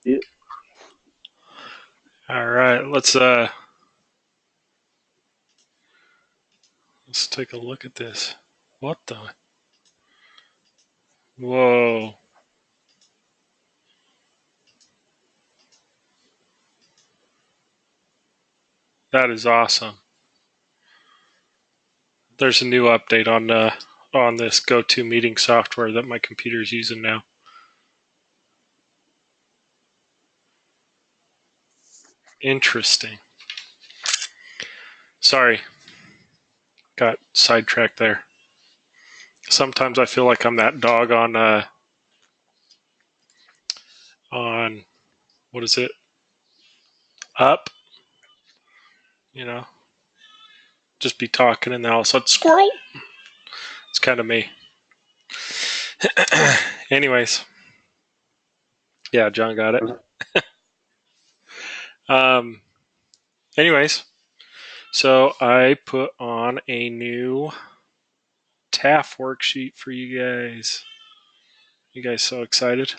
Yeah. All right, let's take a look at this. What the? Whoa. That is awesome. There's a new update on this go-to meeting software that my computer's using now. Interesting. Sorry, got sidetracked there. Sometimes I feel like I'm that dog on what is it? Up, you know, just be talking and then all of a sudden squirrel. It's kind of me. Anyways, yeah, John got it. Um, anyways, so I put on a new TAF worksheet for you guys. You guys so excited?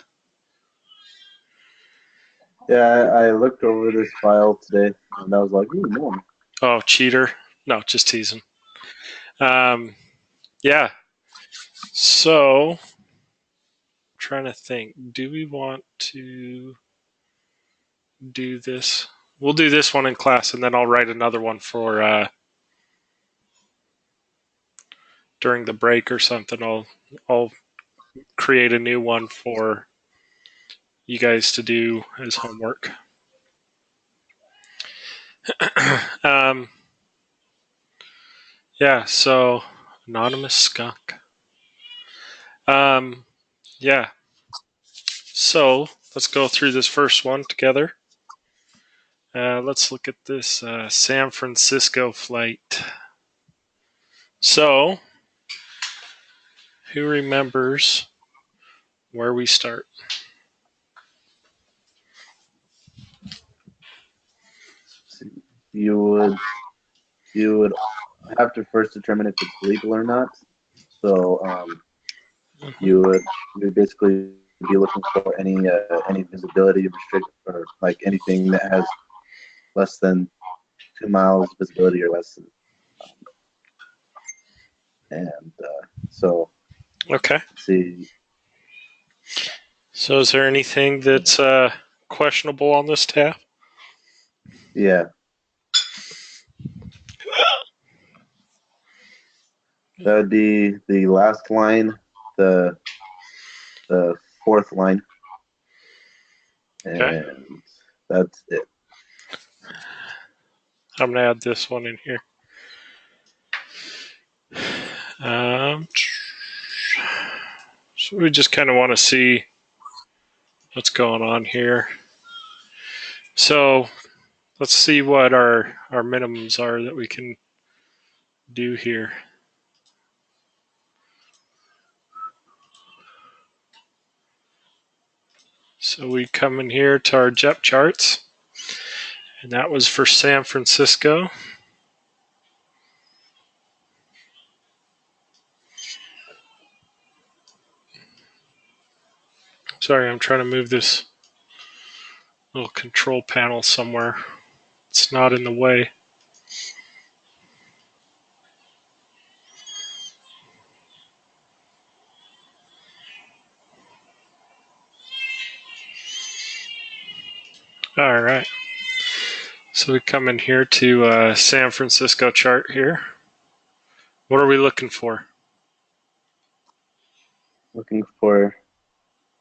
Yeah, I looked over this file today and I was like, ooh, no. Oh, cheater. No, just teasing. Um, yeah. So, I'm trying to think. Do we want to do this? We'll do this one in class, and then I'll write another one for during the break or something. I'll create a new one for you guys to do as homework. um, yeah. So, anonymous skunk. Um, yeah. So let's go through this first one together. Let's look at this San Francisco flight. So, who remembers where we start? You would you would have to first determine if it's legal or not. So Mhm. you would basically be looking for any visibility restrict or like anything that has less than 2 miles visibility or less than, and so Okay. let's see. So, is there anything that's questionable on this tab? Yeah, that would be the last line, the the fourth line, Okay. and that's it. I'm going to add this one in here. Um, so, we just kind of want to see what's going on here. So, let's see what our minimums are that we can do here. So we come in here to our JEP charts, and that was for San Francisco. Sorry, I'm trying to move this little control panel somewhere. It's not in the way. All right. So we come in here to San Francisco chart here. What are we looking for? Looking for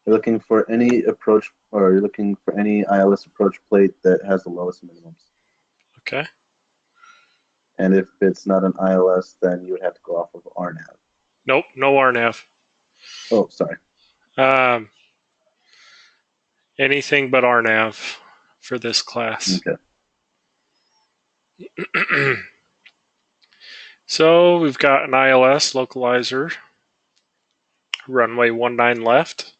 You're looking for any approach, or you're looking for any ILS approach plate that has the lowest minimums. Okay. And if it's not an ILS, then you would have to go off of RNAV. Nope, no RNAV. Oh, sorry. Um, anything but RNAV for this class. Okay. So we've got an ILS localizer, runway 19 left.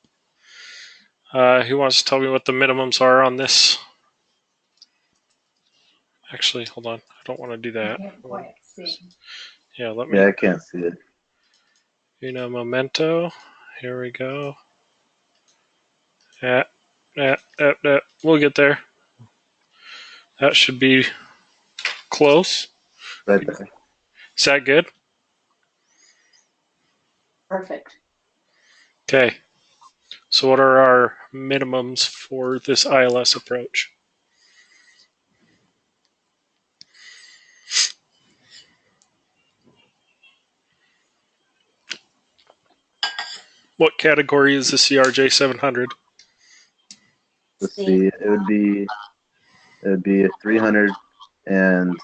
Who wants to tell me what the minimums are on this? Actually, hold on. I don't want to do that. Yeah, let Yeah, me. I can't see it. Momento. Here we go. Yeah, yeah, yeah, yeah. we'll get there. That should be close. Right there. Is that good? Perfect. Okay. So what are our minimums for this ILS approach? What category is the CRJ 700? Let's see. It would be a 300 and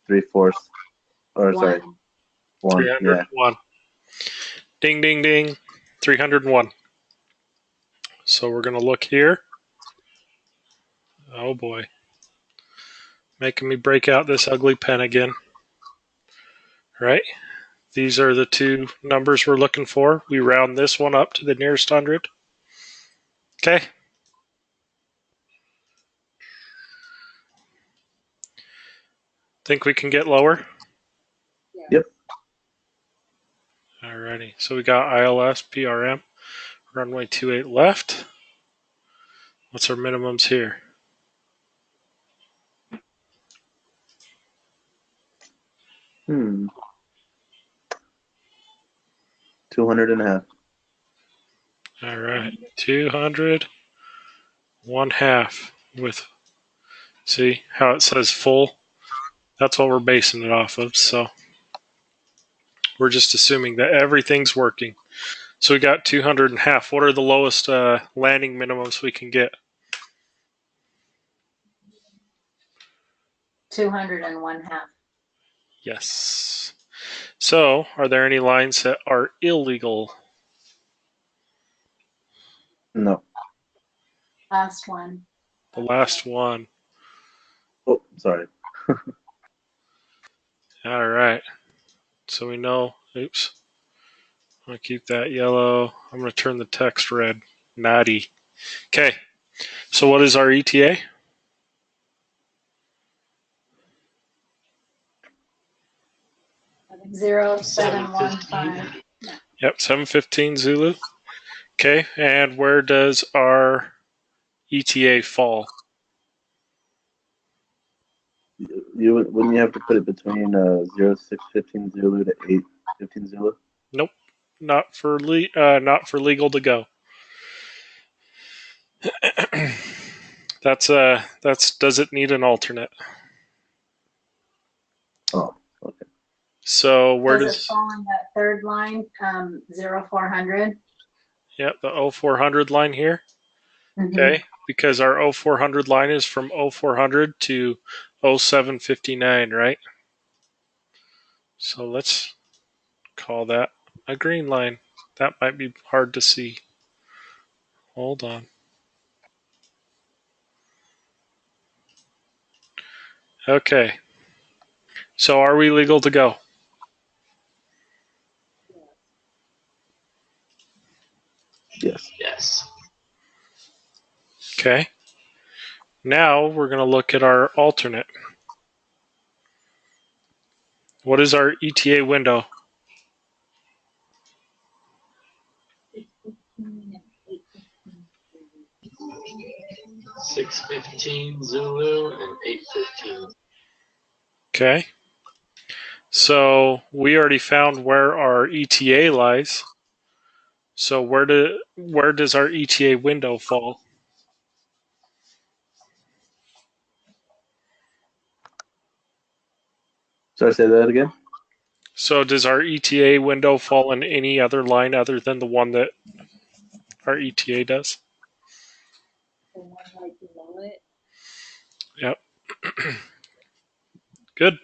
3/4, or sorry, one. Yeah. 301. Ding, ding, ding. 301. So we're going to look here. Oh boy. Making me break out this ugly pen again. Right? These are the two numbers we're looking for. We round this one up to the nearest 100. Okay. Think we can get lower? Yep. Alrighty. So we got ILS, PRM, runway 28 left. What's our minimums here? Hmm. 200.5. All right. 200, 1/2 with, see how it says full? That's what we're basing it off of. So we're just assuming that everything's working. So we got 200.5. What are the lowest landing minimums we can get? 201.5. Yes. So are there any lines that are illegal? No. Last one. The last one. Oh, sorry. All right. So we know, oops. I'm going to keep that yellow. I'm going to turn the text red. Naughty. Okay. So what is our ETA? 0715. Yep, 7:15 Zulu. Okay, and where does our ETA fall? Wouldn't you have to put it between 0615 Zulu to 815 Zulu? Nope, not for legal to go. That's does it need an alternate? Oh, okay. So where Does it does fall in that third line, 0400? yeah, the 0400 line here? Mhm. Okay, because our 0400 line is from 0400 to 0759, right? So let's call that a green line. That might be hard to see. Hold on. Okay. So are we legal to go? Yes. Yes. Okay. Now we're going to look at our alternate. What is our ETA window? 6:15 Zulu and 8:15. Okay. So we already found where our ETA lies. So where does our ETA window fall? Sorry, say that again. So does our ETA window fall in any other line other than the one that our ETA does? The one right below it. Yep. Good.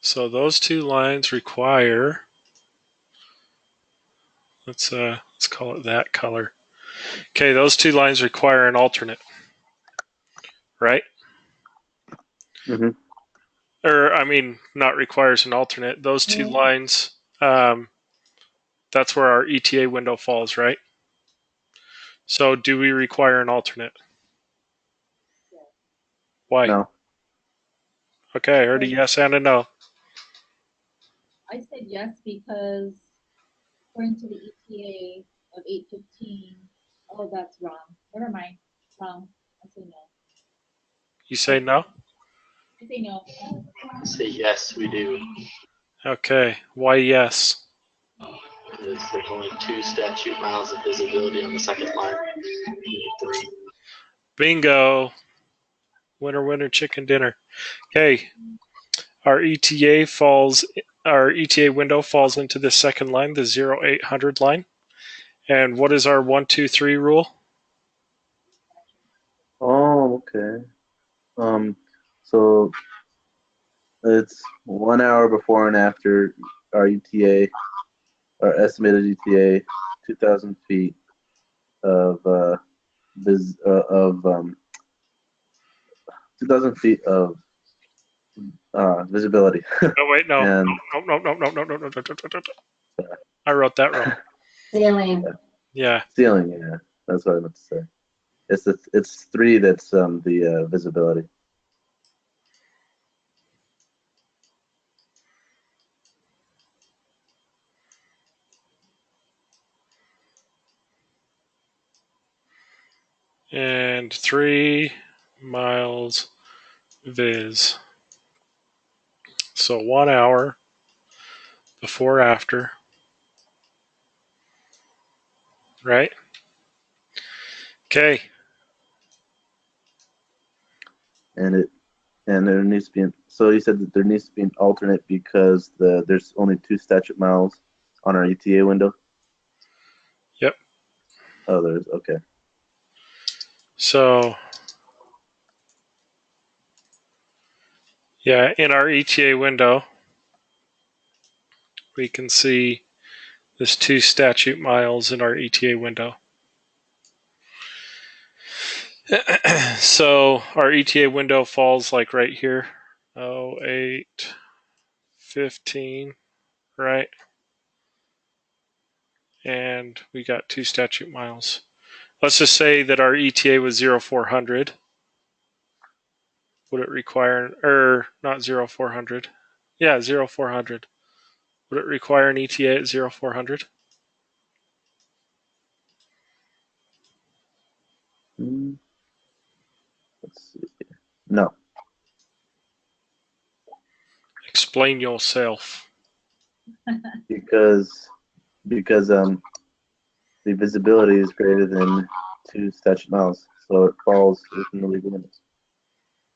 So those two lines require, let's call it that color. Okay, those two lines require an alternate, right? Mm-hmm. Or I mean, not requires an alternate. Those two lines, that's where our ETA window falls, right? So do we require an alternate? Why? No. Okay, I heard a yes and a no. I said yes because according to the ETA of 815, Oh, that's wrong. Never mind. Wrong. I say no. You say no? I say no. Say yes, we do. Okay. Why yes? Because there's only 2 statute miles of visibility on the second line. We need 3. Bingo. Winner, winner, chicken dinner. Okay. Our ETA window falls into the second line, the 0800 line. And what is our 1, 2, 3 rule? Oh, okay. So it's 1 hour before and after our ETA, our estimated ETA, 2,000 feet of 2,000 feet of visibility. Oh wait, no. And No. I wrote that wrong. Ceiling. Yeah. ceiling, yeah, that's what I meant to say. It's 3 that's the visibility. And 3 miles viz. So 1 hour before after. Right? Okay. And there needs to be so you said that there needs to be an alternate because there's only 2 statute miles on our ETA window. Yep. Oh, there's okay. So yeah, in our ETA window, we can see there's 2 statute miles in our ETA window. So our ETA window falls like right here. 0815, right? And we got 2 statute miles. Let's just say that our ETA was 0400. Would it require, not 0400? Yeah, 0400. Would it require an ETA at 0400? Let's see. No, Explain yourself. because the visibility is greater than 2 statute miles, so it falls within the legal limits.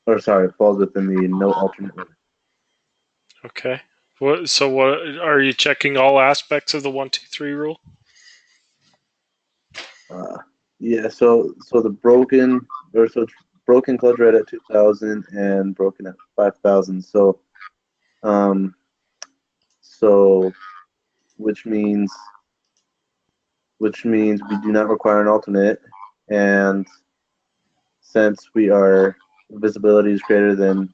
Or sorry, it falls within the no alternate limit. Okay. So what are you checking all aspects of the 1, 2, 3 rule? Yeah, so the broken it's broken clutch right at 2,000 and broken at 5,000. So which means we do not require an alternate, and since visibility is greater than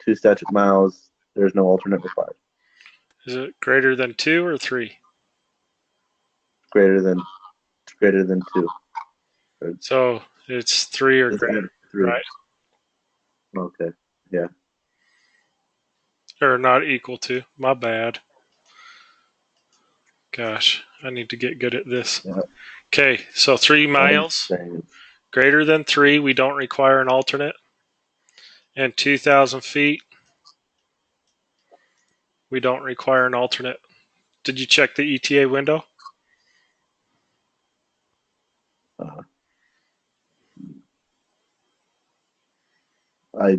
2 statute miles, there's no alternate required. Is it greater than 2 or 3? Greater than 2. So it's 3 or It's greater, 3. right? Okay. Yeah. Or not equal to. My bad. Gosh, I need to get good at this. Yeah. Okay, so 3 miles. Greater than 3, we don't require an alternate. And 2,000 feet, we don't require an alternate. Did you check the ETA window? I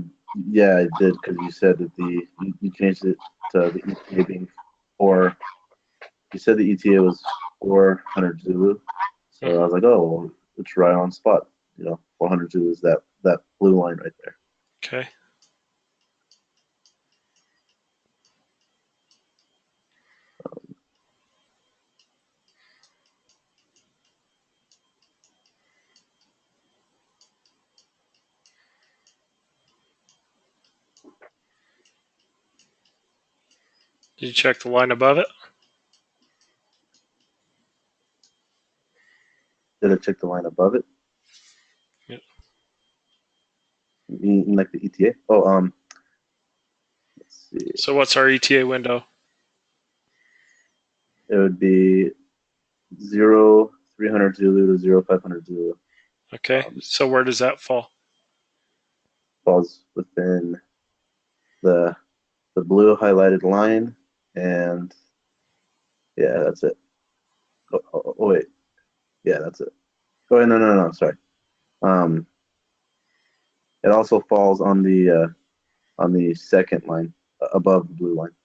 did, because you said that you changed it to the ETA being 4. You said the ETA was 400 Zulu, so I was like, oh, well, it's right on spot. 400 Zulu is that blue line right there. Okay. Did you check the line above it? Did I check the line above it? Yep. You mean like the ETA? Oh, let's see. So what's our ETA window? It would be 0, 300 Zulu to 0500 Zulu. Okay. So where does that fall? Falls within the blue highlighted line, and yeah, that's it. Oh, wait, yeah, that's it. Oh wait, no, sorry. It also falls on the second line above the blue line.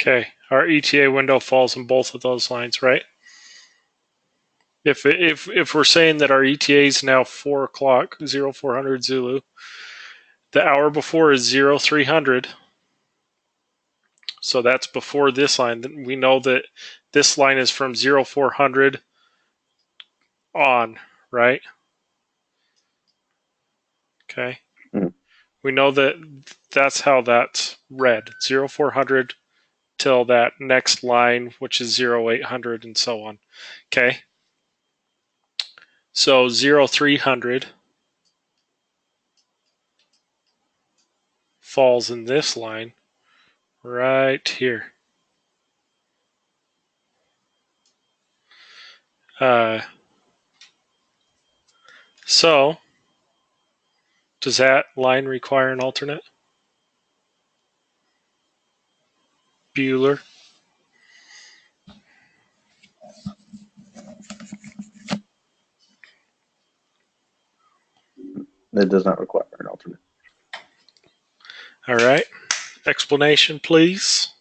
Okay. Our ETA window falls in both of those lines, right? If we're saying that our ETA is now 4 o'clock, 0400 Zulu, the hour before is 0300. So that's before this line. Then we know that this line is from 0400 on, right? Okay. Mhm. We know that that's how that's read. 0400 till that next line, which is 0800 and so on. Okay. So 0300 falls in this line right here. So does that line require an alternate? Bueller? It does not require an alternate. All right. Explanation, please.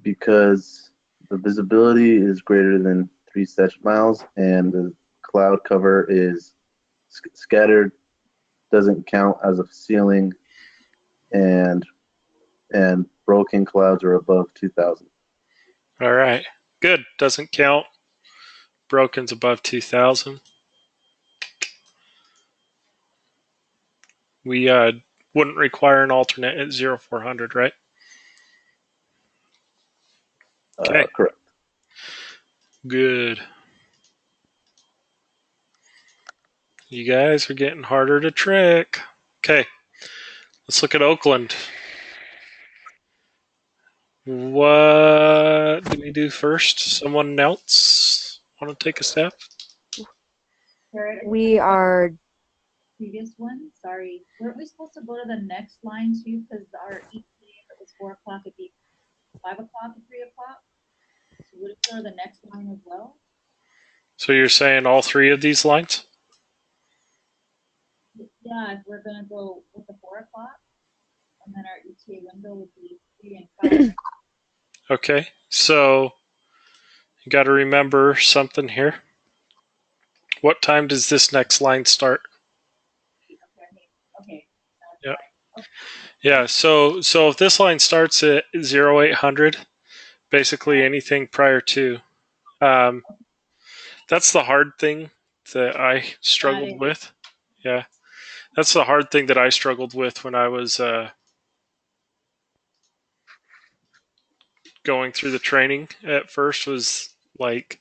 Because the visibility is greater than 3 statute miles, and the cloud cover is scattered, doesn't count as a ceiling, and broken clouds are above 2,000. All right. Good. Doesn't count. Broken's above 2,000. We wouldn't require an alternate at 0400, right? Okay. Correct. Good. You guys are getting harder to trick. Okay. Let's look at Oakland. What do we do first? Someone else want to take a stab? We are previous one. Sorry, weren't we supposed to go to the next line too? Because our ETA, if it was 4 o'clock, it'd be 5 o'clock and 3 o'clock. So would it go to the next line as well? So you're saying all three of these lines? Yeah, if we're gonna go with the 4 o'clock, and then our ETA window would be 3 and 5. Okay. So you got to remember something here. What time does this next line start? Okay. Yeah. Yeah. So if this line starts at 0800, basically anything prior to, that's the hard thing that I struggled with. Yeah. That's the hard thing that I struggled with when I was going through the training at first, was like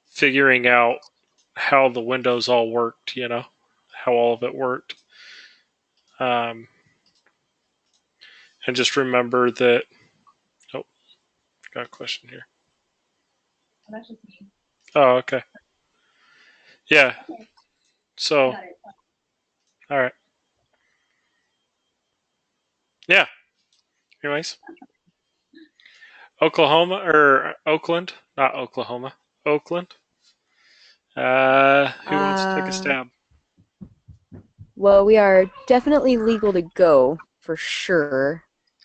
figuring out how the windows all worked, how all of it worked. And just remember that. Oh, got a question here. That's just me. Oh, okay. Yeah. Okay. So, Got it. all right. Yeah. Anyways, Oklahoma or Oakland, not Oklahoma, Oakland. Who wants to take a stab? Well, we are definitely legal to go for sure.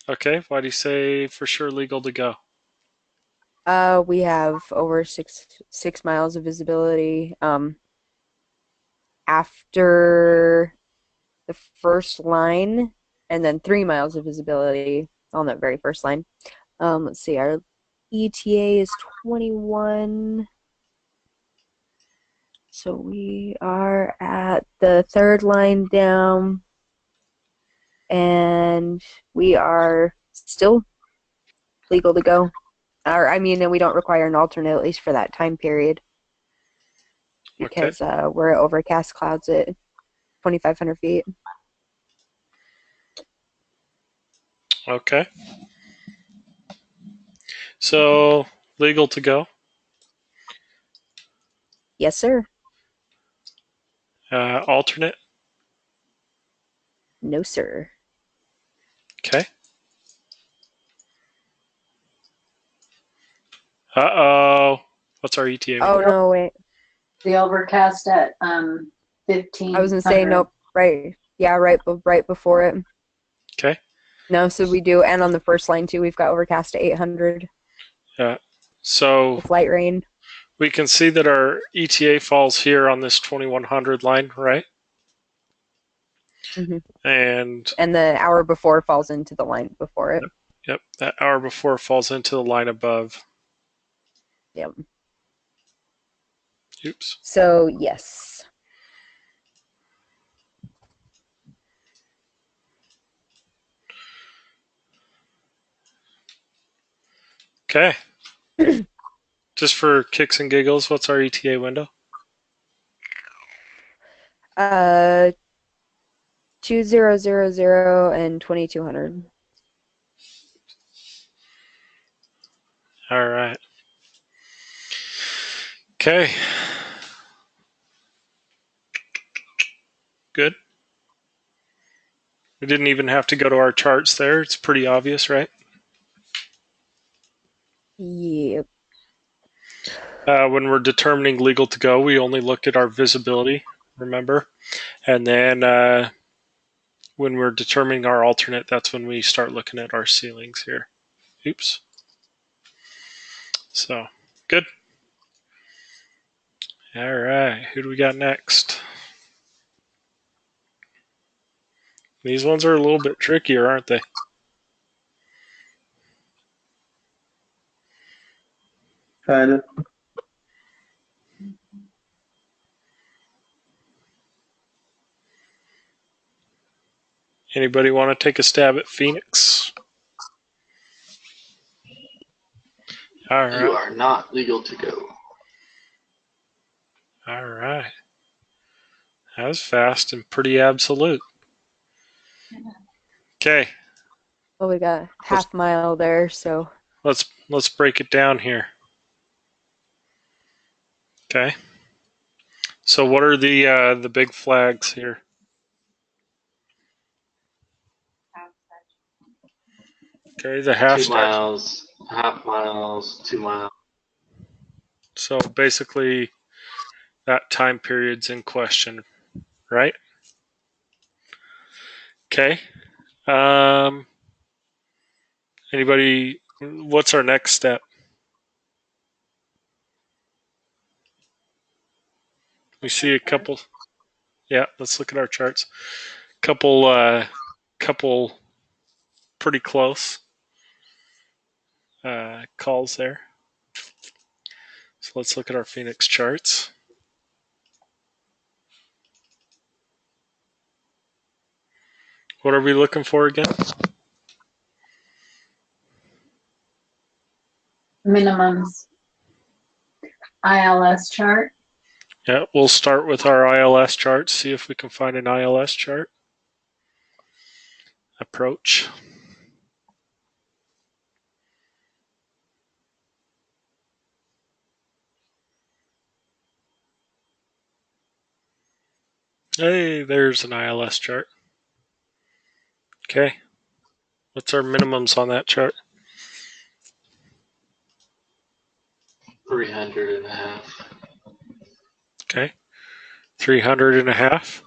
Okay. Why do you say for sure legal to go? We have over six miles of visibility. After the first line, and then 3 miles of visibility on that very first line. Let's see, our ETA is 21. So we are at the third line down, and we are still legal to go. And we don't require an alternate, at least for that time period, because we're at overcast clouds at 2,500 feet. Okay. So legal to go. Yes, sir. Alternate? No, sir. Okay. Uh-oh. What's our ETA? Oh, no, wait. The overcast at 1500. I was going to say, nope. Right. Yeah, right before it. Okay. No, so we do. And on the first line, too, we've got overcast at 800 So with light rain. we can see that our ETA falls here on this 2100 line, right? Hmm. And And the hour before falls into the line before it. yep, that hour before falls into the line above. Yep. Oops. So, yes. Okay. Just for kicks and giggles, what's our ETA window? 2000 and 2200. All right. Okay. Good. We didn't even have to go to our charts there. It's pretty obvious, right? Yep. When we're determining legal to go, we only look at our visibility, remember? And then when we're determining our alternate, that's when we start looking at our ceilings here. Oops. So, good. All right. Who do we got next? These ones are a little bit trickier, aren't they? Kind of. Anybody want to take a stab at Phoenix? All You right. are not legal to go. All right. That was fast and pretty absolute. Okay. Well, we got half mile there, so Let's break it down here. Okay. So what are the big flags here? Okay, the half 2 statute. miles, half miles, 2 miles. So basically, that time period's in question, right? Okay. Anybody? What's our next step? We see a couple. Yeah, let's look at our charts. Couple pretty close calls there. So let's look at our Phoenix charts. What are we looking for again? Minimums. ILS chart. Yeah, we'll start with our ILS chart, see if we can find an ILS chart. Approach. Hey, there's an ILS chart. Okay. What's our minimums on that chart? 300 and a half. Okay. 300 and a half.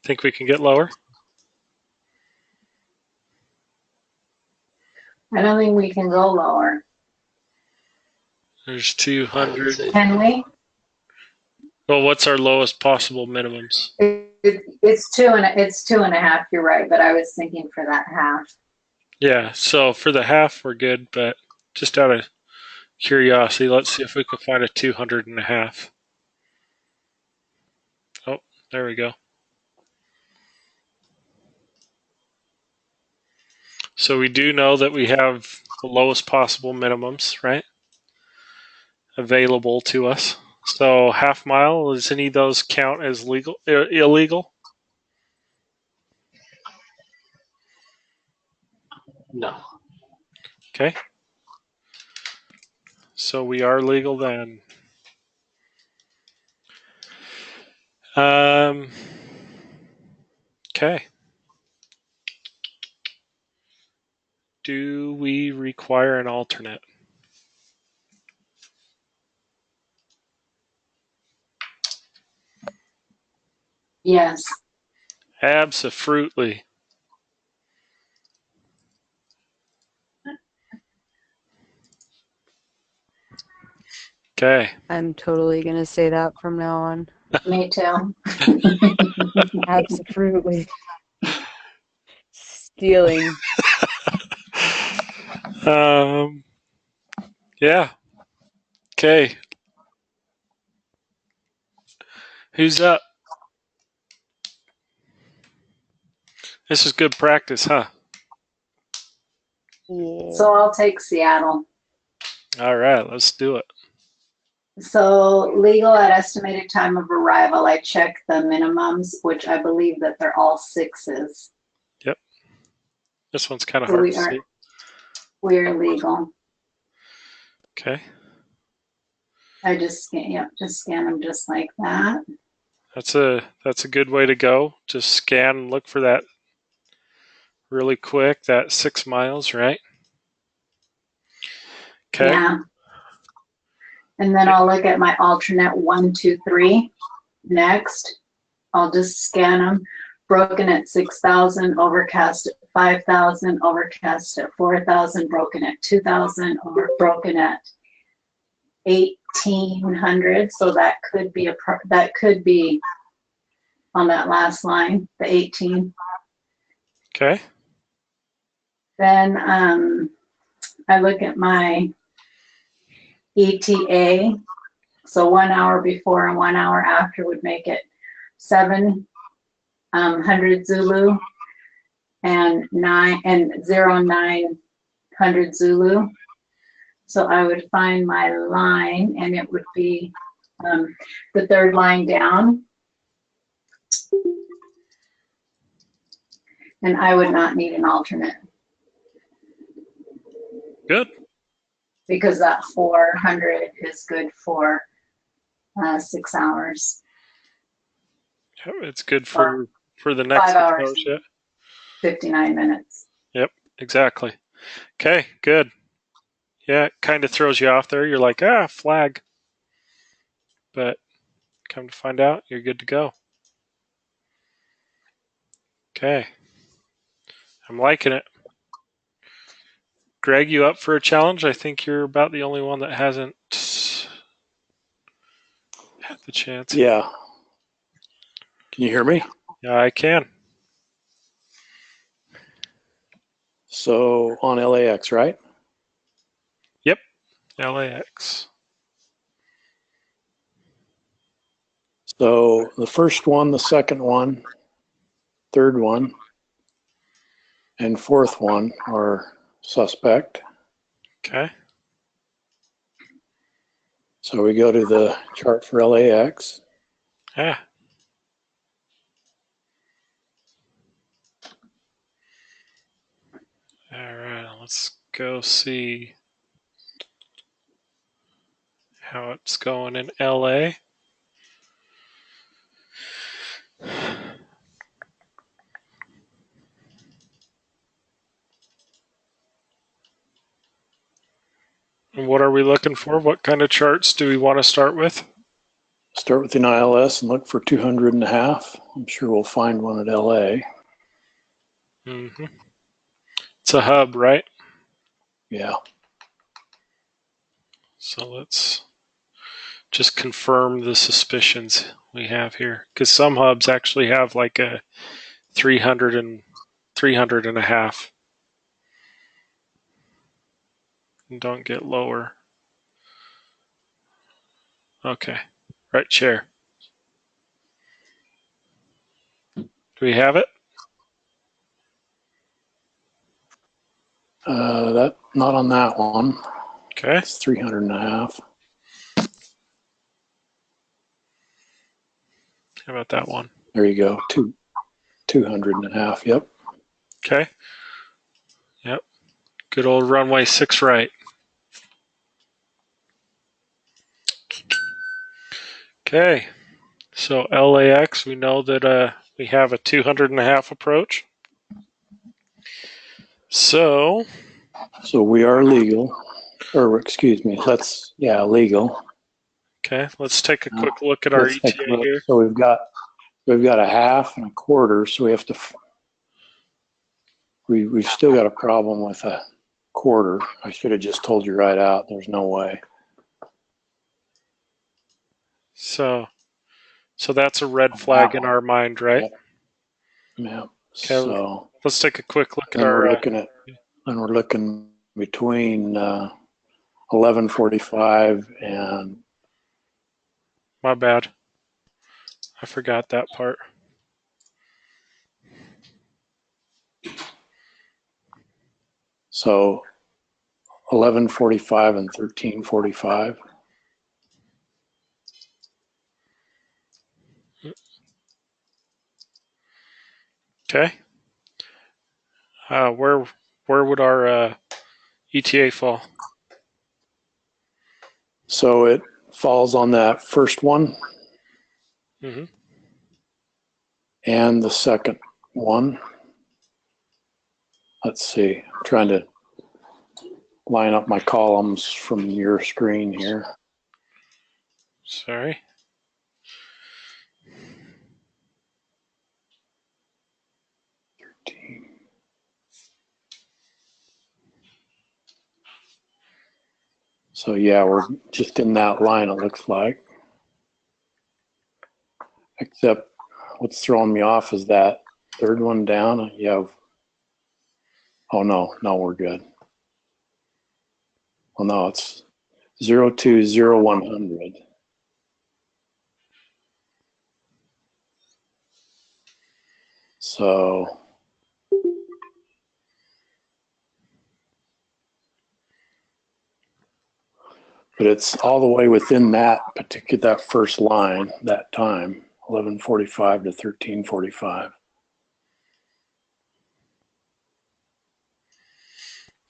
Think we can get lower? I don't think we can go lower. There's I would 200. say Can we? Well, what's our lowest possible minimums? It's two and a half. You're right, but I was thinking for that half. Yeah, so for the half, we're good, but just out of curiosity, let's see if we can find a 200 and a half. Oh, there we go. So we do know that we have the lowest possible minimums, right? Available to us. So half mile, does any of those count as legal, illegal? no. Okay. So we are legal then. Okay. Do we require an alternate? Yes. Absolutely. Okay. I'm totally gonna say that from now on. Me too. Absolutely. Stealing. Yeah. Okay. Who's up? This is good practice, huh? Yeah. So I'll take Seattle. All right, let's do it. So legal at estimated time of arrival, I checked the minimums, which I believe that they're all 6s. Yep. This one's kind of So hard to see. we're legal. Okay. I just scan them just like that. That's a good way to go. Just scan and look for that really quick, that 6 miles, right? Okay. Yeah. And then I'll look at my alternate 1, 2, 3 next. I'll just scan them. Broken at 6,000, overcast at 5,000, overcast at 4,000, broken at 2,000, broken at 1,800. So that could be on that last line, the 18. Okay. Then I look at my ETA. So 1 hour before and 1 hour after would make it 700 Zulu and 0900 Zulu. So I would find my line, and it would be the third line down. And I would not need an alternate. Good. Because that 400 is good for 6 hours. Yep, it's good for the next 5 hours, 6 hours. Yeah. 59 minutes. Yep. Exactly. Okay. Good. Yeah, it kind of throws you off there. You're like, flag. But come to find out, you're good to go. Okay. I'm liking it. Greg, you up for a challenge? I think you're about the only one that hasn't had the chance. Yeah. Can you hear me? Yeah, I can. So on LAX, right? Yep. LAX. So the first one, the second one, third one, and fourth one are suspect. Okay. So we go to the chart for LAX. Yeah. All right, let's go see how it's going in LA. And what are we looking for? What kind of charts do we want to start with? Start with an ILS and look for 200.5. I'm sure we'll find one at LA. Mm-hmm. It's a hub, right? Yeah. So let's just confirm the suspicions we have here. Because some hubs actually have like a 300 and a half. And don't get lower. Okay. Right chair. Do we have it? That not on that one. Okay. It's 300.5. How about that one? There you go. 200.5. Yep. Okay. Yep. Good old runway 6 right. Okay. So LAX, we know that we have a 200.5 approach. So we are legal, or excuse me, legal. okay, let's take a quick look at our Let's take a ETA look. here. So we've got a half and a quarter, so we have to. We've still got a problem with a quarter. I should have just told you right out. There's no way. So that's a red flag in our mind, right? Yeah. Okay, So let's take a quick look at then our. we're looking between 11:45 and. My bad. I forgot that part. So 11:45 and 13:45. Okay. Where would our ETA fall? So it falls on that first one Mm-hmm. and the second one. Let's see. I'm trying to line up my columns from your screen here. Sorry. So yeah, we're just in that line, it looks like. Except what's throwing me off is that third one down. You have, oh no, we're good. Well, no, it's 020100. So but it's all the way within that first line, that time, 11:45 to 13:45.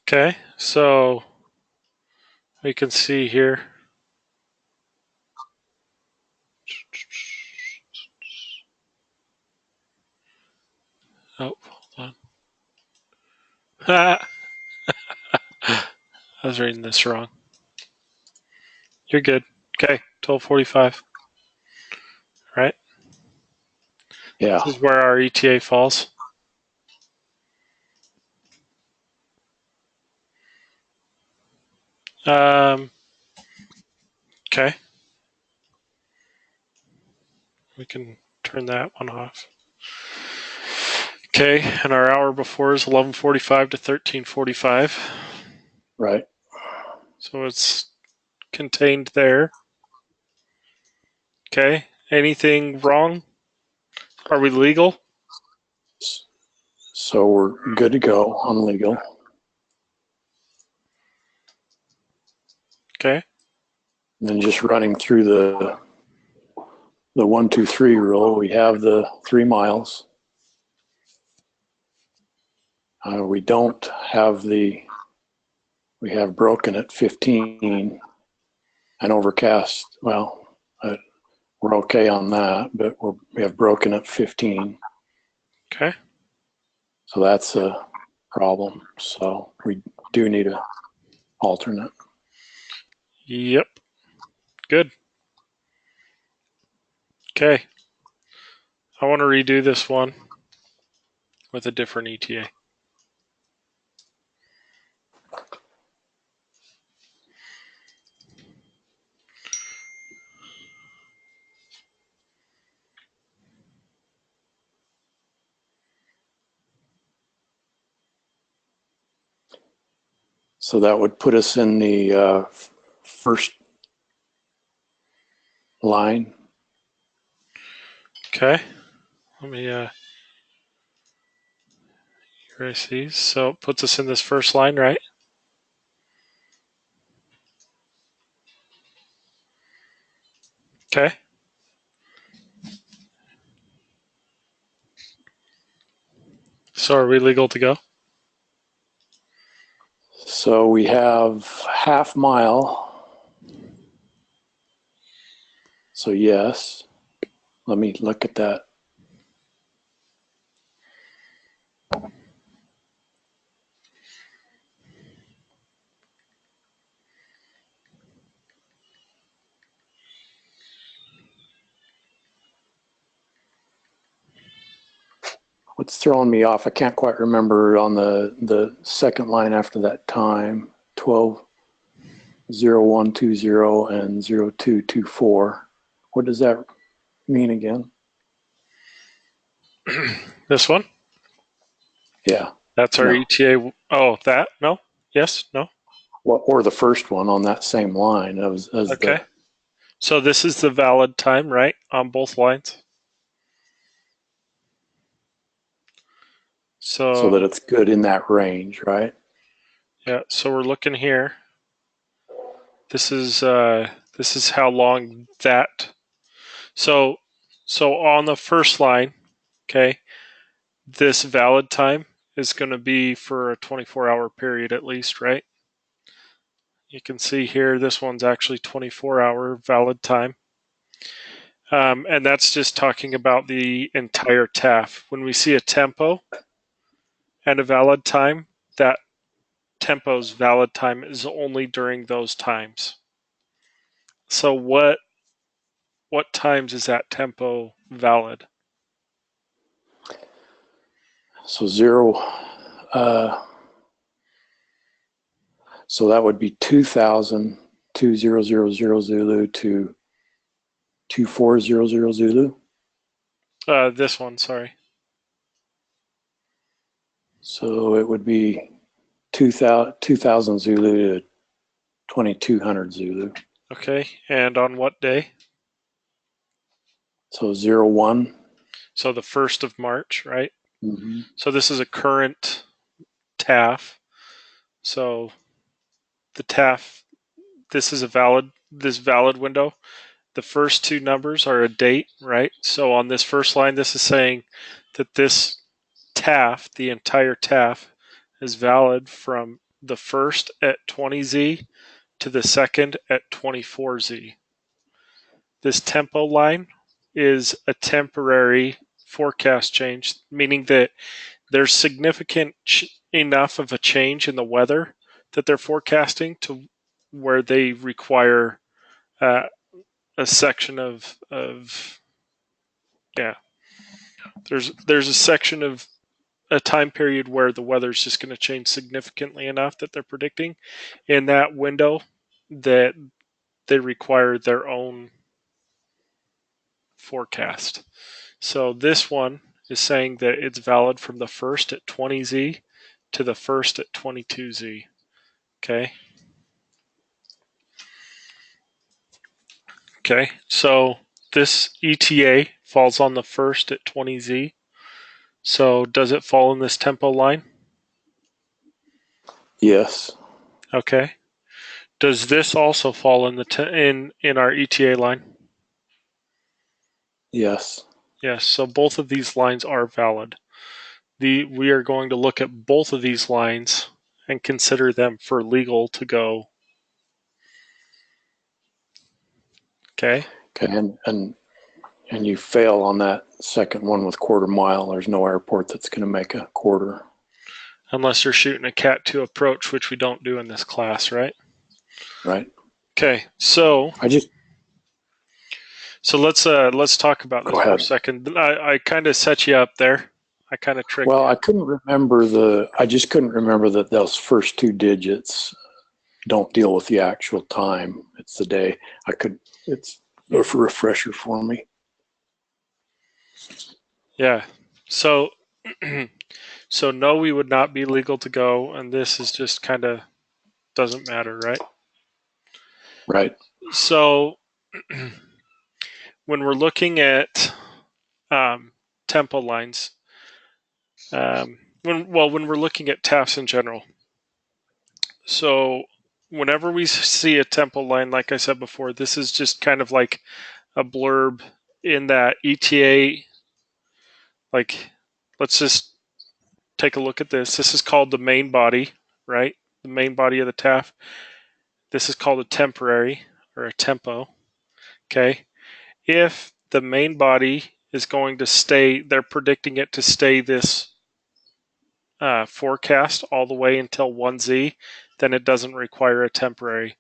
Okay, so we can see here. Oh, hold on. I was reading this wrong. You're good. Okay, 12:45. Right? Yeah. This is where our ETA falls. Okay. We can turn that one off. Okay, and our hour before is 11:45 to 13:45. Right. So it's contained there. Okay. Anything wrong? Are we legal? So we're good to go on legal. Okay. And then just running through the 1, 2, 3 rule, we have the 3 miles. We don't have we have broken at 15 and overcast. Well, we're okay on that, but we have broken at 15. Okay. So that's a problem. So we do need an alternate. Yep. Good. Okay. I want to redo this one with a different ETA. So that would put us in the first line. Okay. Let me erase these. So it puts us in this first line, right? Okay. So are we legal to go? So we have half mile. So yes. Let me look at that. What's throwing me off, I can't quite remember on the second line after that time, 12:0120 and 0224. What does that mean again? This one? Yeah. That's our No. ETA. Oh, that? No? Yes? No? Well, or the first one on that same line as Okay. So this is the valid time, right? On both lines? so that it's good in that range, right? Yeah, so we're looking here. This is how long that. So on the first line, okay, this valid time is going to be for a 24-hour period at least, right? You can see here this one's actually 24-hour valid time. And that's just talking about the entire TAF. When we see a tempo and a valid time, that tempo's valid time is only during those times. So what times is that tempo valid? So 0, so that would be 2000, 2000 Zulu to 2400 Zulu. This one, sorry. So it would be 2000 Zulu to 2200 Zulu. Okay, and on what day? So 01. So the 1st of March, right? Mm-hmm. So this is a current TAF. So the TAF, this is this valid window. The first two numbers are a date, right? So on this first line, this is saying that this TAF, the entire TAF, is valid from the first at 20Z to the second at 24Z. This tempo line is a temporary forecast change, meaning that there's significant enough of a change in the weather that they're forecasting to where they require a section of yeah. There's a section of a time period where the weather is just going to change significantly enough that they're predicting in that window that they require their own forecast. So this one is saying that it's valid from the first at 20Z to the first at 22Z. Okay. Okay. So this ETA falls on the first at 20Z. So does it fall in this tempo line? Yes. Okay. Does this also fall in the in our ETA line? Yes. Yes. So both of these lines are valid. We are going to look at both of these lines and consider them for legal to go. Okay. Okay. And you fail on that second one with quarter mile. There's no airport that's going to make a quarter. Unless you're shooting a Cat 2 approach, which we don't do in this class, right? Right. Okay. So let's talk about this for a second. I kind of set you up there. I kind of tricked you. Well, I just couldn't remember that those first two digits don't deal with the actual time. It's the day. It's a refresher for me. Yeah. So no, we would not be legal to go, and this is just kind of doesn't matter, right? Right. So when we're looking at tempo lines, when we're looking at TAFs in general, so whenever we see a tempo line, like I said before, this is just kind of like a blurb in that ETA. Like, let's just take a look at this. This is called the main body, right? The main body of the TAF. This is called a temporary or a tempo. Okay. If the main body is going to stay, they're predicting it to stay this forecast all the way until 1Z, then it doesn't require a temporary.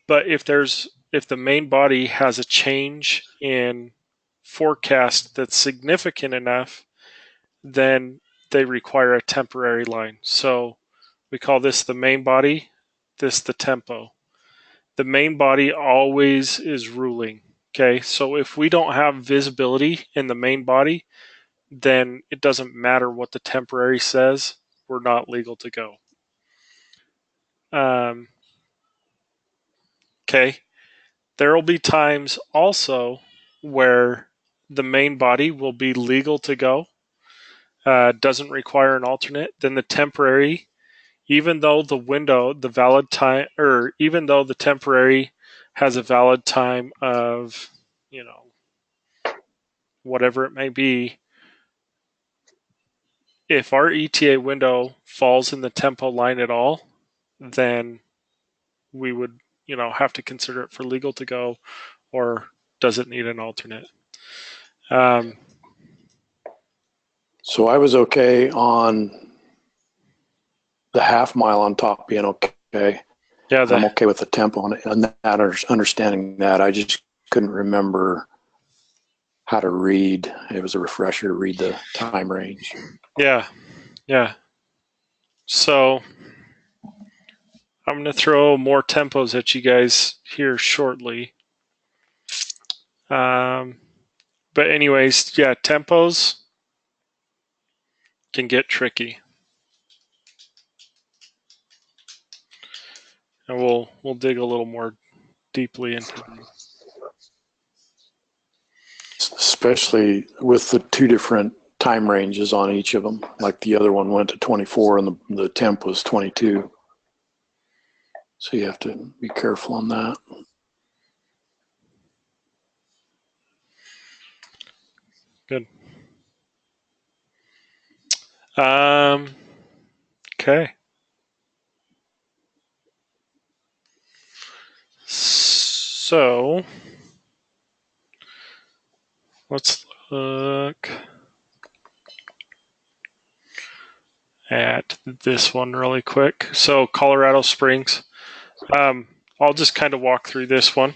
But if the main body has a change in forecast that's significant enough, then they require a temporary line. So we call this the main body, this the tempo. The main body always is ruling. Okay, so if we don't have visibility in the main body, then it doesn't matter what the temporary says, we're not legal to go. Okay, there will be times also where the main body will be legal to go, doesn't require an alternate, then the temporary, even though the window, the valid time, or even though the temporary has a valid time of, whatever it may be, if our ETA window falls in the tempo line at all, then we would, have to consider it for legal to go, or does it need an alternate? So I was okay on the half mile on top being okay. Yeah, I'm okay with the tempo and that, understanding that. I just couldn't remember how to read. It was a refresher to read the time range. Yeah. So I'm going to throw more tempos at you guys here shortly. But anyways, yeah, tempos can get tricky. And we'll dig a little more deeply into them. Especially with the two different time ranges on each of them. Like the other one went to 24 and the temp was 22. So you have to be careful on that. Good. Okay. So let's look at this one really quick. So Colorado Springs. I'll just kind of walk through this one.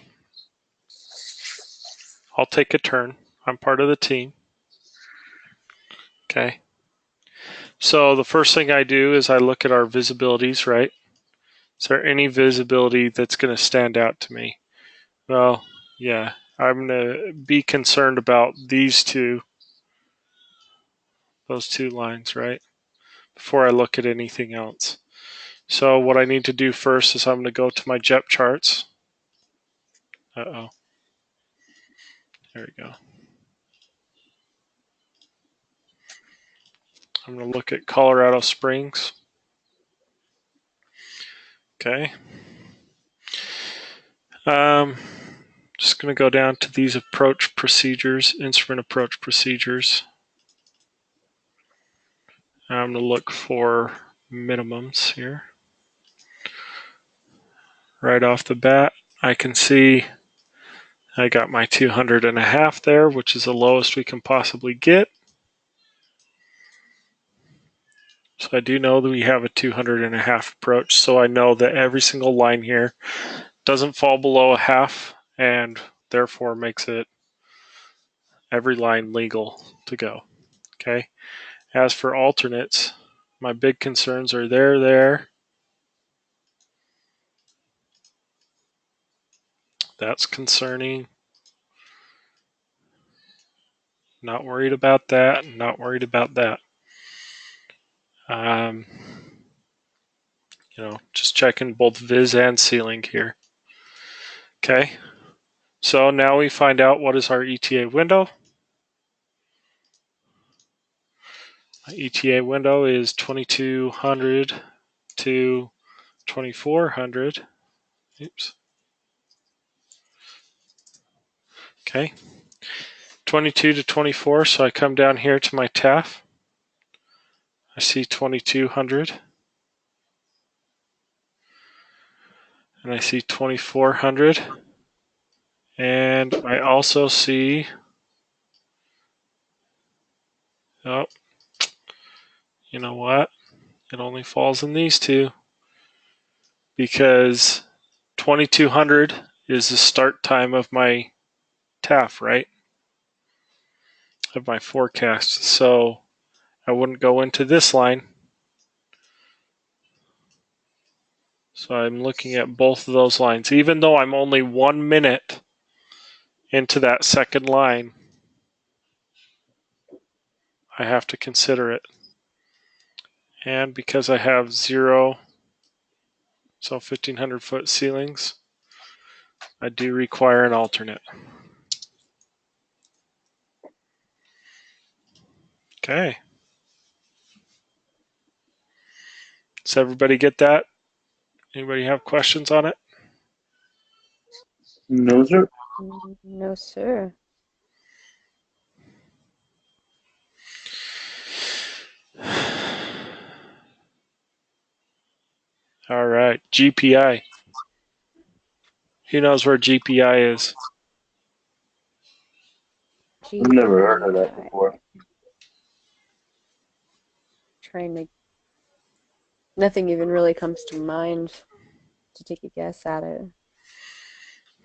I'll take a turn. I'm part of the team. Okay. So the first thing I do is I look at our visibilities, right? Is there any visibility that's going to stand out to me? Well, yeah, I'm going to be concerned about those two lines, right? Before I look at anything else. So what I need to do first is I'm going to go to my JEP charts. Uh-oh. There we go. I'm going to look at Colorado Springs. Okay. Just going to go down to these approach procedures, instrument approach procedures. I'm going to look for minimums here. Right off the bat, I can see I got my 200.5 there, which is the lowest we can possibly get. So I do know that we have a 200.5 approach, so I know that every single line here doesn't fall below a half, and therefore makes it every line legal to go. Okay. As for alternates, my big concerns are there. That's concerning. Not worried about that. Not worried about that. Just checking both viz and ceiling here. Okay. So now we find out what is our ETA window. My ETA window is 2200 to 2400. Oops. Okay. 22 to 24, so I come down here to my TAF. I see 2200. And I see 2400. And I also see, oh, you know what? It only falls in these two because 2200 is the start time of my TAF, right? Of my forecast. So I wouldn't go into this line. So I'm looking at both of those lines. Even though I'm only 1 minute into that second line, I have to consider it. And because I have 0, so 1500 foot ceilings, I do require an alternate. Okay. Does everybody get that? Anybody have questions on it? No, sir. No, sir. All right, GPI. Who knows where GPI is? I've never heard of that before. Trying to. Nothing even really comes to mind to take a guess at it.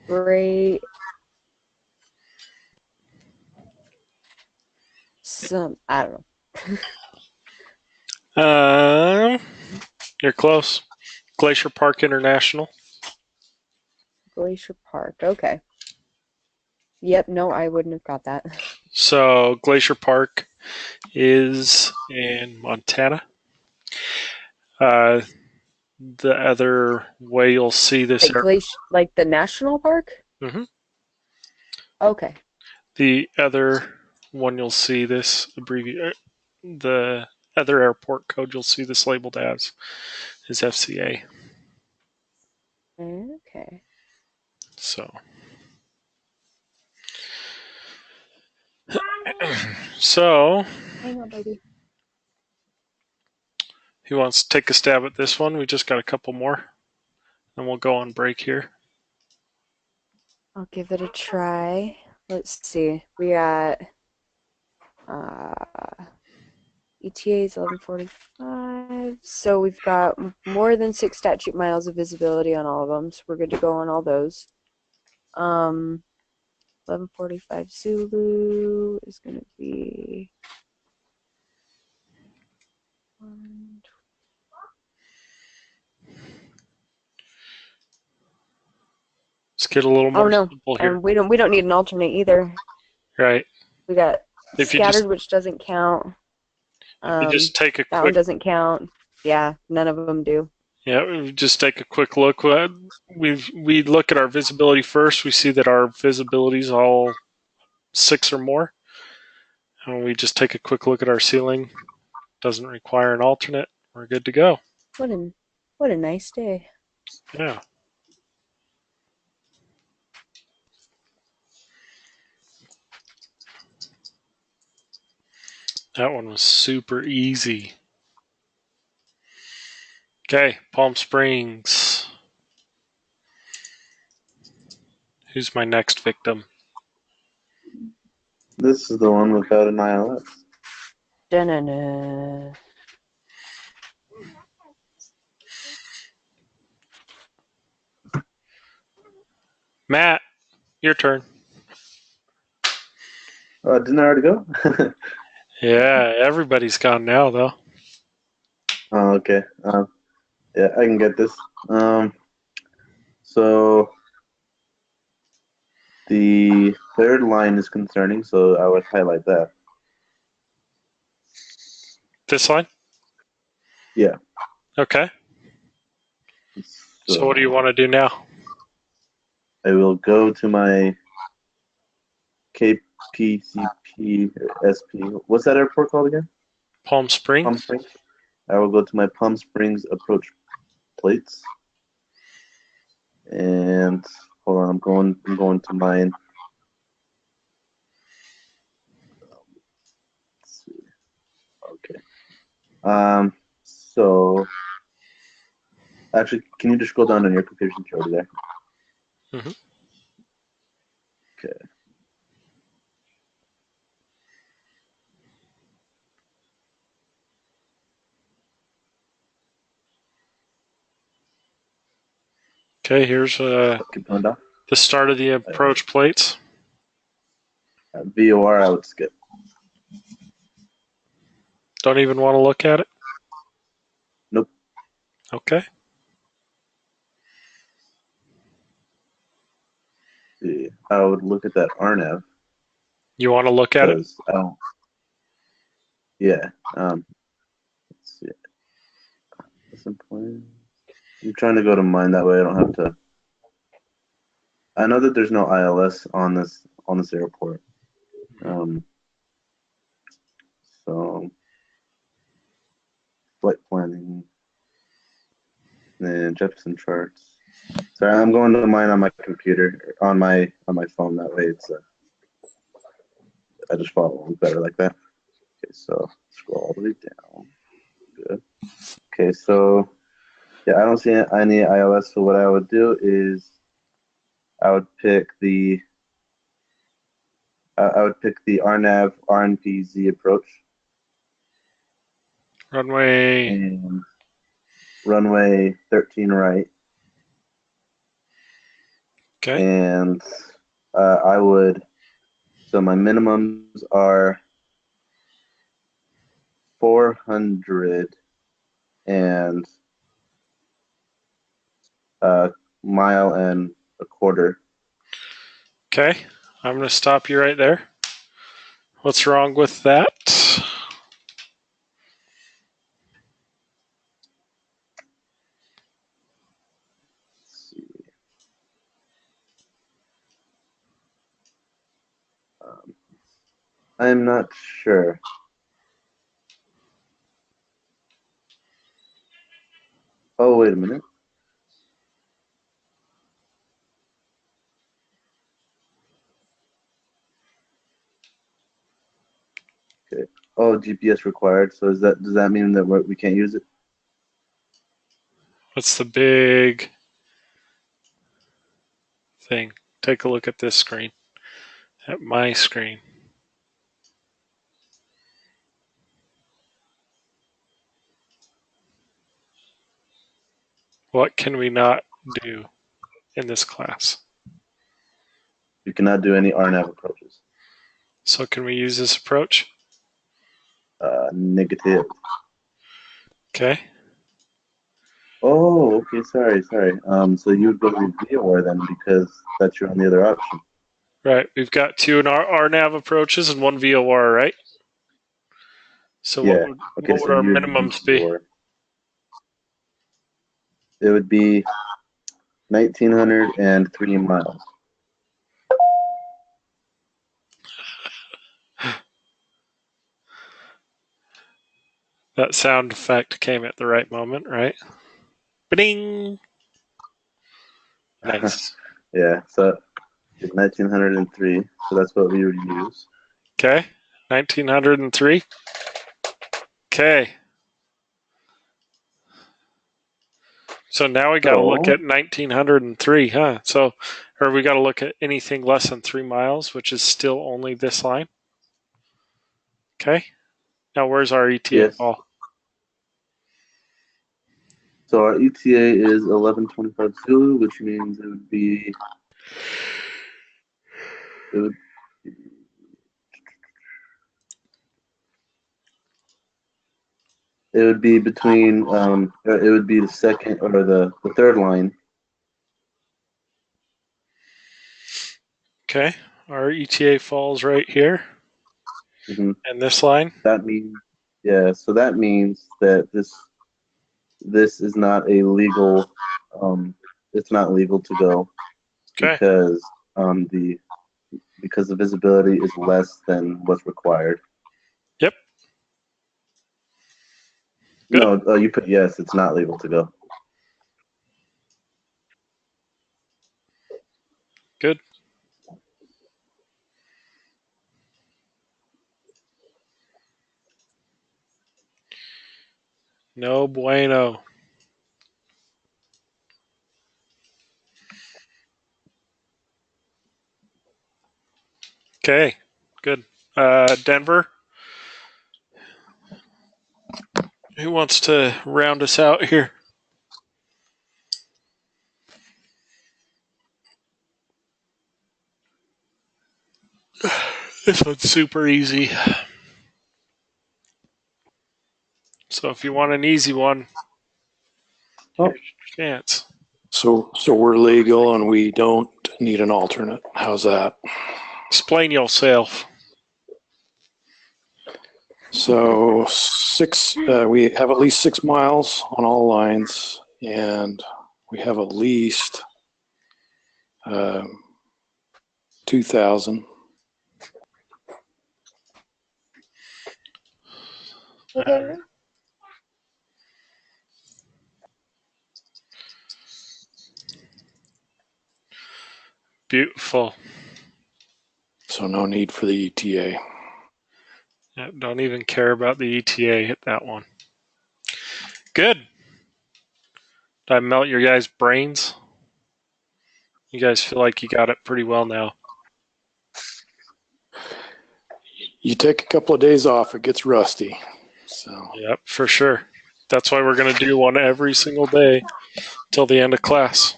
Great. I don't know. You're close. Glacier Park International. Glacier Park. Okay. Yep. No, I wouldn't have got that. So Glacier Park is in Montana. The other way you'll see this, Like the national park. Mm-hmm. Okay. The other one you'll see this the other airport code you'll see this labeled as is FCA. Okay. So so Hang on, baby. who wants to take a stab at this one? We just got a couple more, and we'll go on break here. I'll give it a try. Let's see. We got ETA is 11:45. So we've got more than 6 statute miles of visibility on all of them. So we're good to go on all those. 11:45 Zulu is going to be. Let's get a little more simple here. And we don't need an alternate either. Right. We got If scattered, which doesn't count. You just take a that one doesn't count. Yeah, none of them do. Yeah, we just take a quick look. We look at our visibility first. We see that our visibility is all 6 or more. And we just take a quick look at our ceiling. Doesn't require an alternate. We're good to go. What a nice day. Yeah. That one was super easy. Okay, Palm Springs. Who's my next victim? This is the one without an ILS. Da-na-na. Matt, your turn. Didn't I already go? Yeah, everybody's gone now, though. Oh, okay. Yeah, I can get this. So the third line is concerning, so I would highlight that. This line? Yeah. Okay. So what do you want to do now? I will go to my KPCP or SP. What's that airport called again? Palm Springs? Palm Springs. I will go to my Palm Springs approach plates. And hold on, I'm going to mine. Let's see. Okay. So actually, can you just scroll down on your computer since you're already there? Mm-hmm. Okay, here's Keep going down. the start of the approach plates. VOR, I would skip. Don't even want to look at it? Nope. Okay. See, I would look at that RNAV You want to look at it? because I don't. Yeah. Let's see. Listen plan. I'm trying to go to mine that way. I don't have to. I know that there's no ILS on this airport. So flight planning and Jefferson charts. Sorry, I'm going to mine on my computer on my phone. That way, it's I just follow along better like that. Okay, so scroll all the way down. Good. Okay, so yeah, I don't see any ILS. So what I would do is I would pick the RNAV RNPZ approach Runway. and runway 13 right. Okay. And I would. So my minimums are 400 and a mile and a quarter. Okay. I'm going to stop you right there. What's wrong with that? Let's see. I'm not sure. Oh, wait a minute. Okay. Oh, GPS required. So does that mean that we can't use it? What's the big thing? Take a look at this screen. At my screen. What can we not do in this class? You cannot do any RNAV approaches. So can we use this approach? Negative. Okay. Oh, okay. Sorry. So you would go to VOR then because that's your only other option. Right. We've got two RNAV approaches and one VOR, right? So Yeah. what would our you would use minimums be? VOR. It would be 1,903 miles. That sound effect came at the right moment, right? Bing! Nice. Yeah. So 1,903. So that's what we would use. Okay. 1903. Okay. So now we got to look at 1903, huh? So, or we got to look at anything less than 3 miles, which is still only this line. Okay. Now where's our ETA Yes. fall? So our ETA is 11:25 Zulu, which means it would be between it would be the second or the third line. Okay. Our ETA falls right here. Mm-hmm. And this line? That means so that means that this is not a legal it's not legal to go Okay. because the visibility is less than what's required. Yep. Good. No, you put yes, it's not legal to go. Good. No bueno. Okay. Good. Denver? Who wants to round us out here? This one's super easy. So if you want an easy one, Oh. here's your chance. So we're legal and we don't need an alternate. How's that? Explain yourself. So we have at least 6 miles on all lines, and we have at least 2,000. Okay. Beautiful. So no need for the ETA. Yeah, don't even care about the ETA. Hit that one. Good. Did I melt your guys' brains? You guys feel like you got it pretty well now. You take a couple of days off, it gets rusty. So Yep, for sure. That's why we're going to do one every single day till the end of class.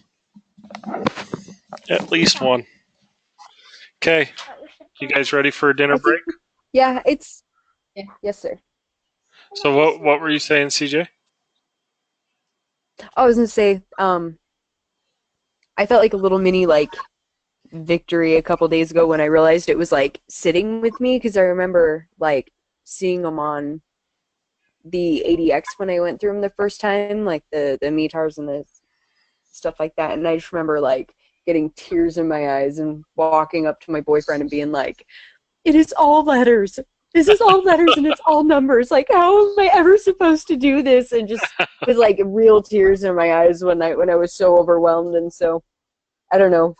At least one. Okay. You guys ready for a dinner break? Yeah, it's. Yes, sir. So what were you saying, CJ? I was gonna say, I felt like a little mini victory a couple days ago when I realized it was sitting with me because I remember seeing them on the ADX when I went through them the first time, like the METARs and the stuff like that, and I just remember getting tears in my eyes and walking up to my boyfriend and being like, "It is all letters. This is all letters and it's all numbers. Like, how am I ever supposed to do this?" And just with real tears in my eyes when I was so overwhelmed. And so I don't know.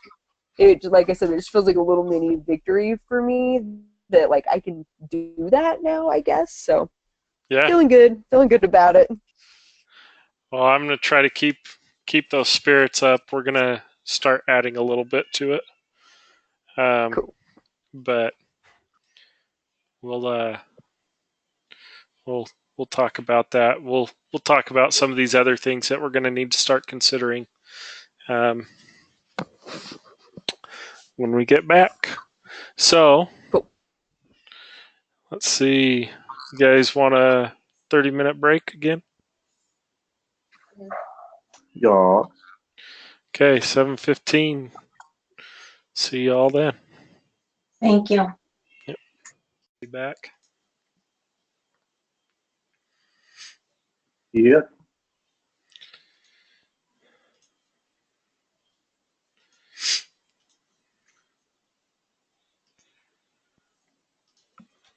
It, like I said, it just feels like a little mini victory for me that I can do that now, I guess. So Yeah. feeling good about it. Well, I'm going to try to keep those spirits up. We're going to start adding a little bit to it. Cool. But we'll we'll talk about that. We'll talk about some of these other things that we're going to need to start considering when we get back. So Cool. Let's see. You guys want a 30-minute break again? Yeah. Okay, 7:15. See y'all then. Thank you. Be back. Yeah.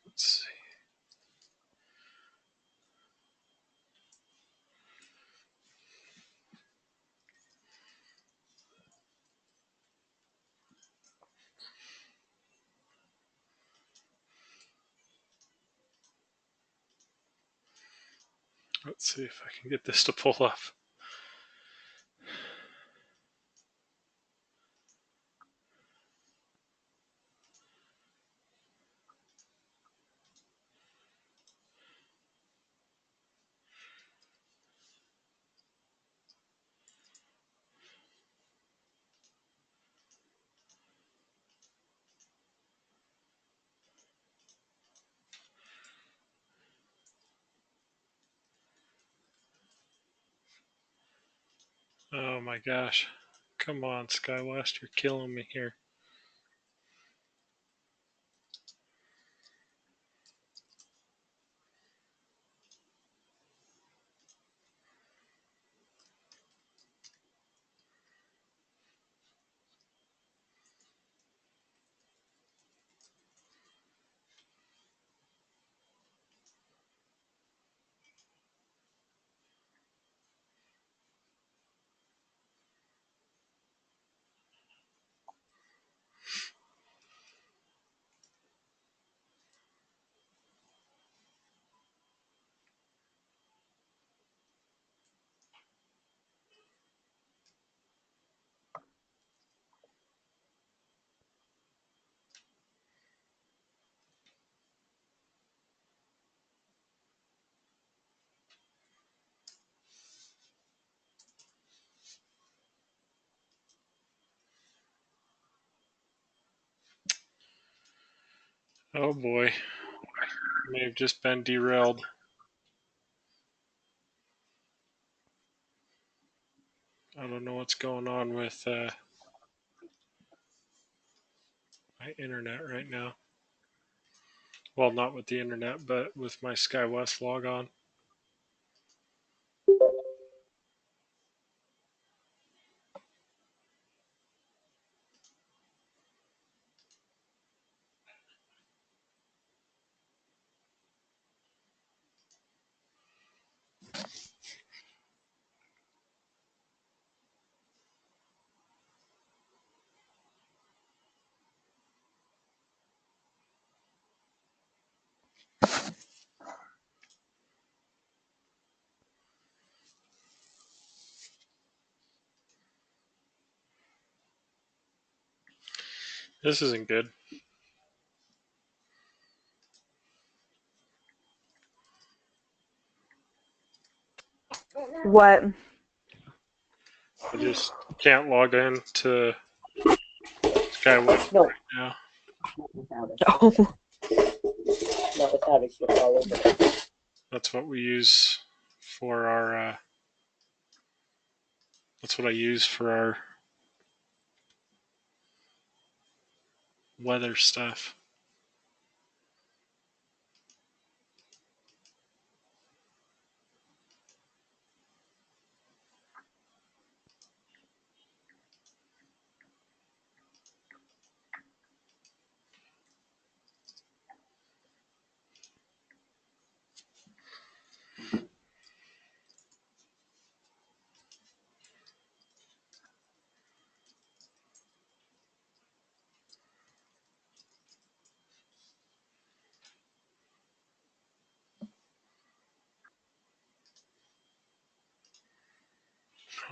Let's see. Let's see if I can get this to pull up. Oh my gosh. Come on, SkyWest, you're killing me here. Oh boy. May have just been derailed. I don't know what's going on with my internet right now. Well, not with the internet, but with my SkyWest logon. This isn't good. What? I just can't log in to SkyWest No. right now. Oh. That's what we use for our. That's what I use for our weather stuff.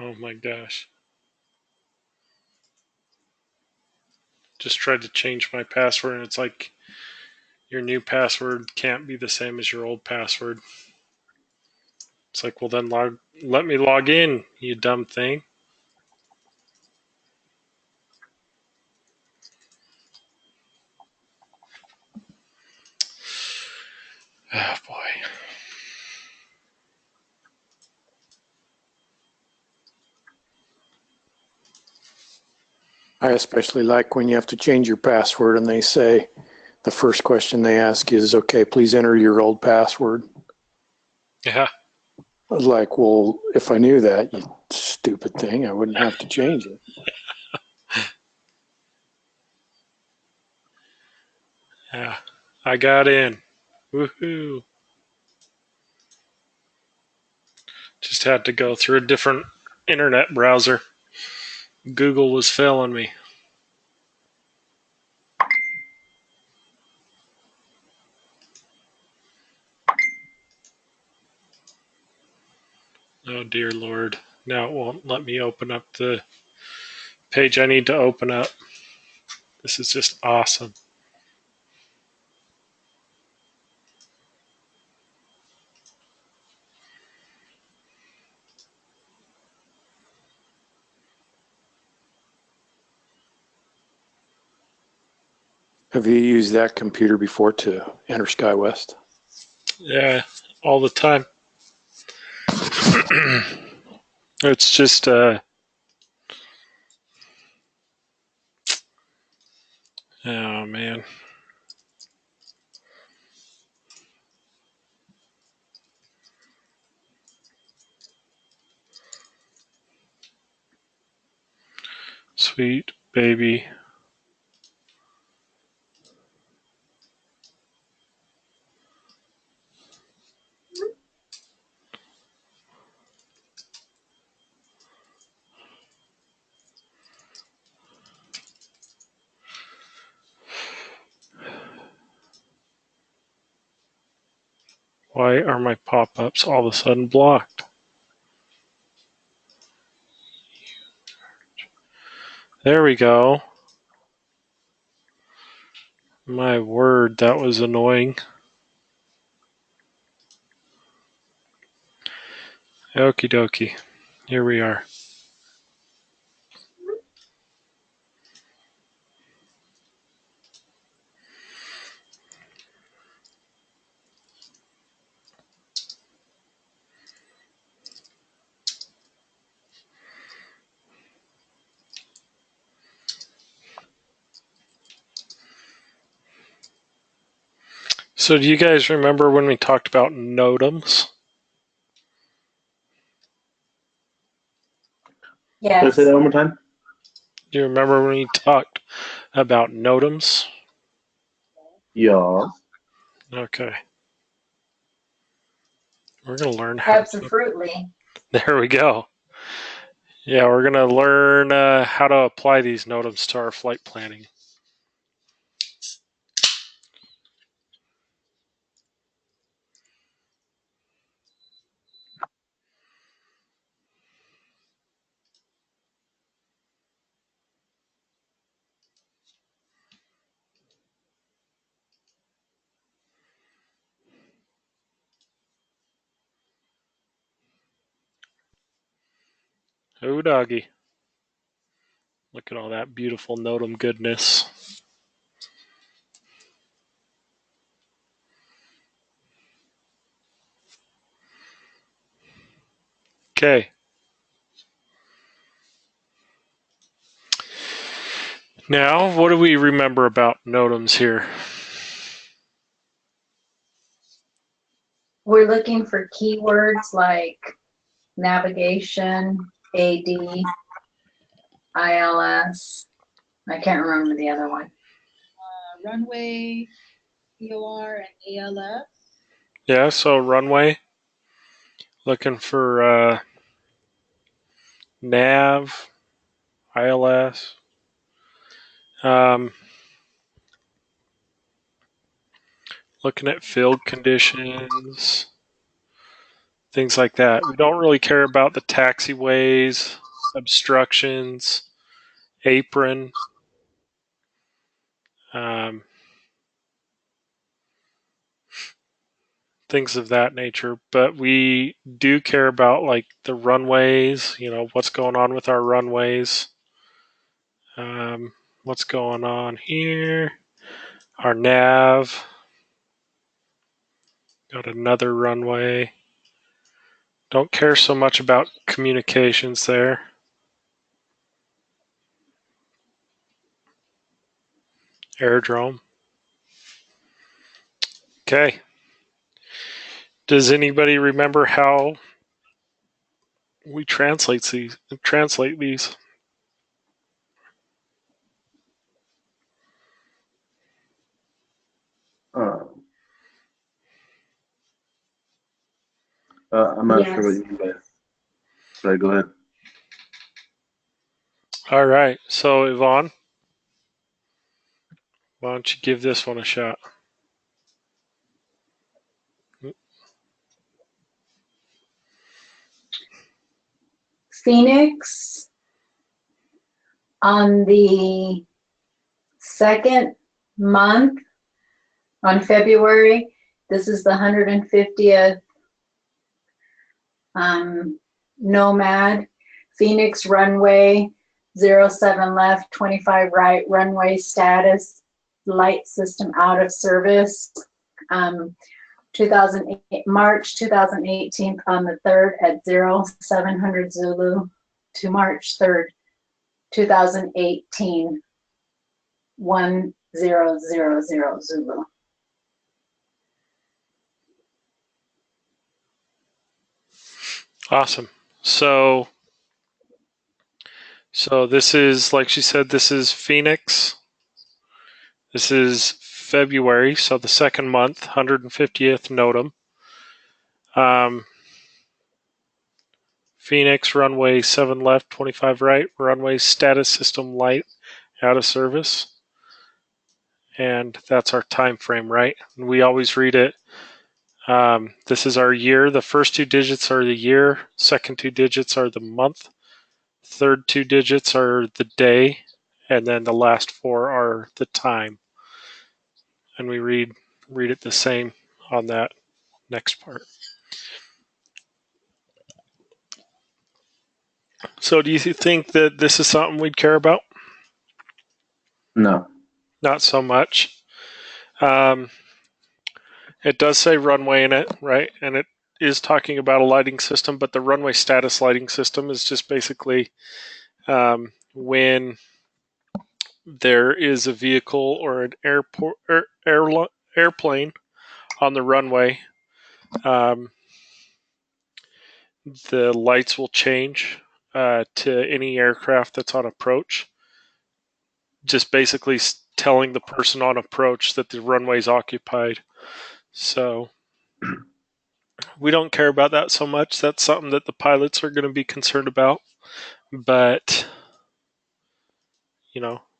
Oh my gosh. Just tried to change my password and it's like your new password can't be the same as your old password. It's like, well then let me log in, you dumb thing. Oh boy. I especially like when you have to change your password and they say the first question they ask is, okay, please enter your old password. Yeah. I was like, well, if I knew that, you stupid thing, I wouldn't have to change it. Yeah. I got in. Woohoo. Just had to go through a different internet browser. Google was failing me. Oh dear Lord. Now it won't let me open up the page I need to open up. This is just awesome. Have you used that computer before to enter SkyWest? Yeah, all the time. It's just oh man. Sweet baby. Why are my pop-ups all of a sudden blocked? There we go. My word, that was annoying. Okie dokie. Here we are. So do you guys remember when we talked about Notams? Can I Yes. say that one more time? Do you remember when we talked about Notams? Yes. Okay. We're going to learn how to... Absolutely. There we go. Yeah, we're going to learn how to apply these Notams to our flight planning. Oh, doggy. Look at all that beautiful Notam goodness. Okay. Now, what do we remember about Notams here? We're looking for keywords like navigation, AD, ILS. I can't remember the other one. Runway, POR, and ALS. Yeah, so runway. Looking for nav, ILS. Looking at field conditions, things like that. We don't really care about the taxiways, obstructions, apron. Things of that nature, but we do care about like the runways, what's going on with our runways, what's going on here, our nav, got another runway. Don't care so much about communications there. Aerodrome. Okay. Does anybody remember how we translate these? Um, I'm not sure what Yes. you mean by. Sorry, go ahead. All right. So Yvonne, why don't you give this one a shot? Phoenix on the second month on February. This is the 150th Nomad. Phoenix runway 07 left, 25 right, runway status, light system out of service. 2008, March 2018 on the 3rd at 0700 Zulu to March 3rd, 2018, 1000 Zulu. Awesome. So this is, like she said, this is Phoenix. This is February, so the second month, 150th Notam. Phoenix, runway 7 left, 25 right, runway status system light out of service. And that's our time frame, right? And we always read it. This is our year. The first 2 digits are the year. Second 2 digits are the month. Third 2 digits are the day. And then the last 4 are the time. And we read it the same on that next part. So do you think that this is something we'd care about? No. Not so much. It does say runway in it, right? And it is talking about a lighting system, but the runway status lighting system is just basically when there is a vehicle or an airplane on the runway, the lights will change to any aircraft that's on approach. Just basically telling the person on approach that the runway's occupied. So we don't care about that so much. That's something that the pilots are going to be concerned about. But,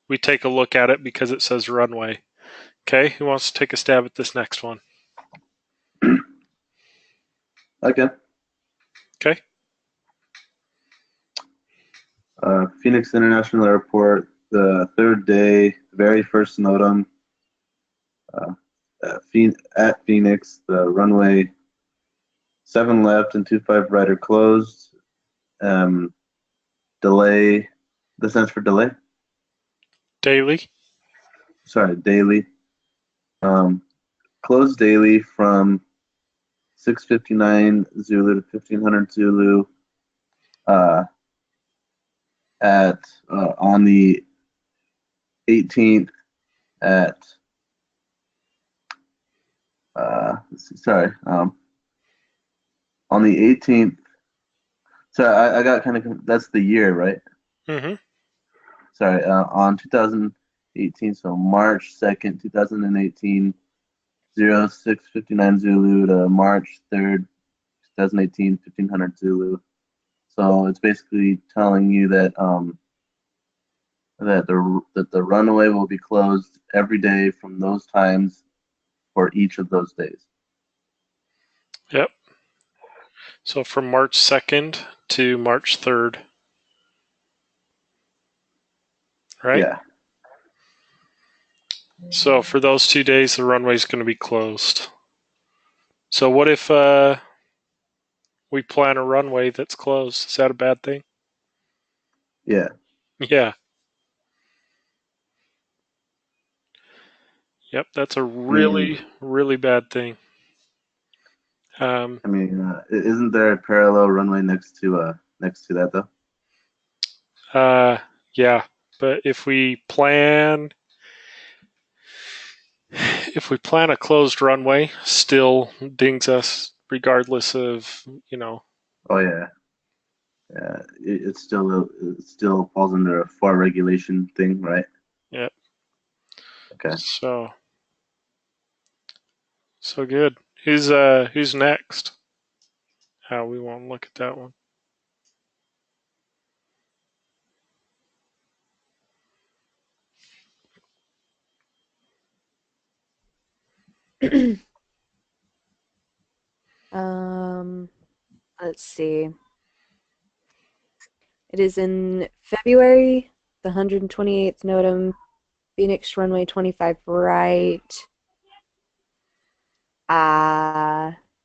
we take a look at it because it says runway. Okay, who wants to take a stab at this next one? Okay. Okay. Phoenix International Airport, the third day, very first Notam. At Phoenix, the runway 7 left and 25 right are closed. Delay. This stands for delay. Daily. Sorry, daily. Closed daily from 6:59 Zulu to 1500 Zulu. On the 18th at on the 18th. So I got kind of, that's the year, right? Mm-hmm. Sorry, on 2018, so March 2nd, 2018, 06:59 Zulu to March 3rd, 2018, 1500 Zulu. So it's basically telling you that that the runway will be closed every day from those times for each of those days. Yep. So from March 2nd to March 3rd. Right? Yeah. So for those 2 days, the runway is going to be closed. So what if we plan a runway that's closed? Is that a bad thing? Yeah. Yeah. Yep, that's a really, really bad thing. Isn't there a parallel runway next to that though? Yeah, but if we plan a closed runway, still dings us regardless of, Oh yeah. Yeah, it still falls under a FAR regulation thing, right? Yep. Okay. So good. Who's next? We won't look at that one. Let's see. It is in February, the 128th Notam, Phoenix runway 25 right.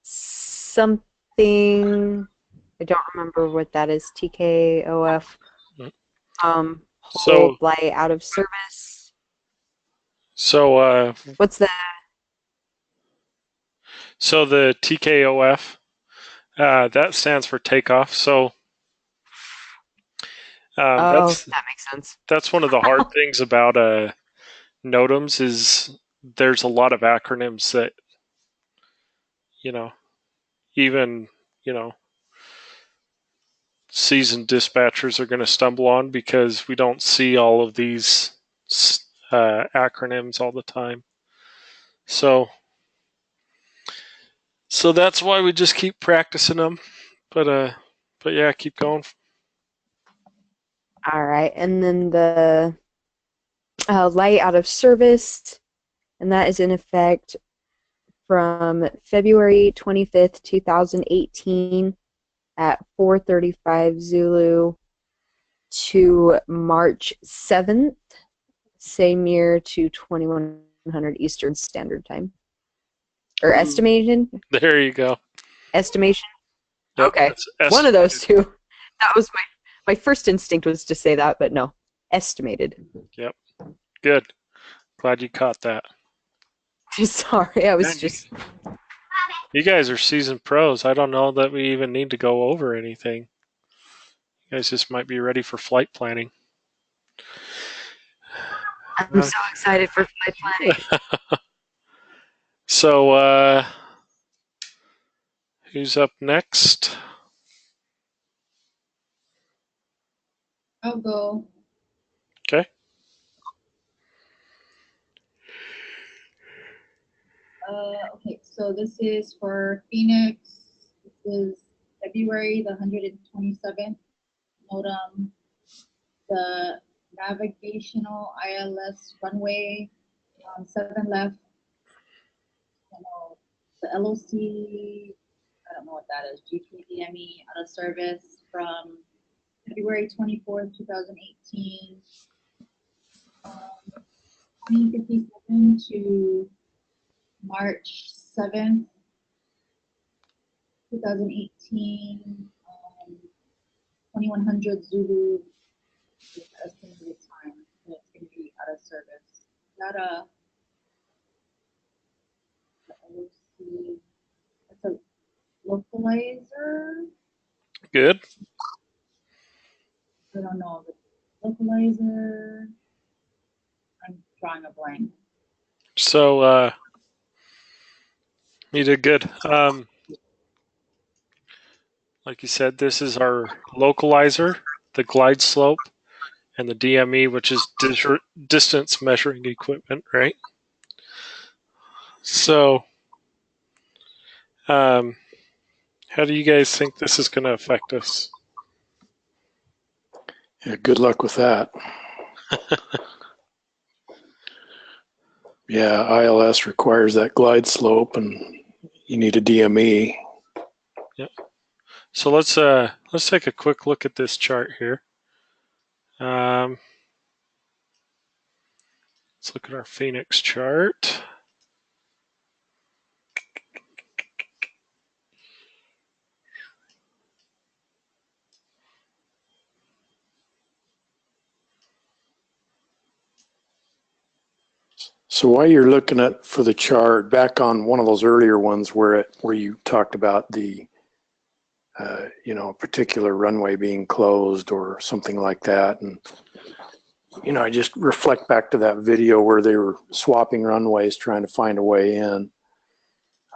Something, I don't remember what that is. TKOF. Hold light out of service. So what's that? So the TKOF, that stands for takeoff. So that makes sense. That's one of the hard things about NOTAMs is there's a lot of acronyms that, even, seasoned dispatchers are going to stumble on because we don't see all of these acronyms all the time. So that's why we just keep practicing them. But yeah, keep going. All right, and then the light out of service, and that is in effect from February 25th, 2018 at 4:35 Zulu to March 7th, same year to 2100 Eastern Standard Time. Or estimated? There you go. Estimation? Yep, okay. One of those two. That was my first instinct was to say that, but no. Estimated. Yep. Good. Glad you caught that. Sorry, I was just... You guys are seasoned pros. I don't know that we even need to go over anything. You guys just might be ready for flight planning. I'm so excited for flight planning. So, who's up next? I'll go. Okay. Okay, so this is for Phoenix. This is February the 127th. Notam, the navigational ILS runway, 7 left. The LOC, I don't know what that is, GPDME out of service from February 24th, 2018. 2057 to March 7th, 2018, 2100 Zulu is estimated time that it's going to be out of service. Is that a LOC? That's a localizer? Good. I don't know. Localizer. I'm drawing a blank. So, you did good. Like you said, this is our localizer, the glide slope, and the DME, which is distance measuring equipment, right? So, how do you guys think this is going to affect us? Yeah, good luck with that. Yeah, ILS requires that glide slope, and you need a DME. Yeah. So let's take a quick look at this chart here. Let's look at our Phoenix chart. So while you're looking at for the chart, back on one of those earlier ones where you talked about the a particular runway being closed or something like that, and I just reflect back to that video where they were swapping runways trying to find a way in.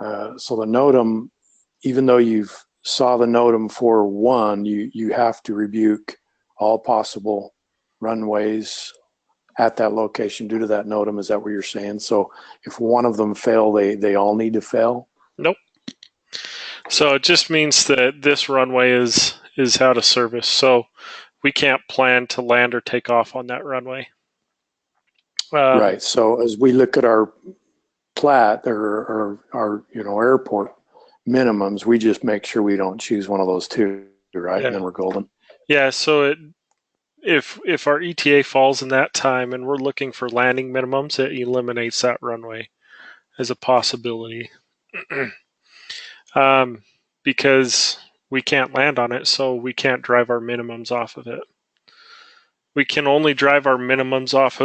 So the NOTAM, even though you've saw the NOTAM for one, you have to rebuke all possible runways at that location due to that NOTAM. Is that what you're saying? So if one of them fail, they all need to fail? Nope. So it just means that this runway is out of service. So we can't plan to land or take off on that runway. Right. So as we look at our plat or our airport minimums, we just make sure we don't choose one of those two, right? Yeah. And then we're golden. Yeah. So if our ETA falls in that time and we're looking for landing minimums, it eliminates that runway as a possibility. Because we can't land on it, so we can't drive our minimums off of it. We can only drive our minimums off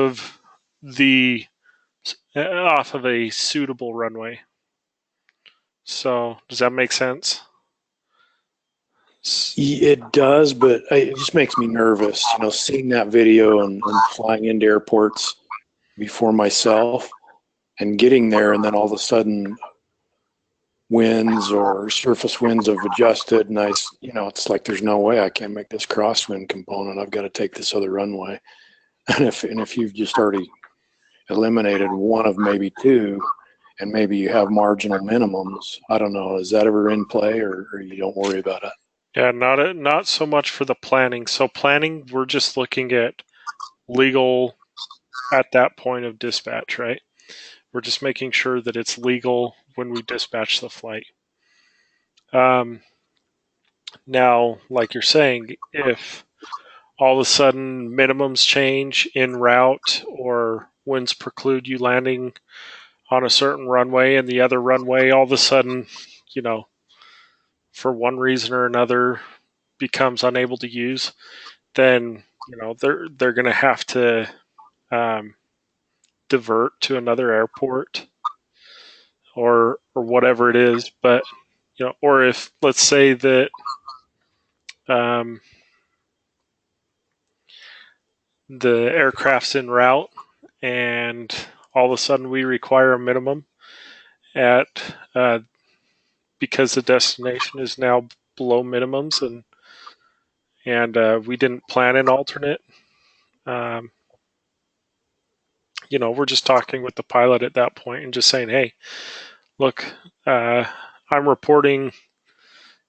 of a suitable runway. So does that make sense? It does, but it just makes me nervous, seeing that video and flying into airports before myself and getting there, and then all of a sudden winds or surface winds have adjusted, and it's like there's no way I can't make this crosswind component. I've got to take this other runway. And if you've just already eliminated one of maybe two, and maybe you have marginal minimums, I don't know, is that ever in play, or you don't worry about it? Yeah, not so much for the planning. So planning, we're just looking at legal at that point of dispatch, right? We're just making sure that it's legal when we dispatch the flight. Now, like you're saying, if all of a sudden minimums change en route or winds preclude you landing on a certain runway and the other runway all of a sudden, for one reason or another becomes unable to use, then they're going to have to divert to another airport or whatever it is. But or if let's say that the aircraft's en route and all of a sudden we require a minimum at because the destination is now below minimums and we didn't plan an alternate. We're just talking with the pilot at that point and just saying, hey, look, I'm reporting,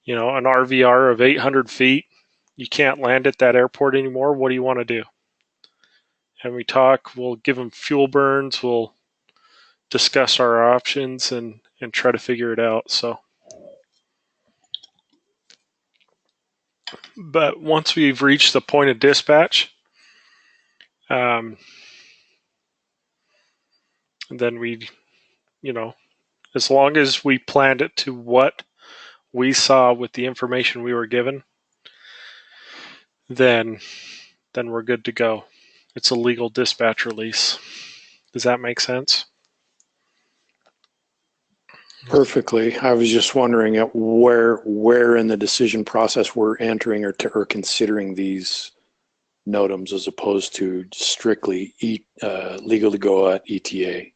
an RVR of 800 feet. You can't land at that airport anymore. What do you want to do? And we talk, we'll give them fuel burns, we'll discuss our options and try to figure it out. So, but once we've reached the point of dispatch, then we, as long as we planned it to what we saw with the information we were given, then we're good to go. It's a legal dispatch release. Does that make sense? Perfectly. I was just wondering at where in the decision process we're entering or considering these NOTAMs as opposed to strictly legal to go at ETA.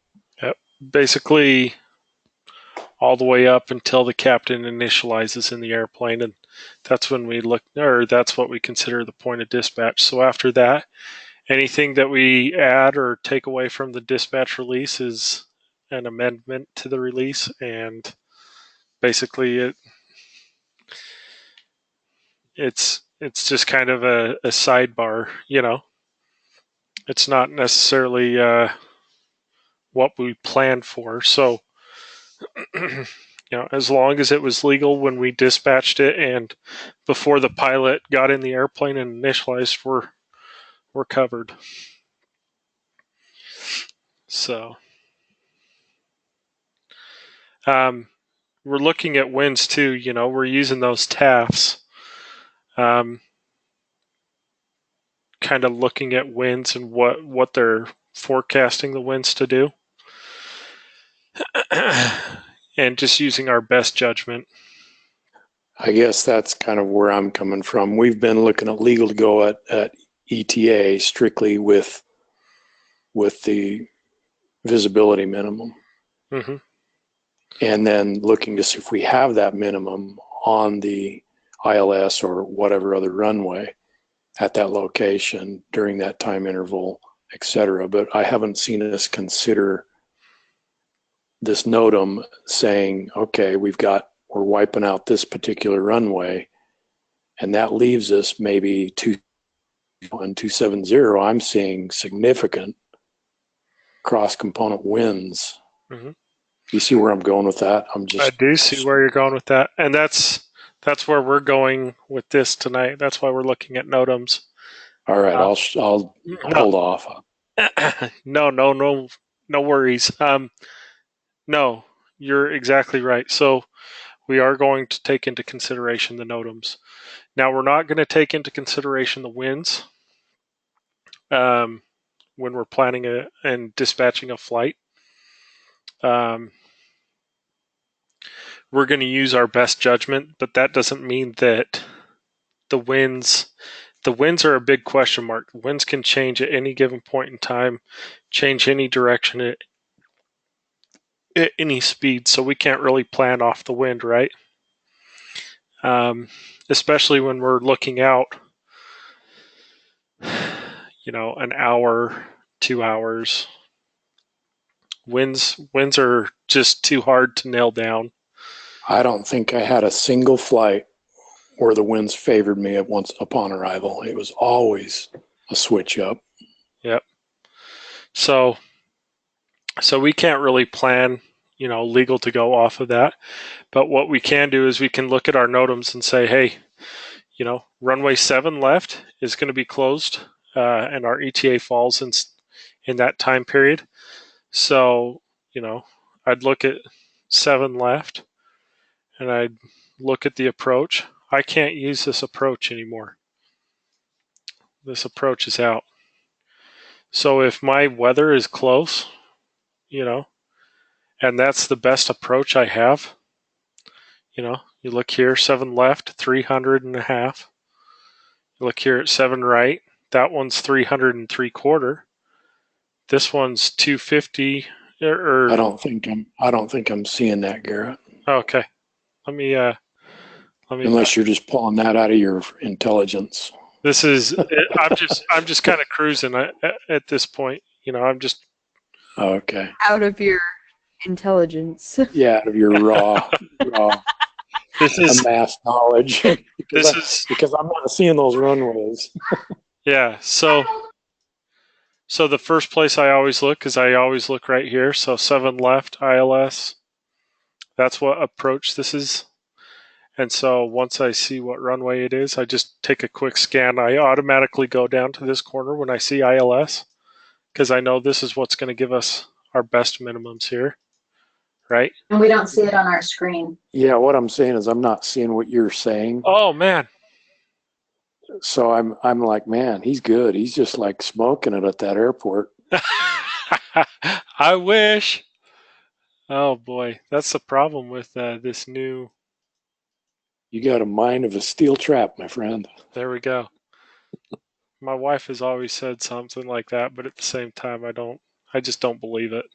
Yep. Basically, all the way up until the captain initializes in the airplane, and that's when we look, or that's what we consider the point of dispatch. So after that, anything that we add or take away from the dispatch release is an amendment to the release, and basically it's just kind of a sidebar. It's not necessarily what we planned for. So as long as it was legal when we dispatched it and before the pilot got in the airplane and initialized, we're covered. So we're looking at winds too. We're using those TAFs, kind of looking at winds and what they're forecasting the winds to do, and just using our best judgment. I guess that's kind of where I'm coming from. We've been looking at legal to go at ETA strictly with the visibility minimum. Mm-hmm. And then looking to see if we have that minimum on the ILS or whatever other runway at that location during that time interval, etc. But I haven't seen us consider this NOTAM saying, okay, we're wiping out this particular runway, and that leaves us maybe 270. I'm seeing significant cross-component winds. Mm-hmm. You see where I'm going with that? I do see where you're going with that, and that's where we're going with this tonight. That's why we're looking at NOTAMs. All right, I'll hold off. No worries. No, you're exactly right. So we are going to take into consideration the NOTAMs. Now we're not going to take into consideration the winds when we're planning and dispatching a flight. We're going to use our best judgment, but that doesn't mean that the winds are a big question mark. The winds can change at any given point in time, change any direction at any speed, so we can't really plan off the wind, right? Especially when we're looking out, an hour, 2 hours. Winds are just too hard to nail down. I don't think I had a single flight where the winds favored me upon arrival. It was always a switch up. Yep. So we can't really plan, legal to go off of that. But what we can do is we can look at our NOTAMs and say, hey, runway 7 left is going to be closed, and our ETA falls in that time period. So, I'd look at 7 left, and I'd look at the approach. I can't use this approach anymore. This approach is out. So if my weather is close, and that's the best approach I have, you look here, 7 left, 300.5. You look here at 7 right, that one's 300 3/4. This one's 250 Or I don't think I'm seeing that, Garrett. okay. Let me Unless you're just pulling that out of your intelligence. This is I'm just kind of cruising at this point. I'm just Okay. Out of your intelligence. Yeah, out of your raw this is amassed knowledge. because I'm not seeing those runways. yeah. So the first place I always look is I always look right here. So 7 left ILS. That's what approach this is. And so once I see what runway it is, I just take a quick scan. I automatically go down to this corner when I see ILS because I know this is what's going to give us our best minimums here, right? And we don't see it on our screen. Yeah, what I'm saying is I'm not seeing what you're saying. Oh man. So I'm like, man, he's good. He's just like smoking it at that airport. I wish. Oh boy, that's the problem with this new. You got a mind of a steel trap, my friend. There we go. My wife has always said something like that, but at the same time, I just don't believe it.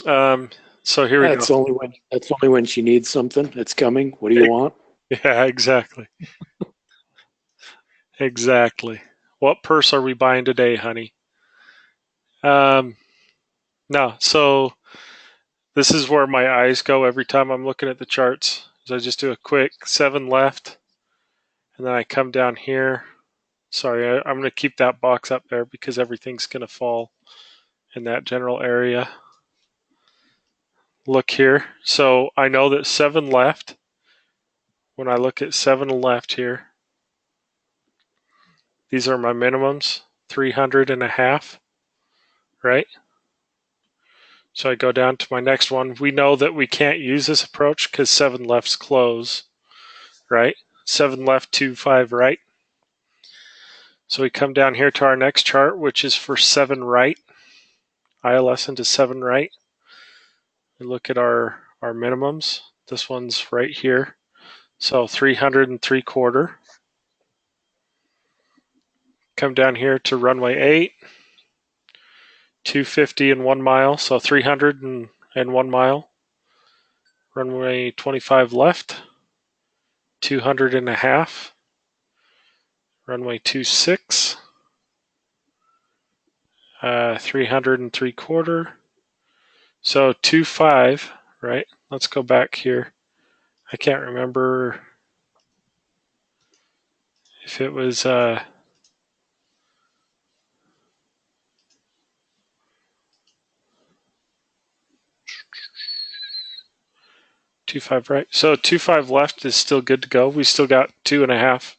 So here we go. That's only when she needs something. It's coming. What do you want? Yeah, exactly. Exactly. What purse are we buying today, honey? No. So this is where my eyes go every time I'm looking at the charts. So I just do a quick 7 left, and then I come down here. Sorry, I'm going to keep that box up there because everything's going to fall in that general area. Look here. So I know that 7 left. When I look at 7 left here, these are my minimums, 300 and a half, right? So I go down to my next one. We know that we can't use this approach because 7 left's close, right? 7 left, 2, 5 right. So we come down here to our next chart, which is for 7 right. ILS into 7 right. We look at our minimums. This one's right here. So 300 and 3/4. Come down here to runway 8. 250 and 1 mile, so 300 and 1 mile. Runway 25 left, 200 and a half. Runway 26, 300 and 3/4. So 25, right? Let's go back here. I can't remember if it was 25 right. So 25 left is still good to go. We still got 2.5.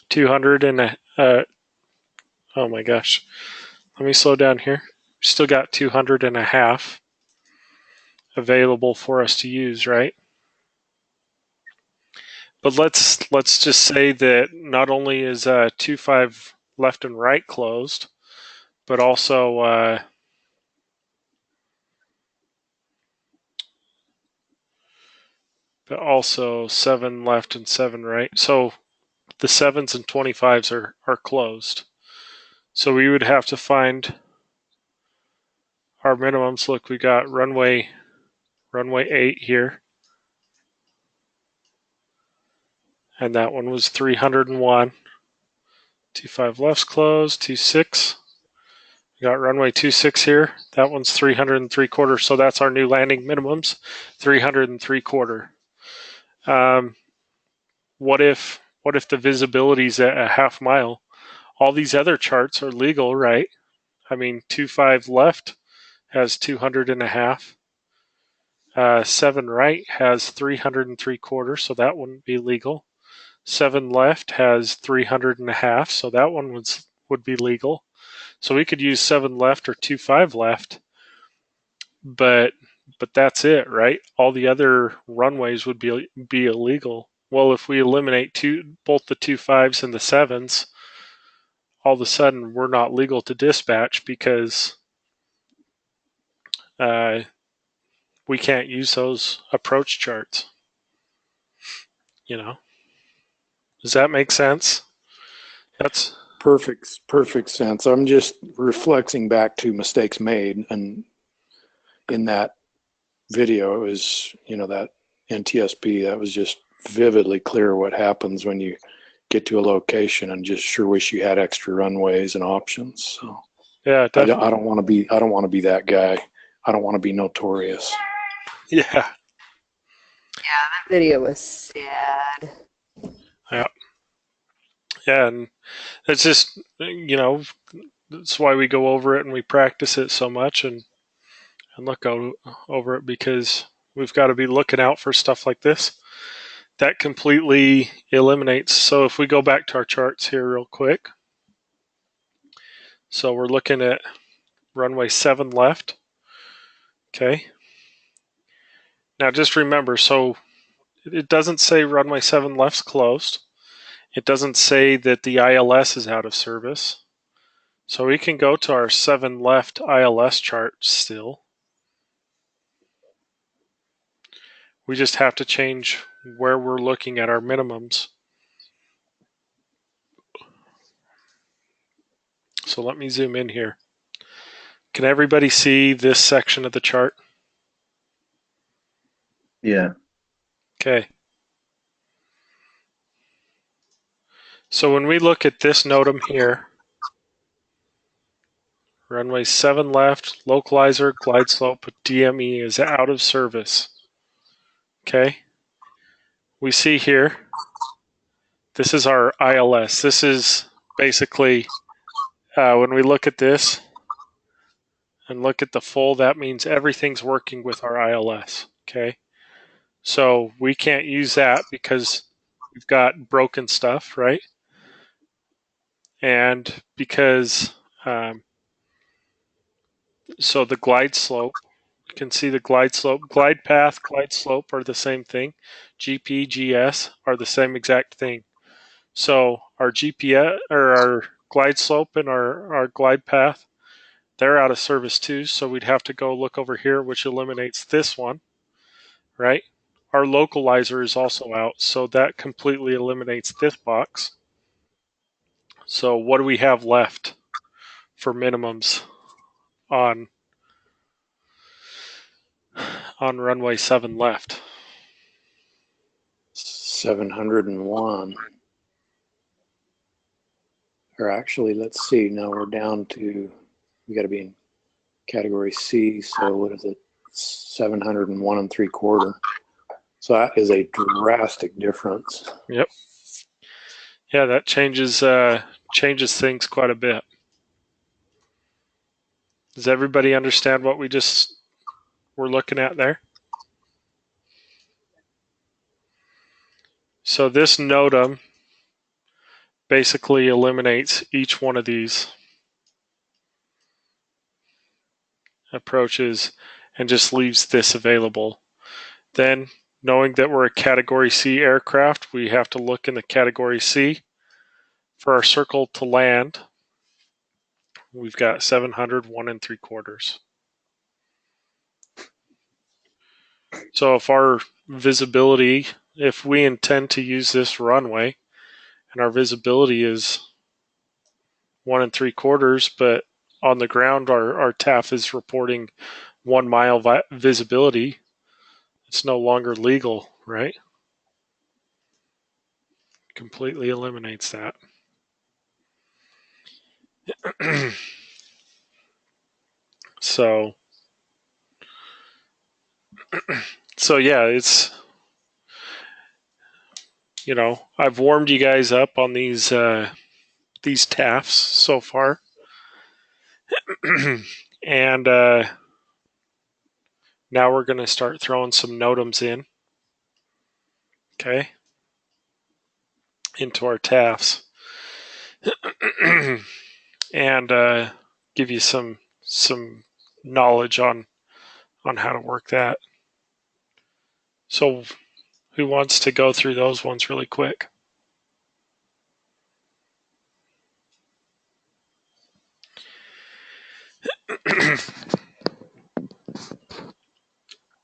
200 and oh my gosh. Let me slow down here. Still got 200 and a half available for us to use, right? But let's just say that not only is 2.5 left and right closed, but also 7 left and 7 right. So the 7s and 25s are closed. So we would have to find our minimums. Look, we got runway 8 here. And that one was 301. 2.5 left's closed, 2.6. We got runway 26 here. That one's 300 and 3/4. So that's our new landing minimums, 300 and 3/4. What if the visibility's at a half mile? All these other charts are legal, right? I mean, 2.5 left has 200 and a half. 7 right has 300 and 3/4, so that wouldn't be legal. 7 left has 300 and a half, so that one would be legal. So we could use 7 left or 2.5 left, but that's it, right? All the other runways would be illegal. Well, if we eliminate both the 2.5s and the 7s, all of a sudden we're not legal to dispatch because we can't use those approach charts. Does that make sense? perfect sense. I'm just reflecting back to mistakes made, and in that video is, that NTSB, that was just vividly clear what happens when you get to a location, and just sure wish you had extra runways and options. So Yeah, definitely. I don't want to be that guy. I don't want to be notorious. Yeah. Yeah, that video was sad. Yeah, and it's just, that's why we go over it and we practice it so much and look over it, because we've got to be looking out for stuff like this. That completely eliminates. So if we go back to our charts here real quick. So we're looking at runway 7 left. Okay. Now just remember, so it doesn't say runway 7 left's closed. It doesn't say that the ILS is out of service. So we can go to our 7 left ILS chart still. We just have to change where we're looking at our minimums. So let me zoom in here. Can everybody see this section of the chart? Yeah. Okay. So when we look at this Notam here, runway 7 left, localizer, glide slope, DME is out of service. Okay. We see here, this is our ILS. This is basically, when we look at this and look at the full, that means everything's working with our ILS. Okay. So we can't use that because we've got broken stuff, right? And because, so the glide slope, you can see the glide slope, glide path, glide slope are the same thing. GP, GS are the same exact thing. So our GPS or our glide slope and our glide path, they're out of service too. So we'd have to go look over here, which eliminates this one, right? Our localizer is also out, so that completely eliminates this box. So what do we have left for minimums on runway 7 left? 701. Or actually, let's see. Now we're down to, we got to be in category C. So what is it? 701 3/4. So that is a drastic difference. Yep. Yeah, that changes things quite a bit. Does everybody understand what we just were looking at there? So this Notam basically eliminates each one of these approaches and just leaves this available. Then, knowing that we're a Category C aircraft, we have to look in the Category C for our circle to land. We've got 701 3/4. So if our visibility, if we intend to use this runway, and our visibility is 1 3/4, but on the ground our TAF is reporting 1 mile visibility, it's no longer legal, right? Completely eliminates that. So yeah, it's, I've warmed you guys up on these TAFs so far. And now we're going to start throwing some Notams in. Okay. Into our TAFs. And give you some knowledge on how to work that. So who wants to go through those ones really quick?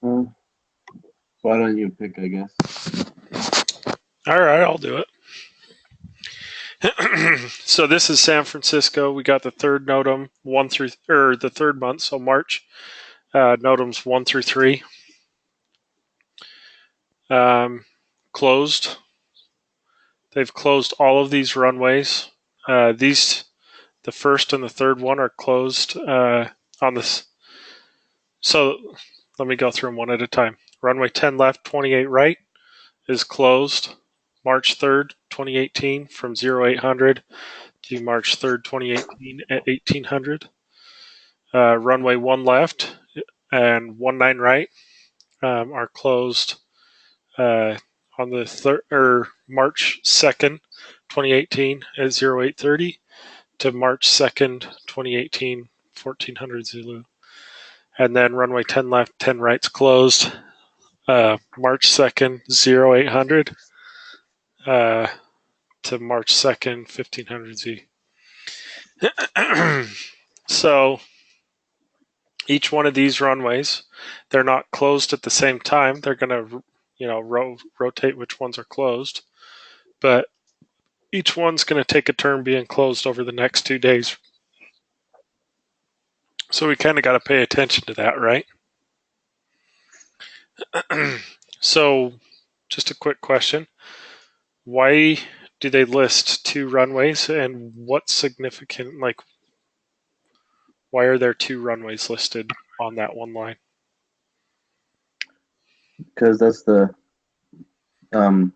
Well, why don't you pick, I guess? All right, I'll do it. So this is San Francisco. We got the third Notam the third month, so March. Notams 1 through 3. Closed. They've closed all of these runways. The first and the third one are closed on this. So let me go through them one at a time. Runway 10 left, 28 right is closed March 3rd, 2018 from 0800 to March 3rd, 2018 at 1800. Runway 1 left and 19 right are closed on the March 2nd, 2018 at 0830 to March 2nd, 2018, 1400 Zulu. And then runway 10 left, 10 right's closed March 2nd, 0800 to March 2nd, 1500 Z. So each one of these runways, they're not closed at the same time. They're going to, rotate which ones are closed. But each one's going to take a turn being closed over the next 2 days. So we kind of got to pay attention to that, right? So just a quick question. Why do they list 2 runways, and what's significant? Like, why are there 2 runways listed on that one line? Because that's the 10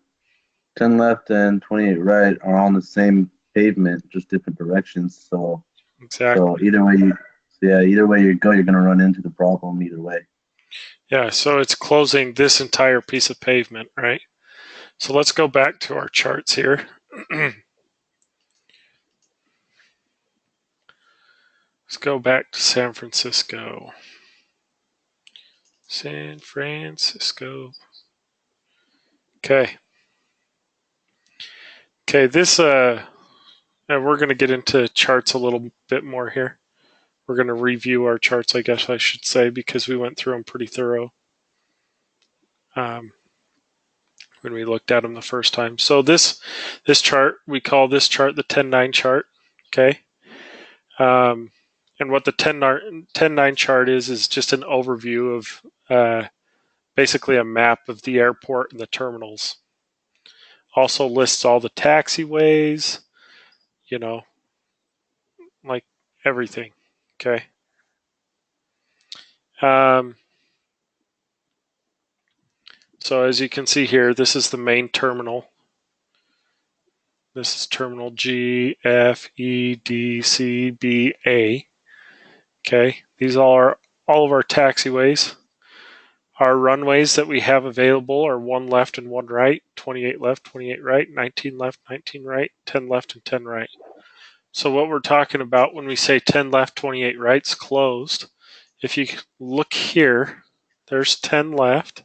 left and 28 right are on the same pavement, just different directions. So Exactly. So either way you go, you're gonna run into the problem either way. Yeah, so it's closing this entire piece of pavement, right? So let's go back to our charts here. Let's go back to San Francisco. San Francisco. Okay. Okay, this and we're going to get into charts a little bit more here. We're going to review our charts, I guess I should say, because we went through them pretty thorough when we looked at them the first time. So this chart, we call this chart the 10-9 chart. Okay. And what the 10-9 chart is just an overview of basically a map of the airport and the terminals. Also lists all the taxiways, like everything. Okay. So as you can see here, this is the main terminal. This is terminal G, F, E, D, C, B, A. Okay. These are all of our taxiways. Our runways that we have available are 1 left and 1 right, 28 left, 28 right, 19 left, 19 right, 10 left, and 10 right. So what we're talking about when we say 10 left, 28 right's closed, if you look here, there's 10 left.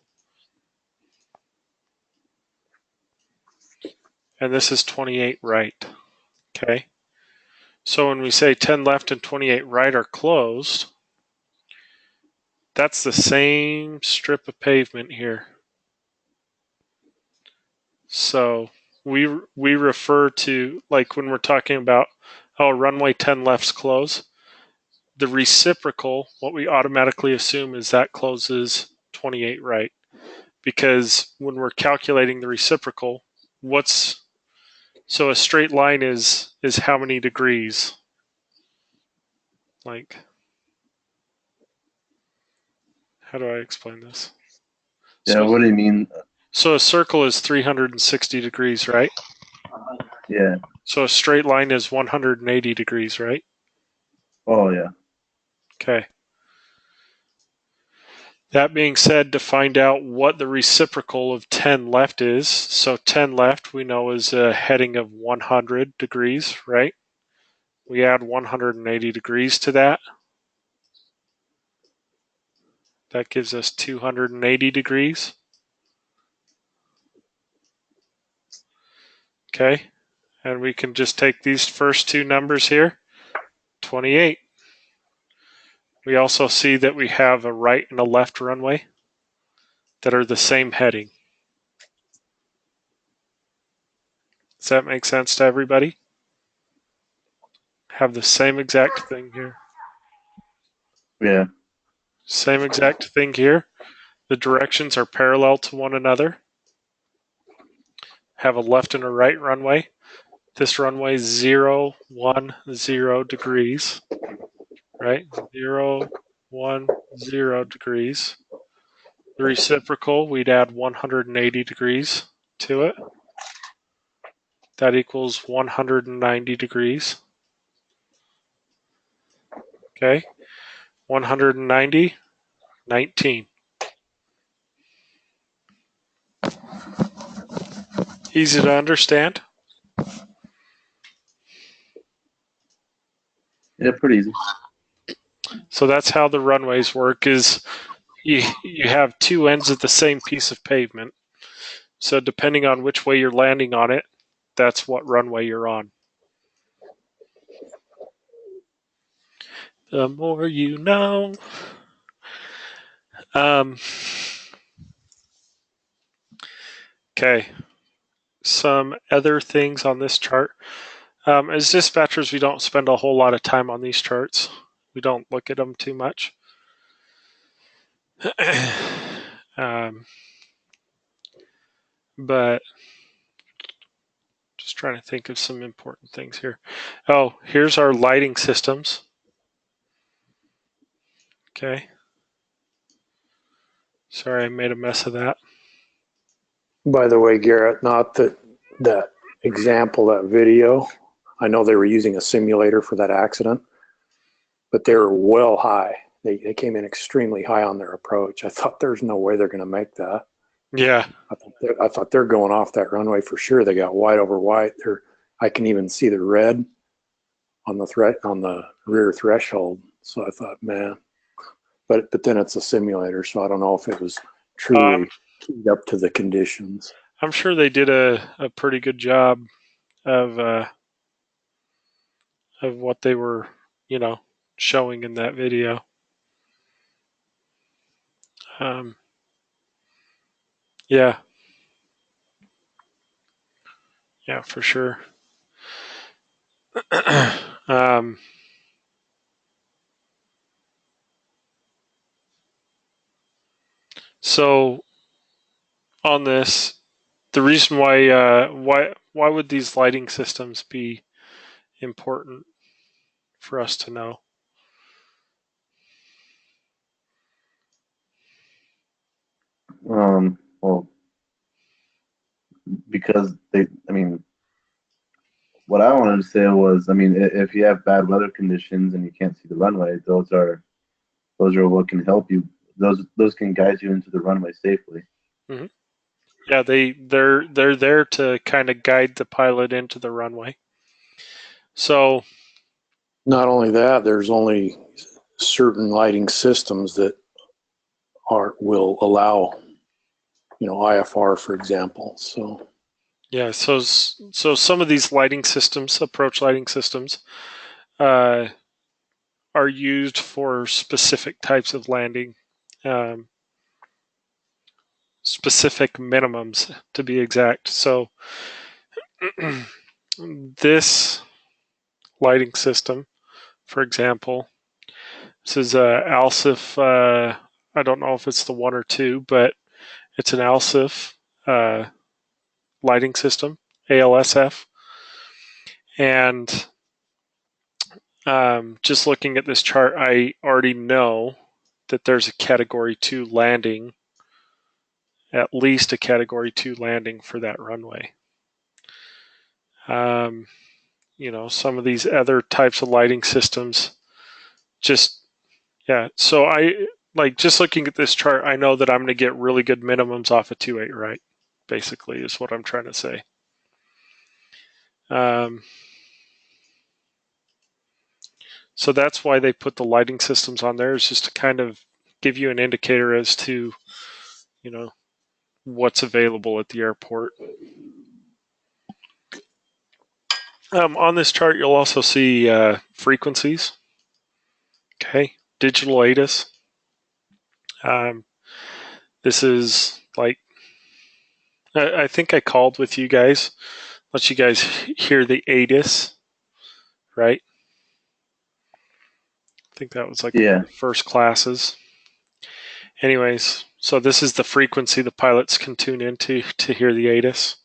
And this is 28 right. Okay. So when we say 10 left and 28 right are closed, that's the same strip of pavement here. So we refer to, like when we're talking about, runway 10 left's closed, the reciprocal, what we automatically assume is that closes 28 right. Because when we're calculating the reciprocal, so a straight line is how many degrees? Like, how do I explain this? Yeah, what do you mean? So a circle is 360 degrees, right? Yeah. So a straight line is 180 degrees, right? Oh, yeah. Okay. That being said, to find out what the reciprocal of 10 left is, so 10 left we know is a heading of 100 degrees, right? We add 180 degrees to that. That gives us 280 degrees. Okay. And we can just take these first 2 numbers here, 28. We also see that we have a right and a left runway that are the same heading. Does that make sense to everybody? have the same exact thing here. Yeah. Same exact thing here. The directions are parallel to one another. Have a left and a right runway. This runway is 0, 1, 0 degrees. Right? 0, 1, 0 degrees. The reciprocal, we'd add 180 degrees to it. That equals 190 degrees. Okay? 190, 19. Easy to understand? Yeah, pretty easy. So that's how the runways work is you have two ends of the same piece of pavement. So depending on which way you're landing on it, that's what runway you're on. The more you know. Okay. Some other things on this chart. As dispatchers, we don't spend a whole lot of time on these charts. We don't look at them too much. But just trying to think of some important things here. Oh, here's our lighting systems. Okay. Sorry, I made a mess of that. By the way, Garrett, not that example, that video, I know they were using a simulator for that accident, but they were well high. They came in extremely high on their approach. I thought there's no way they're going to make that. Yeah. I thought they're going off that runway for sure. They got wide over wide. I can even see the red on the rear threshold. So I thought, man, but then it's a simulator, so I don't know if it was truly keyed up to the conditions. I'm sure they did a pretty good job of what they were, showing in that video. Yeah. Yeah, for sure. So on this, the reason why would these lighting systems be important for us to know? Well, because what I wanted to say was, if you have bad weather conditions and you can't see the runway, those are what can help you. Those can guide you into the runway safely. Mm-hmm. Yeah, they're there to kind of guide the pilot into the runway. So not only that, there's only certain lighting systems that will allow, IFR, for example. So yeah, so some of these lighting systems, approach lighting systems, are used for specific types of landing, specific minimums to be exact. So this lighting system, for example, this is a ALSIF. I don't know if it's the 1 or 2, but it's an ALSIF lighting system, ALSF. And just looking at this chart, I already know that there's a Category 2 landing, at least a Category 2 landing for that runway. Some of these other types of lighting systems, so just looking at this chart, I know that I'm going to get really good minimums off of 2.8 right, basically, is what I'm trying to say. So that's why they put the lighting systems on there, is just to kind of give you an indicator as to, what's available at the airport. On this chart, you'll also see frequencies. Okay, digital ATIS. This is I think I called with you guys, let you guys hear the ATIS, right? think that was like Yeah. first classes. Anyways, so this is the frequency the pilots can tune into to hear the ATIS.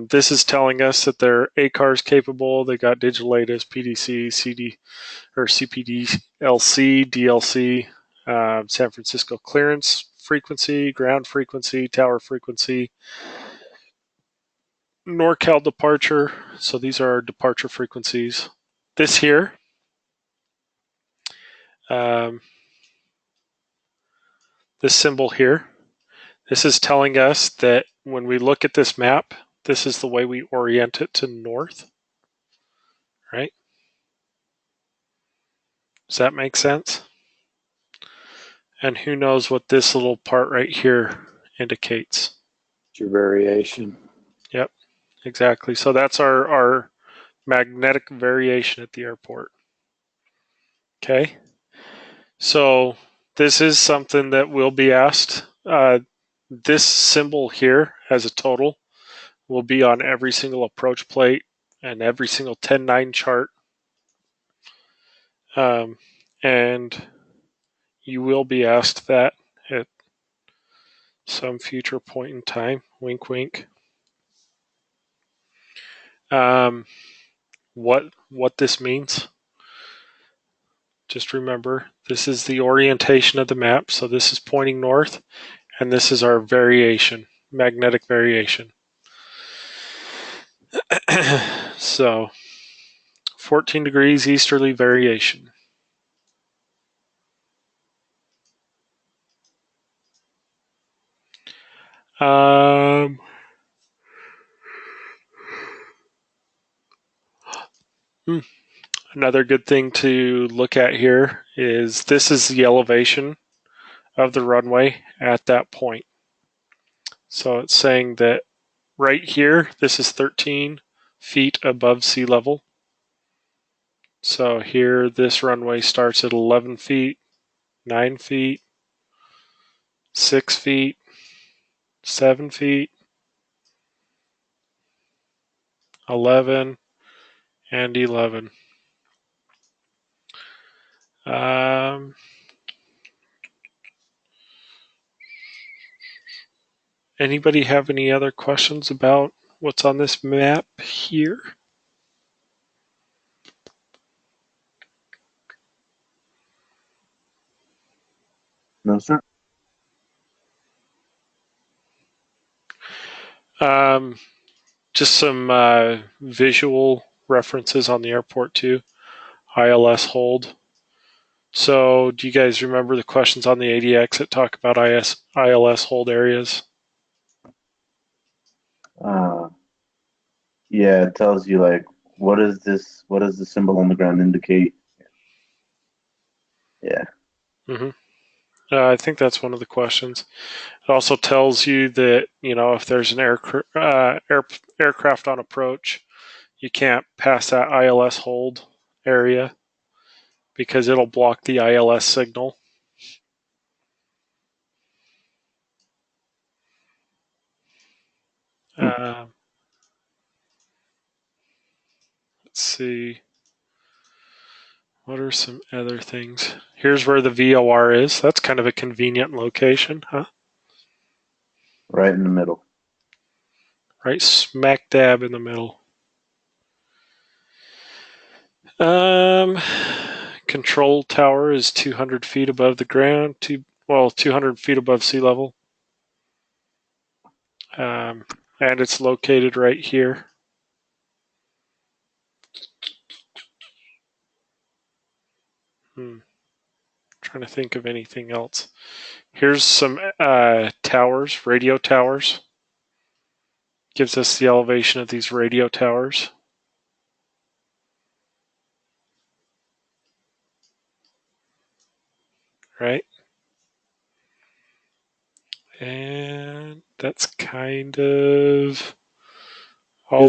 This is telling us that their ACAR's capable. They got digital ATIS, PDC, CD, or CPD, LC, DLC, San Francisco clearance frequency, ground frequency, tower frequency, NorCal departure. So these are our departure frequencies. This here, this symbol here, this is telling us that when we look at this map, this is the way we orient it to north, right? Does that make sense? And who knows what this little part right here indicates? It's your variation. Yep, exactly. So that's our magnetic variation at the airport. Okay. So this is something that will be asked. This symbol here as a total will be on every single approach plate and every single 10-9 chart. And you will be asked that at some future point in time. Wink, wink. What this means, just remember, this is the orientation of the map. So this is pointing north, and this is our variation, magnetic variation. So 14 degrees easterly variation. Another good thing to look at here is this is the elevation of the runway at that point. So it's saying that right here, this is 13 feet above sea level. So here, this runway starts at 11 feet, 9 feet, 6 feet, 7 feet, 11, and 11. Anybody have any other questions about what's on this map here? No, sir. Just some visual references on the airport too. ILS hold. So do you guys remember the questions on the ADX that talk about ILS hold areas? Yeah, it tells you like what is this? What does the symbol on the ground indicate? Yeah. Mm-hmm. I think that's one of the questions. It also tells you that, if there's an aircraft on approach, you can't pass that ILS hold area because it'll block the ILS signal. Let's see. What are some other things? Here's where the VOR is. That's kind of a convenient location, huh? Right in the middle. Right smack dab in the middle. Control tower is 200 feet above the ground, 200 feet above sea level. And it's located right here. Trying to think of anything else. Here's some towers, radio towers. Gives us the elevation of these radio towers. Right? And that's kind of all.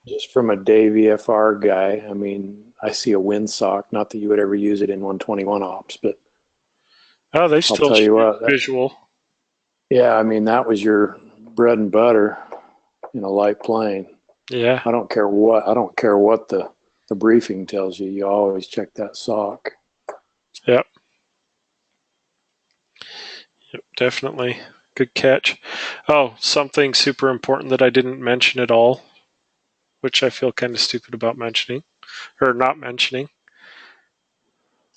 Just from a Dave EFR guy, I mean, I see a windsock. Not that you would ever use it in 121 ops, but They still tell you what, visual. Yeah, I mean, that was your bread and butter in a light plane. Yeah. I don't care what the the briefing tells you, you always check that sock. Yep. Yep, definitely. Good catch. Oh, something super important that I didn't mention at all, which I feel kind of stupid about mentioning, or not mentioning.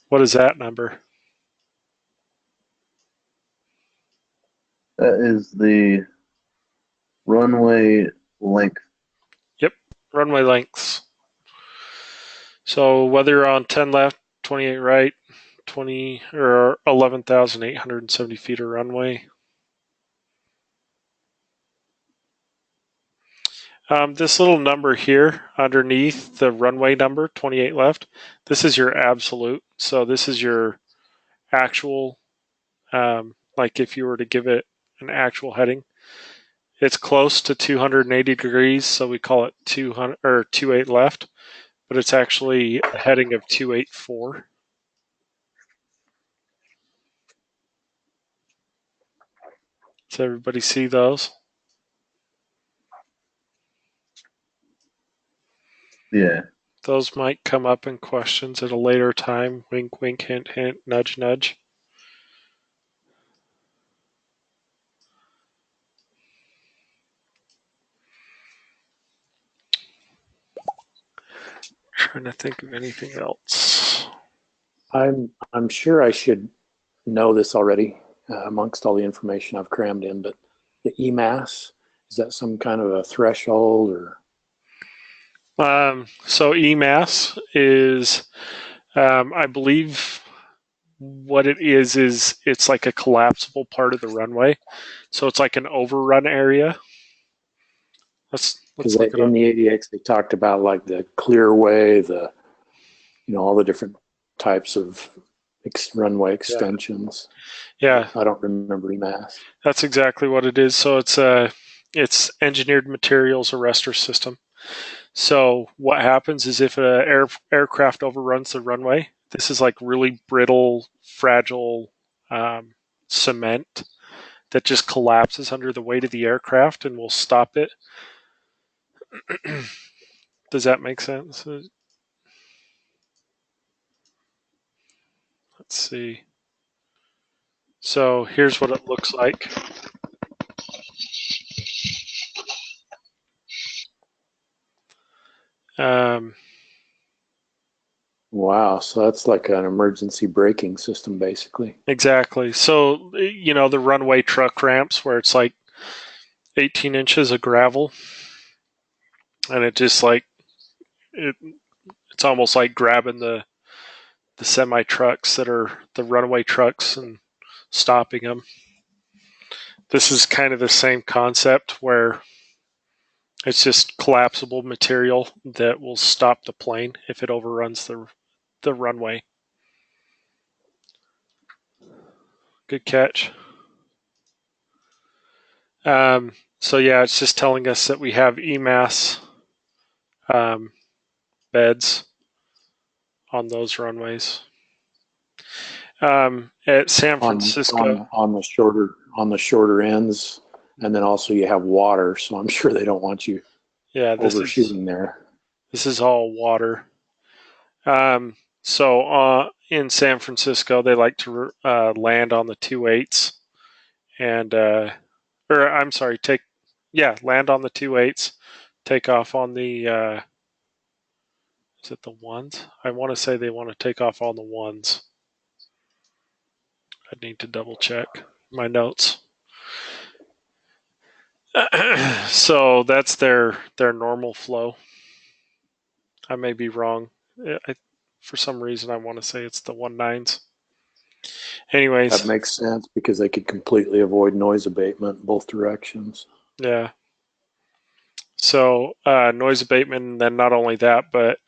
What is that number? That is the runway length. Yep, runway lengths. So whether you're on 10 left, 28 right, 20 or 11,870 feet of runway. This little number here underneath the runway number, 28 left, this is your absolute. So this is your actual, like if you were to give it an actual heading, it's close to 280 degrees, so we call it 200 or 28 left, but it's actually a heading of 284. Does everybody see those? Yeah. Those might come up in questions at a later time. Wink, wink, hint, hint, nudge, nudge. Trying to think of anything else. I'm sure I should know this already amongst all the information I've crammed in, but the EMAS, is that some kind of a threshold or? So EMAS is, I believe what it is it's like a collapsible part of the runway. So it's like an overrun area. Let's look it in up. the ADX, they talked about like the clearway, all the different types of runway extensions. Yeah. I don't remember EMAS. That's exactly what it is. So it's engineered materials arrestor system. So what happens is if an aircraft overruns the runway, this is like really brittle, fragile cement that just collapses under the weight of the aircraft and will stop it. Does that make sense? Let's see. So here's what it looks like. Wow, so that's like an emergency braking system, basically. Exactly. So, the runway truck ramps where it's like 18 inches of gravel, and it just like it's almost like grabbing the semi trucks that are the runway trucks and stopping them. This is kind of the same concept where it's just collapsible material that will stop the plane if it overruns the runway. Good catch. So yeah, it's just telling us that we have EMAS beds on those runways. At San Francisco, on the shorter ends, and then also you have water, so I'm sure they don't want you overshooting there. This is all water. So in San Francisco, they like to land on the 2.8s, and land on the 2.8s, take off on the is it the ones? I want to say they want to take off on the ones. I need to double check my notes. So that's their normal flow. I may be wrong. For some reason, I want to say it's the 1.9s. Anyways, that makes sense because they could completely avoid noise abatement in both directions. Yeah. So noise abatement, and then not only that, but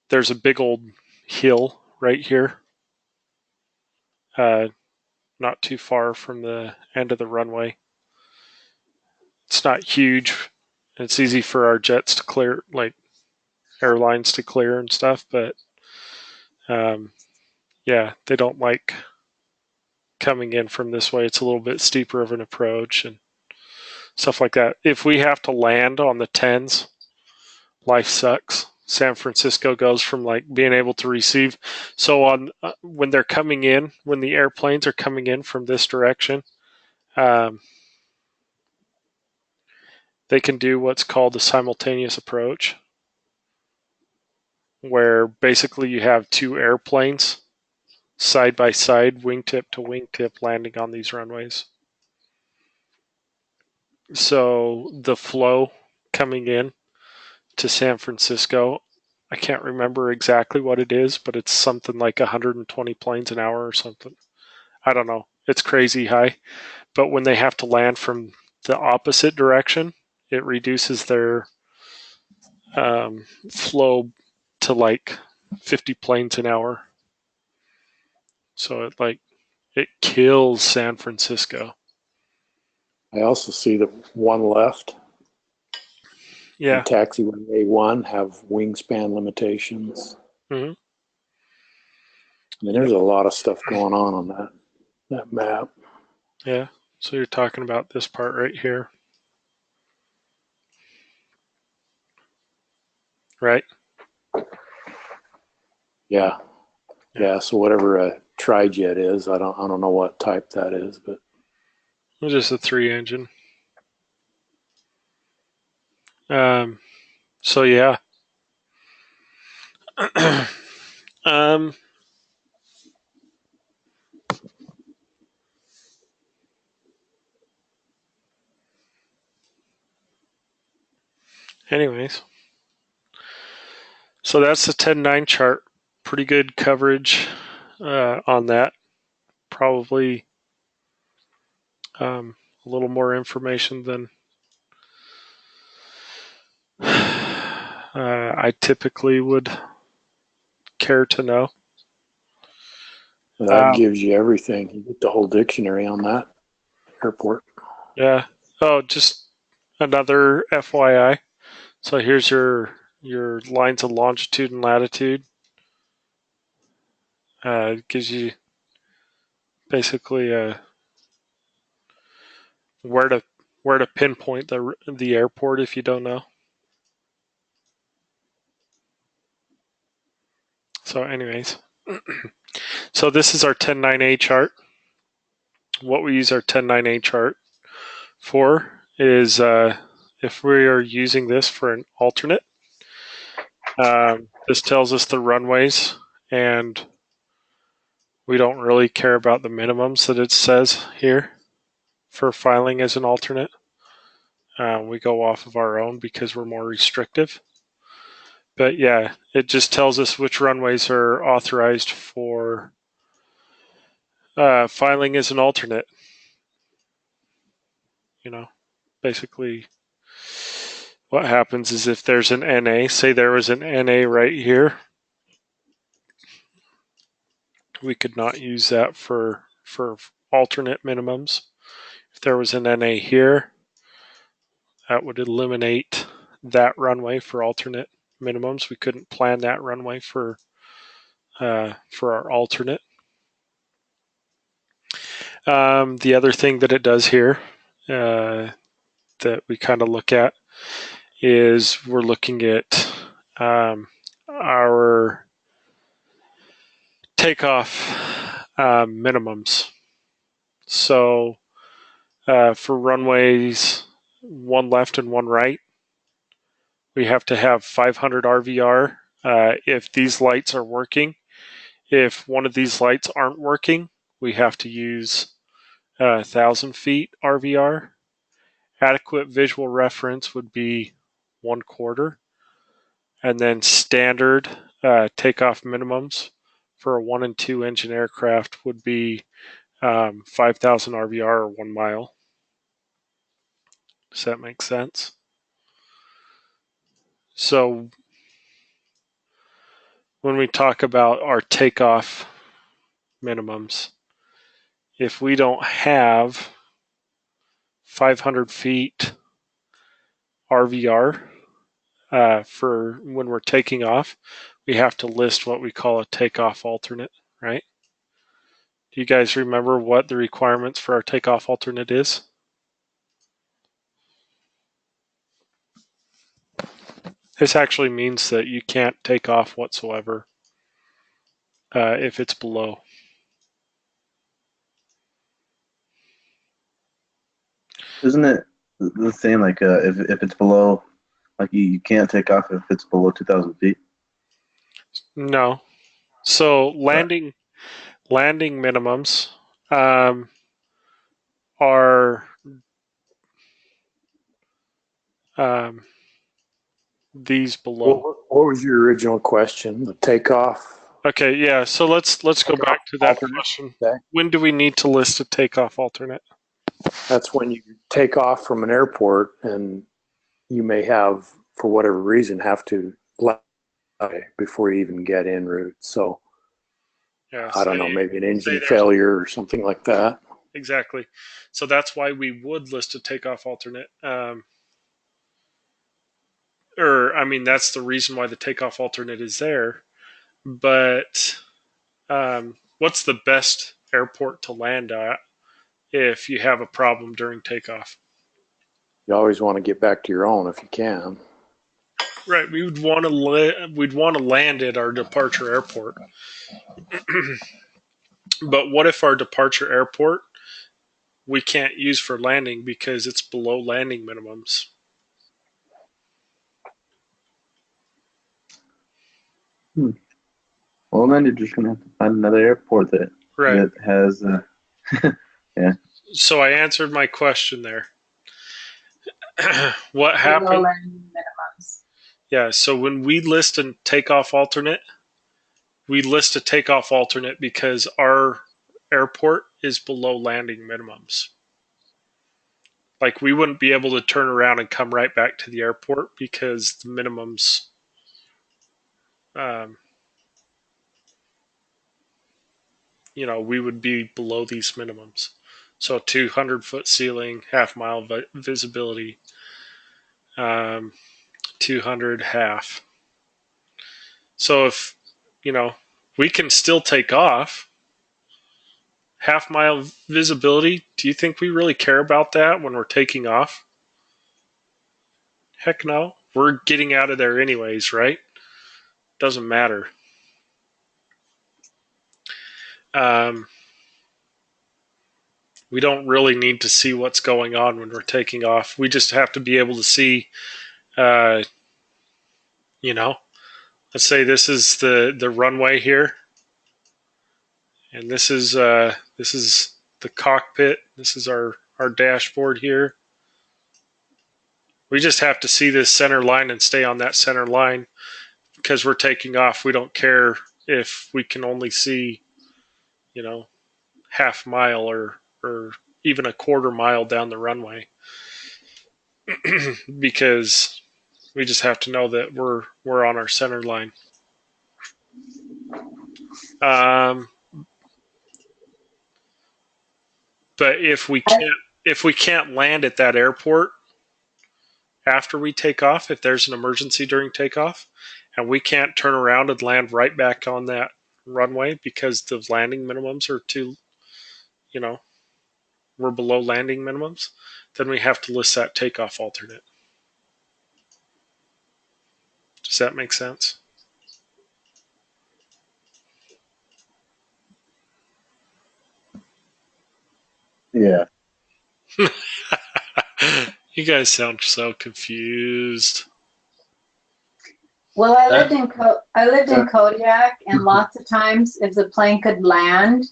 there's a big old hill right here, not too far from the end of the runway. It's not huge. It's easy for our jets to clear, like airlines to clear and stuff, but they don't like coming in from this way. It's a little bit steeper of an approach and stuff like that. If we have to land on the 10s, life sucks. San Francisco goes from like being able to receive. So on when they're coming in, when the airplanes are coming in from this direction, they can do what's called a simultaneous approach, where basically you have two airplanes side by side, wingtip to wingtip, landing on these runways. So the flow coming in to San Francisco, I can't remember exactly what it is, but it's something like 120 planes an hour or something. I don't know. It's crazy high. But when they have to land from the opposite direction, it reduces their flow to like 50 planes an hour. So it kills San Francisco. I also see the one left. Yeah. Taxiway A1 have wingspan limitations. Mm-hmm. I mean, there's a lot of stuff going on that map. Yeah. So you're talking about this part right here. Right? Yeah. So whatever a trijet is, I don't know what type that is, but It's just a 3-engine. So yeah. Anyways, so that's the 10.9 chart. Pretty good coverage on that. Probably a little more information than I typically would care to know. that gives you everything. You get the whole dictionary on that airport. Yeah. Oh, just another FYI. So here's your lines of longitude and latitude. It gives you basically where to pinpoint the airport if you don't know. So anyways, so this is our 10.9A chart. What we use our 10.9A chart for is if we are using this for an alternate, this tells us the runways, and we don't really care about the minimums that it says here for filing as an alternate. We go off of our own because we're more restrictive. But yeah, it just tells us which runways are authorized for filing as an alternate. You know, basically what happens is if there's an NA, say there was an NA right here, we could not use that for alternate minimums. If there was an NA here, that would eliminate that runway for alternate minimums. We couldn't plan that runway for our alternate. The other thing that it does here that we kind of look at is we're looking at our takeoff minimums. So for runways one left and one right, we have to have 500 RVR if these lights are working. If one of these lights aren't working, we have to use 1,000 feet RVR. Adequate visual reference would be 1/4. And then standard takeoff minimums for a 1 and 2 engine aircraft would be 5,000 RVR or 1 mile. Does that make sense? So when we talk about our takeoff minimums, if we don't have 500 feet RVR for when we're taking off, we have to list what we call a takeoff alternate, right? Do you guys remember what the requirements for our takeoff alternate is? This actually means that you can't take off whatsoever if it's below. Isn't it the same? Like if it's below, like you can't take off if it's below 2,000 feet. No. So landing minimums are these below. What was your original question? The takeoff? Okay, yeah. So let's go back to that alternate? question. Okay. When do we need to list a takeoff alternate? That's when you take off from an airport and you may have, for whatever reason, have to fly before you even get en route. So Yeah, I don't know, maybe an engine there's- failure or something like that. Exactly. So that's why we would list a takeoff alternate. That's the reason why the takeoff alternate is there. But what's the best airport to land at if you have a problem during takeoff? You always want to get back to your own if you can. Right, we'd want to land at our departure airport. But what if our departure airport we can't use for landing because it's below landing minimums? Well, then you're just gonna have to find another airport that Right. has. Yeah. So I answered my question there. What Below happened? landing minimums. Yeah, so when we list a takeoff alternate, we list a takeoff alternate because our airport is below landing minimums. Like we wouldn't be able to turn around and come right back to the airport because the minimums we would be below these minimums. So 200-foot ceiling, half-mile visibility, 200 half. So if, we can still take off, half-mile visibility, do you think we really care about that when we're taking off? Heck no. We're getting out of there anyways, right? Doesn't matter. We don't really need to see what's going on when we're taking off. We just have to be able to see, let's say this is the runway here, and this is the cockpit. This is our dashboard here. We just have to see this center line and stay on that center line because we're taking off. We don't care if we can only see, half mile or even a quarter mile down the runway because we just have to know that we're on our center line. But if we can't land at that airport after we take off, if there's an emergency during takeoff, and we can't turn around and land right back on that runway because the landing minimums are too, we're below landing minimums, then we have to list that takeoff alternate. Does that make sense? Yeah. You guys sound so confused. Well, I lived in Kodiak, and lots of times, if the plane could land,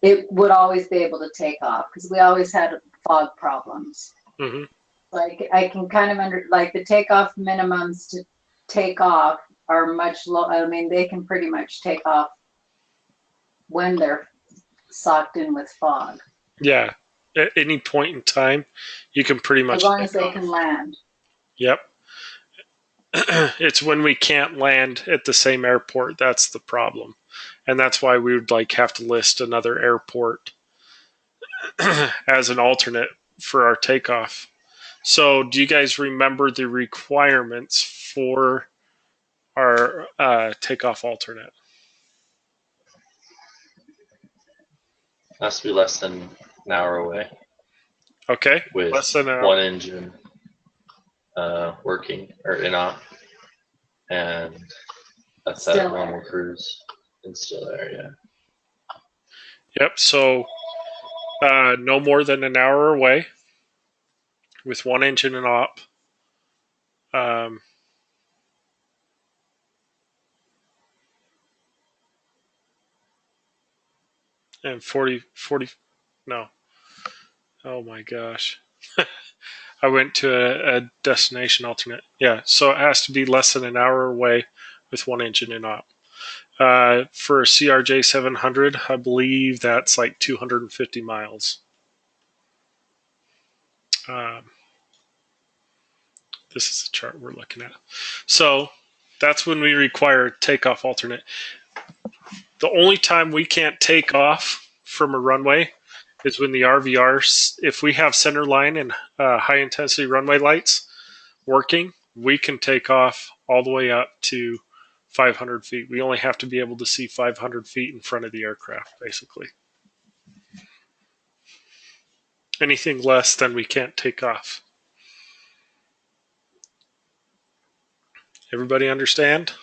it would always be able to take off because we always had fog problems. Mm-hmm. Like I can kind of like the takeoff minimums to take off are much low. I mean, they can pretty much take off when they're socked in with fog. Yeah, at any point in time, you can pretty much as long as take they off. can land. Yep. It's when we can't land at the same airport that's the problem, and that's why we would have to list another airport as an alternate for our takeoff. So, do you guys remember the requirements for our takeoff alternate? Has to be less than an hour away Okay, with less than an hour. one engine working or in off. and that's Still that normal Air. cruise in Still Air, yeah. Yep. So no more than an hour away with one engine and op. And 40, no. Oh my gosh. I went to a destination alternate. Yeah, so it has to be less than an hour away with one engine in op. For a CRJ 700, I believe that's like 250 miles. This is the chart we're looking at. So that's when we require a takeoff alternate. The only time we can't take off from a runway is when the RVR, if we have center line and high intensity runway lights working, we can take off all the way up to 500 feet. We only have to be able to see 500 feet in front of the aircraft, basically. Anything less than we can't take off. Everybody understand?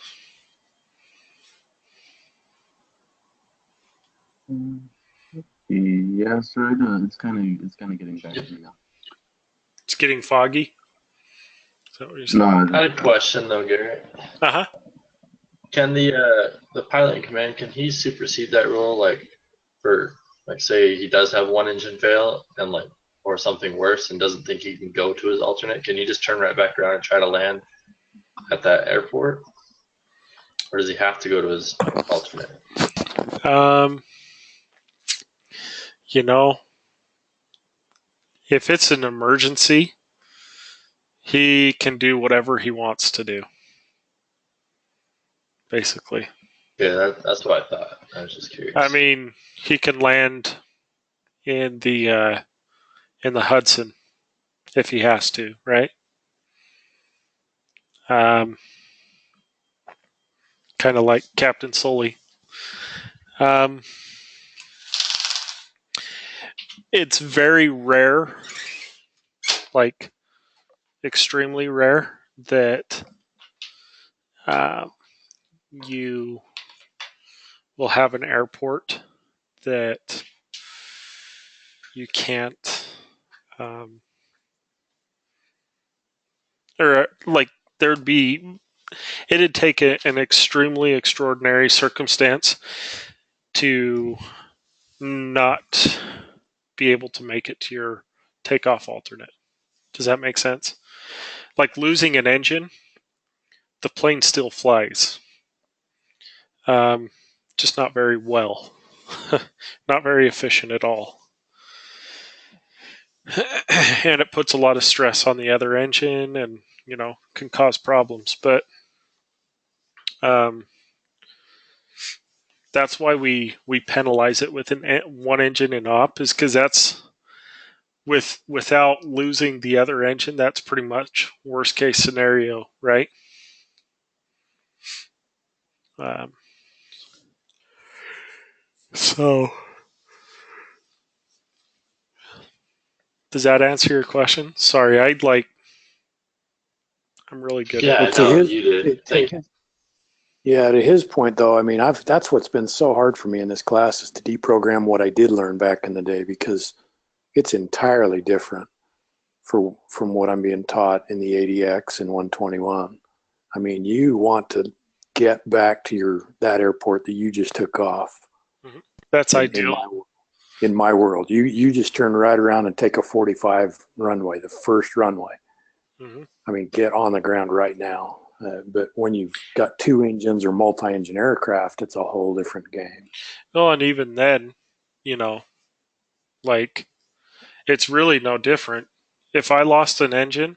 Yeah, sir. It's kind of getting back to me now. It's getting foggy. Is that what you're saying? No, I had a question though, Garrett. Uh-huh. Can the pilot in command, can he supersede that rule, like for like say he does have one engine fail and like or something worse and doesn't think he can go to his alternate? Can he just turn right back around and try to land at that airport, or does he have to go to his alternate? You know, if it's an emergency, he can do whatever he wants to do. Basically. Yeah, that's what I thought. I was just curious. I mean, he can land in the Hudson if he has to, right? Kind of like Captain Sully. It's very rare, like extremely rare, that you will have an airport that you can't, or like there'd be, it'd take an extremely extraordinary circumstance to not be able to make it to your takeoff alternate. Does that make sense? Like losing an engine, the plane still flies. Just not very well. Not very efficient at all. And it puts a lot of stress on the other engine and, you know, can cause problems. But that's why we penalize it with one engine in op, is because that's without losing the other engine, that's pretty much worst case scenario, right? So does that answer your question? Sorry, I'm really good Yeah, at no, it. you did. Thank you. Yeah, to his point though, I mean, that's what's been so hard for me in this class is to deprogram what I did learn back in the day, because it's entirely different from what I'm being taught in the 80X and 121. I mean, you want to get back to that airport that you just took off. Mm-hmm. That's ideal. In my world, you just turn right around and take a 45 runway, the first runway. Mm-hmm. I mean, get on the ground right now. But when you've got two engines or multi-engine aircraft, it's a whole different game. Well, and even then, you know, like it's really no different. If I lost an engine,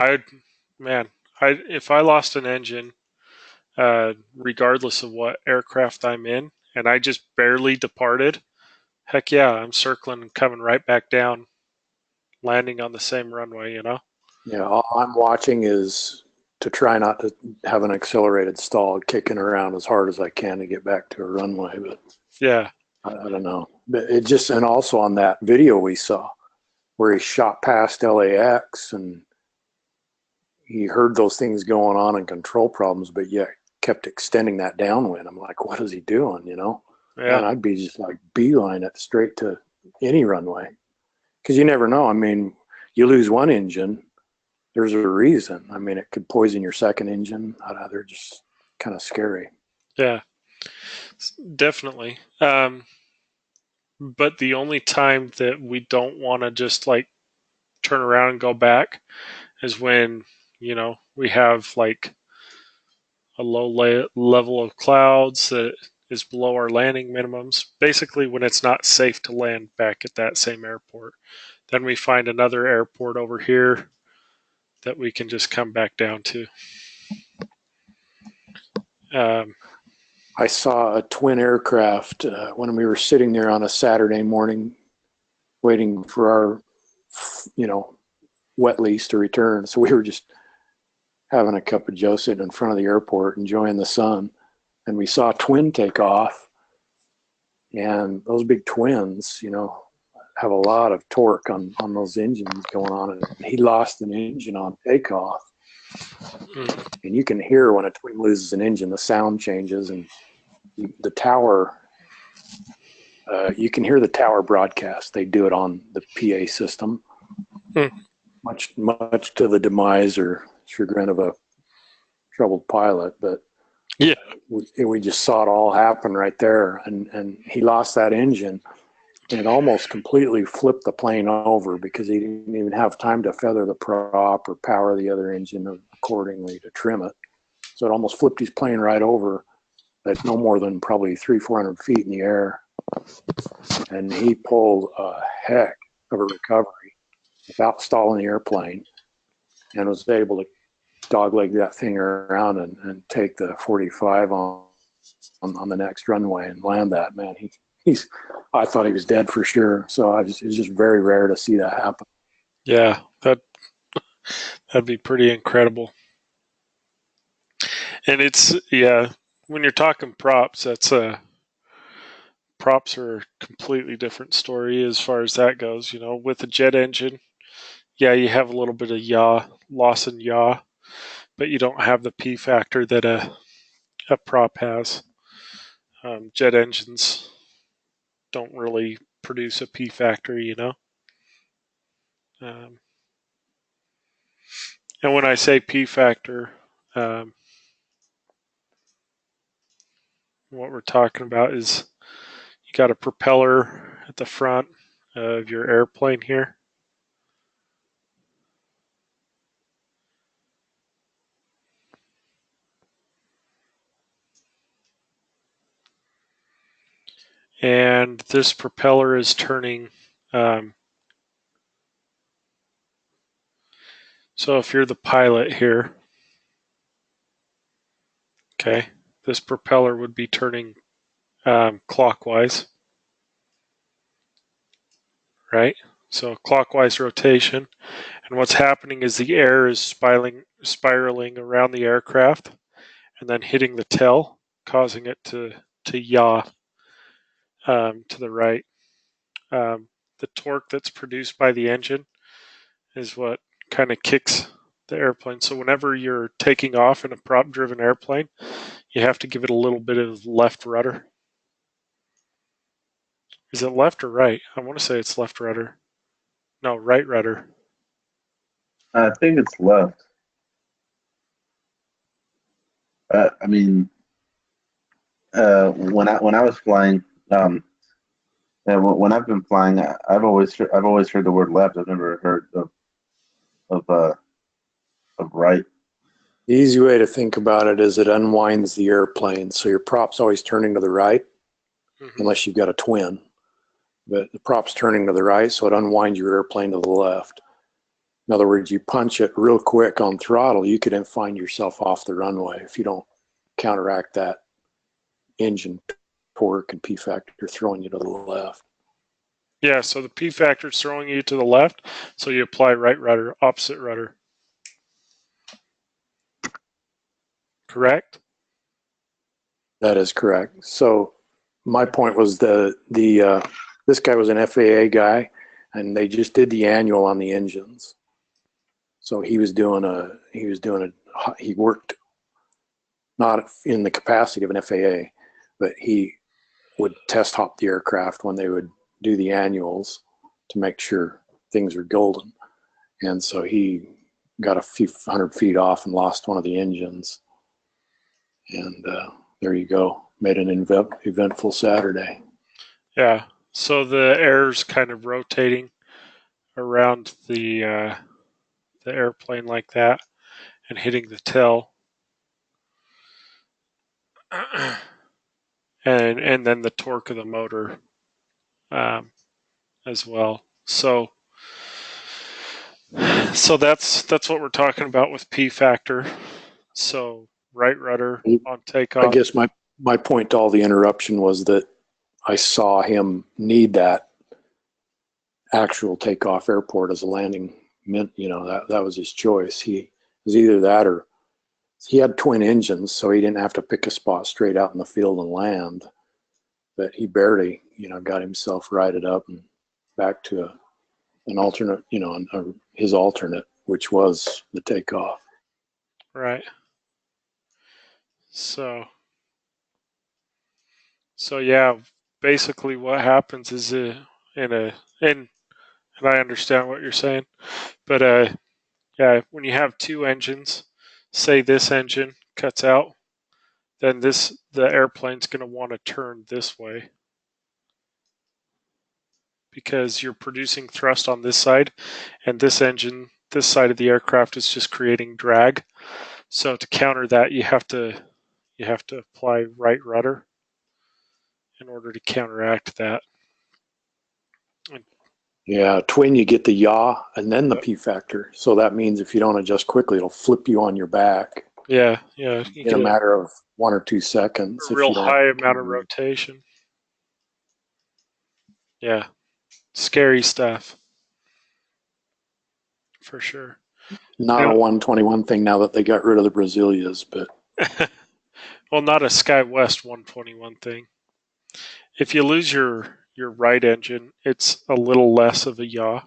if I lost an engine, regardless of what aircraft I'm in, and I just barely departed, heck yeah, I'm circling and coming right back down, landing on the same runway, you know? Yeah, all I'm watching is to try not to have an accelerated stall, kicking around as hard as I can to get back to a runway. But yeah, I don't know. But it just, and also on that video we saw where he shot past LAX and he heard those things going on and control problems, but yet kept extending that downwind. I'm like, what is he doing? You know, Yeah. and I'd be just like beeline it straight to any runway, because you never know. I mean, you lose one engine, there's a reason. I mean, it could poison your second engine. They're just kind of scary. Yeah, definitely. But the only time that we don't want to just like turn around and go back is when, we have like a low level of clouds that is below our landing minimums. Basically, when it's not safe to land back at that same airport. Then we find another airport over here that we can just come back down to. I saw a twin aircraft when we were sitting there on a Saturday morning waiting for our, wet lease to return. So we were just having a cup of joe sitting in front of the airport, enjoying the sun. And we saw a twin take off. And those big twins, have a lot of torque on those engines going on. And he lost an engine on takeoff. And you can hear when a twin loses an engine, the sound changes, and the tower, you can hear the tower broadcast. They do it on the PA system, much to the demise or chagrin of a troubled pilot. But yeah, we just saw it all happen right there, and he lost that engine, and it almost completely flipped the plane over because he didn't even have time to feather the prop or power the other engine accordingly to trim it. So it almost flipped his plane right over at no more than probably 300-400 feet in the air. And he pulled a heck of a recovery without stalling the airplane, and was able to dogleg that thing around and take the 45 on the next runway and land that. Man, I thought he was dead for sure. So it's just very rare to see that happen. Yeah, that'd be pretty incredible. And when you're talking props, props are a completely different story as far as that goes. With a jet engine, yeah, you have a little bit of yaw, loss in yaw, but you don't have the P factor that a prop has. Jet engines don't really produce a P factor, and when I say P factor, what we're talking about is you got a propeller at the front of your airplane here. And this propeller is turning. So if you're the pilot here, okay, this propeller would be turning clockwise, right? So clockwise rotation. And what's happening is the air is spiraling around the aircraft and then hitting the tail, causing it to yaw to the right. The torque that's produced by the engine is what kind of kicks the airplane. So whenever you're taking off in a prop-driven airplane, you have to give it a little bit of left rudder. Is it left or right? I want to say it's left rudder. No, right rudder. I think it's left. I mean, when I was flying, and when I've been flying, I've always heard the word left. I've never heard of right. The easy way to think about it is it unwinds the airplane. So your prop's always turning to the right, unless you've got a twin. But the prop's turning to the right, so it unwinds your airplane to the left. In other words, you punch it real quick on throttle, you could then find yourself off the runway if you don't counteract that engine torque and P factor throwing you to the left. Yeah, so the P factor is throwing you to the left, so you apply right rudder, opposite rudder. Correct? That is correct. So my point was this guy was an FAA guy, and they just did the annual on the engines. So he worked not in the capacity of an FAA, but he would test hop the aircraft when they would do the annuals to make sure things are golden. And so he got a few 100 feet off and lost one of the engines. And there you go. Made an eventful Saturday. Yeah. So the air's kind of rotating around the airplane like that and hitting the tail. and then the torque of the motor as well. So that's what we're talking about with P factor. So right rudder on takeoff. I guess my point to all the interruption was that I saw him need that actual takeoff airport as a landing. That was his choice. He was either that or he had twin engines, so he didn't have to pick a spot straight out in the field and land. But he barely, got himself righted up and back to an alternate, his alternate, which was the takeoff. Right. So yeah, basically what happens is and I understand what you're saying, but yeah, when you have two engines, say this engine cuts out, then the airplane's going to want to turn this way because you're producing thrust on this side, and this side of the aircraft is just creating drag. So to counter that, you have to apply right rudder in order to counteract that. Yeah, twin, you get the yaw and then the P factor. So that means if you don't adjust quickly, it'll flip you on your back. Yeah. In a matter of 1 or 2 seconds. A real high amount of rotation. Yeah. Scary stuff. For sure. Not a 121 thing now that they got rid of the Brazilias, but well, not a SkyWest 121 thing. If you lose your right engine, it's a little less of a yaw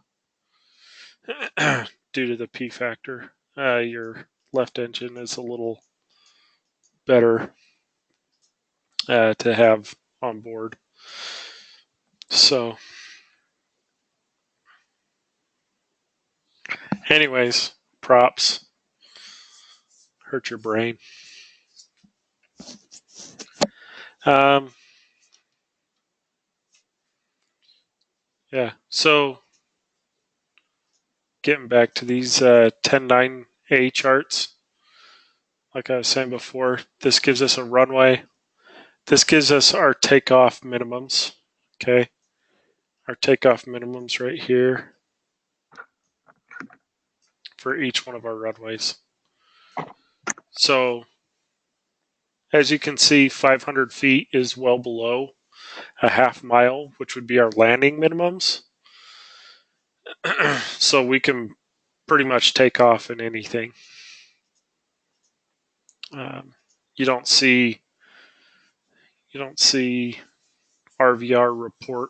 due to the P factor. Your left engine is a little better to have on board. So, anyways, props. Hurt your brain. Yeah, so getting back to these 10.9A charts, like I was saying before, this gives us a runway. This gives us our takeoff minimums, okay? Our takeoff minimums right here for each one of our runways. So, as you can see, 500 feet is well below a half mile, which would be our landing minimums. So we can pretty much take off in anything. You don't see RVR report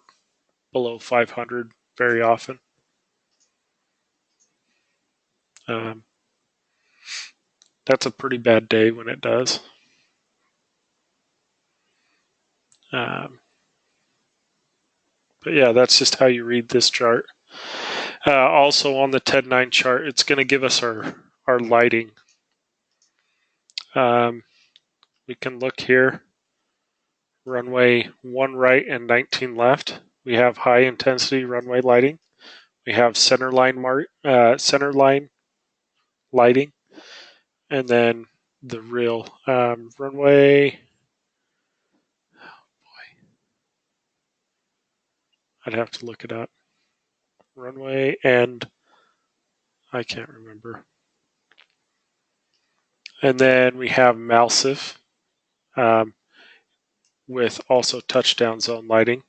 below 500 very often. That's a pretty bad day when it does. But yeah, that's just how you read this chart. Also on the 10.9 chart, it's going to give us our lighting. We can look here. Runway 1 right and 19 left. We have high intensity runway lighting. We have centerline lighting, and then the real runway. Oh boy, I'd have to look it up. Runway and I can't remember. And then we have Malsif with also touchdown zone lighting.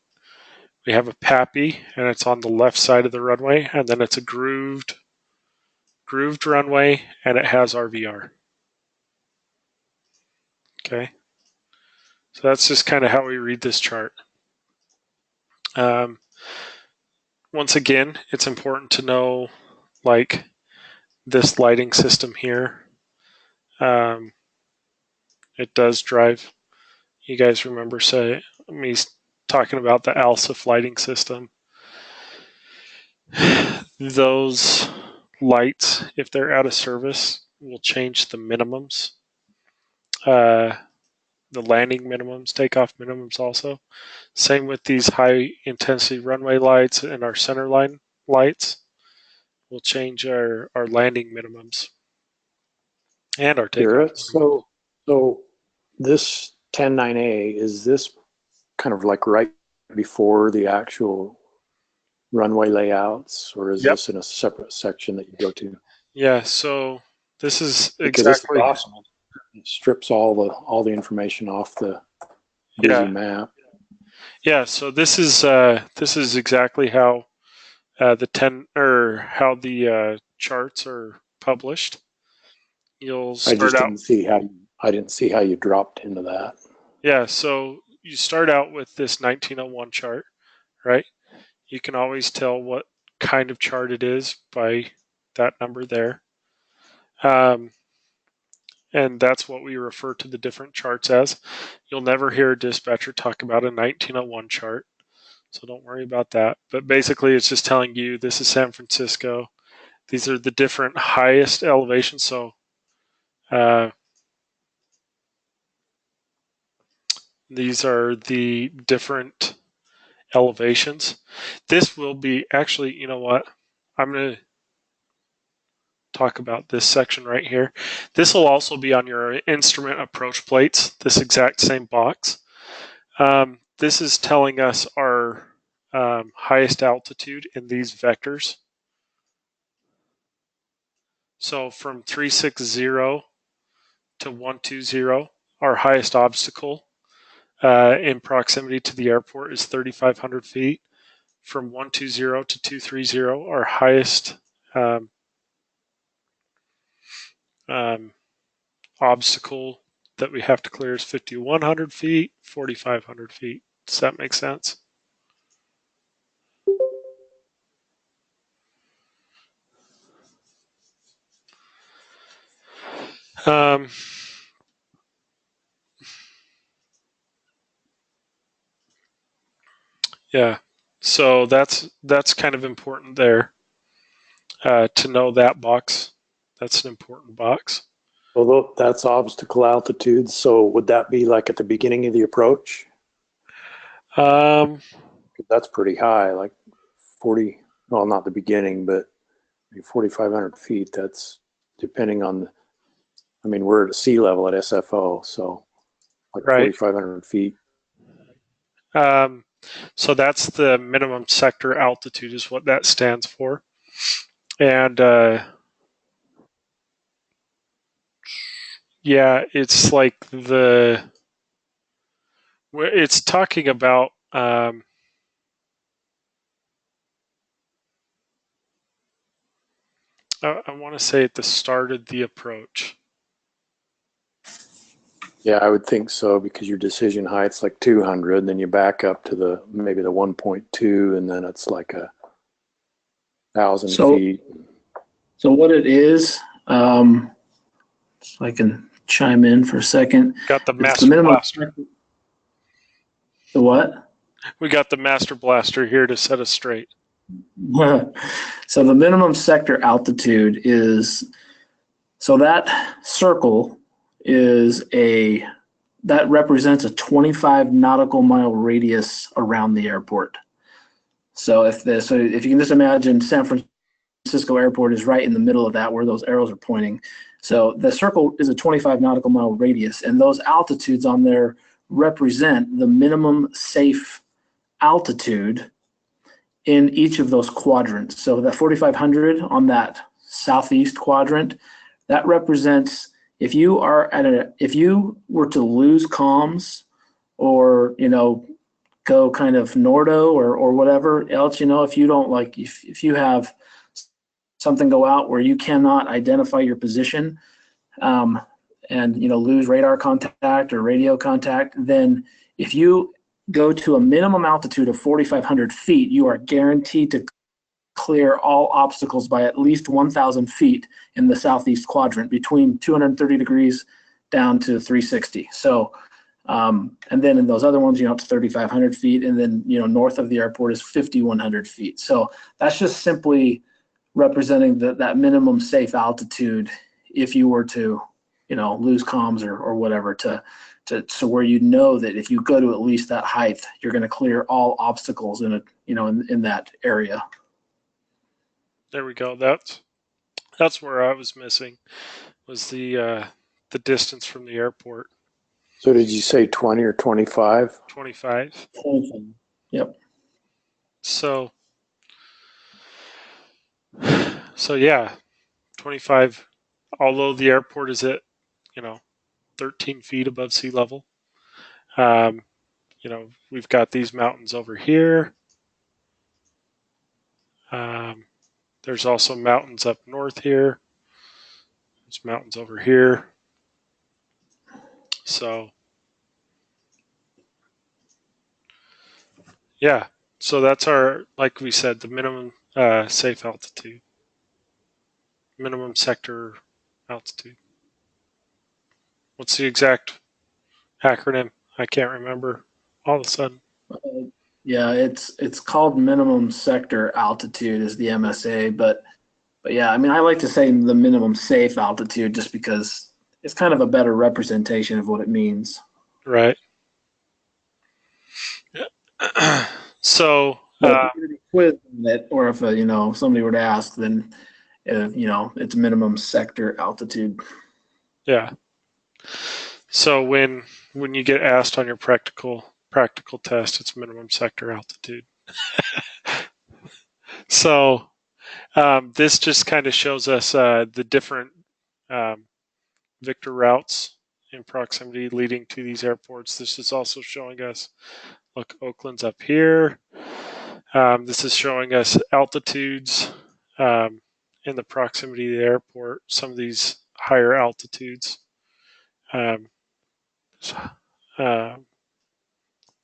We have a PAPI, and it's on the left side of the runway, and then it's a grooved runway, and it has RVR. Okay, so that's just kind of how we read this chart. Once again, it's important to know, like, this lighting system here. It does drive. You guys remember me talking about the ALSIF lighting system. Those lights, if they're out of service, will change the minimums. The landing minimums, takeoff minimums also. Same with these high intensity runway lights and our center line lights. We'll change our landing minimums and our takeoff. Garrett, so this 10.9A, is this kind of like right before the actual runway layouts, or is this in a separate section that you go to? Yeah, so this is Because exactly this is awesome. It strips all the information off the busy map. Yeah, so this is exactly how how the charts are published. You'll start out. I didn't see how you dropped into that. Yeah, so you start out with this 1901 chart, right? You can always tell what kind of chart it is by that number there. And that's what we refer to the different charts as. You'll never hear a dispatcher talk about a 1901 chart, so don't worry about that. But basically, it's just telling you this is San Francisco. These are the different highest elevations. So these are the different elevations. This will be actually, you know what? I'm going to talk about this section right here. This will also be on your instrument approach plates, this exact same box. This is telling us our highest altitude in these vectors. So from 360 to 120, our highest obstacle in proximity to the airport is 3,500 feet. From 120 to 230, our highest obstacle that we have to clear is 5,100 feet, 4,500 feet. Does that make sense? Yeah, so that's kind of important there to know that box. That's an important box. Although that's obstacle altitude, so would that be like at the beginning of the approach? That's pretty high, like 40. Well, not the beginning, but 4,500 feet. That's depending on. We're at sea level at SFO, so like 4,500 feet. So that's the minimum sector altitude is what that stands for. And yeah, it's like it's talking about I want to say at the start of the approach. Yeah, I would think so, because your decision height's like 200, then you back up to maybe the 1.2, and then it's like 1,000 feet. So what it is, so I can chime in for a second. Got the master blaster. The what? We got the master blaster here to set us straight. So the minimum sector altitude is, so that circle is that represents a 25 nautical mile radius around the airport. So if you can just imagine San Francisco Airport is right in the middle of that, where those arrows are pointing. So the circle is a 25 nautical mile radius, and those altitudes on there represent the minimum safe altitude in each of those quadrants. So that 4,500 on that southeast quadrant, that represents if you were to lose comms, or go kind of nordo or whatever else, if you don't if you have something go out where you cannot identify your position, and lose radar contact or radio contact, then if you go to a minimum altitude of 4,500 feet, you are guaranteed to clear all obstacles by at least 1,000 feet in the southeast quadrant, between 230 degrees down to 360. So, and then in those other ones, up to 3,500 feet, and then north of the airport is 5,100 feet. So that's just simply representing that minimum safe altitude if you were to lose comms or whatever, to so where that if you go to at least that height, you're going to clear all obstacles in that area. There we go. That's where I was missing, was the distance from the airport. So did you say 20 or 25? 25. Yep. So yeah, 25. Although the airport is at 13 feet above sea level, we've got these mountains over here. There's also mountains up north here. There's mountains over here. So yeah, so that's our, like we said, the minimum safe altitude, minimum sector altitude. What's the exact acronym? I can't remember all of a sudden. Yeah, it's called minimum sector altitude is the MSA, but yeah, I mean, I like to say the minimum safe altitude just because it's kind of a better representation of what it means. Right. So, quiz on it, or if somebody were to ask, then it's minimum sector altitude. yeah. So when you get asked on your practical test, it's minimum sector altitude. So this just kind of shows us the different Victor routes in proximity leading to these airports. This is also showing us, look, Oakland's up here. This is showing us altitudes in the proximity of the airport, some of these higher altitudes.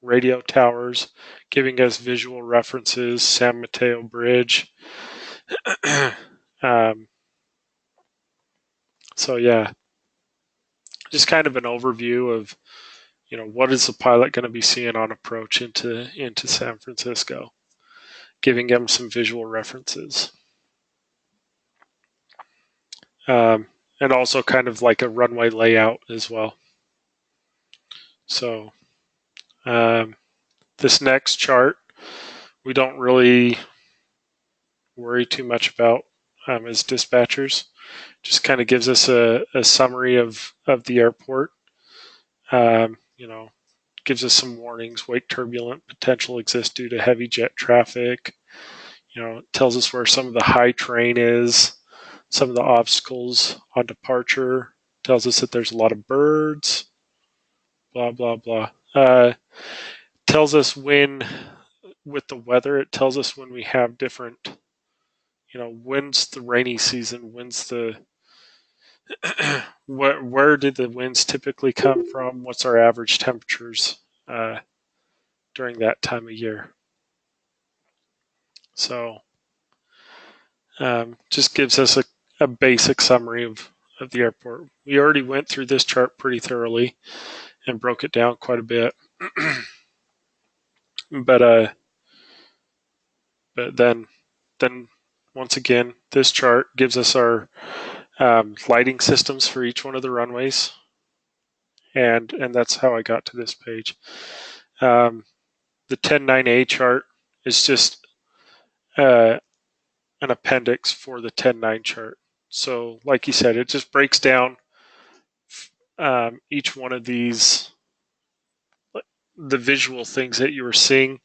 Radio towers giving us visual references, San Mateo Bridge. So yeah, just kind of an overview of what is the pilot going to be seeing on approach into San Francisco, giving him some visual references. And also kind of like a runway layout as well. So this next chart, we don't really worry too much about as dispatchers. Just kind of gives us a summary of the airport. Gives us some warnings. Wake turbulent potential exists due to heavy jet traffic. It tells us where some of the high terrain is, some of the obstacles on departure. Tells us that there's a lot of birds. Blah blah blah. Tells us when, with the weather, it tells us when we have different. When's the rainy season? When's the where did the winds typically come from? What's our average temperatures during that time of year? So just gives us a basic summary of the airport. We already went through this chart pretty thoroughly and broke it down quite a bit. But then once again, this chart gives us our lighting systems for each one of the runways, and that's how I got to this page. The 10.9A chart is just an appendix for the 10.9 chart. So, like you said, it just breaks down each one of these, the visual things that you were seeing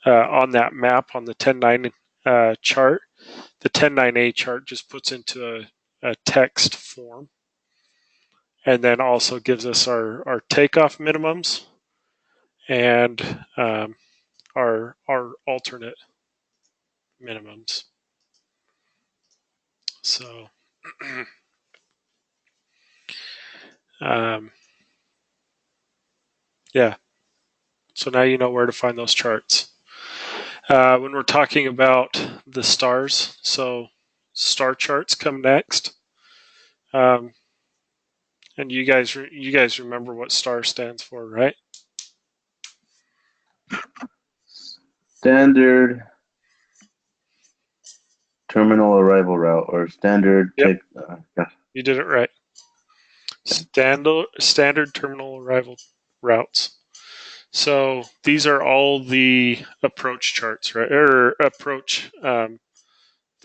on that map on the 10.9 chart. The 10.9A chart just puts into a text form, and then also gives us our takeoff minimums and our alternate minimums. So yeah, so now you know where to find those charts. when we're talking about the stars. So star charts come next. And you guys remember what star stands for, right? Standard terminal arrival route or standard Yep. yeah. You did it right. Standard terminal arrival routes. So these are all the approach charts, right? Or approach the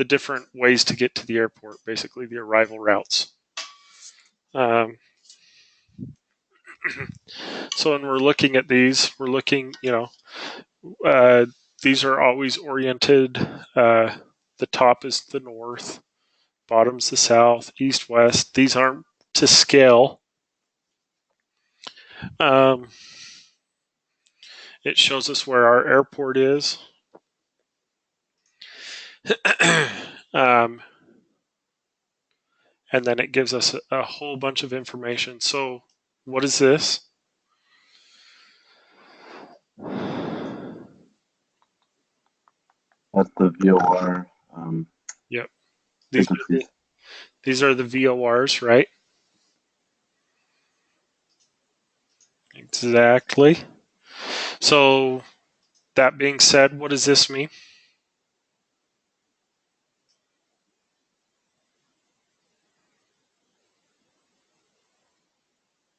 different ways to get to the airport, basically the arrival routes. So when we're looking at these, we're looking, these are always oriented. The top is the north, bottom's the south, east, west. These aren't to scale. It shows us where our airport is. And then it gives us a whole bunch of information. So what is this? That's the VOR. Yep. These are the VORs, right? Exactly. So that being said, what does this mean?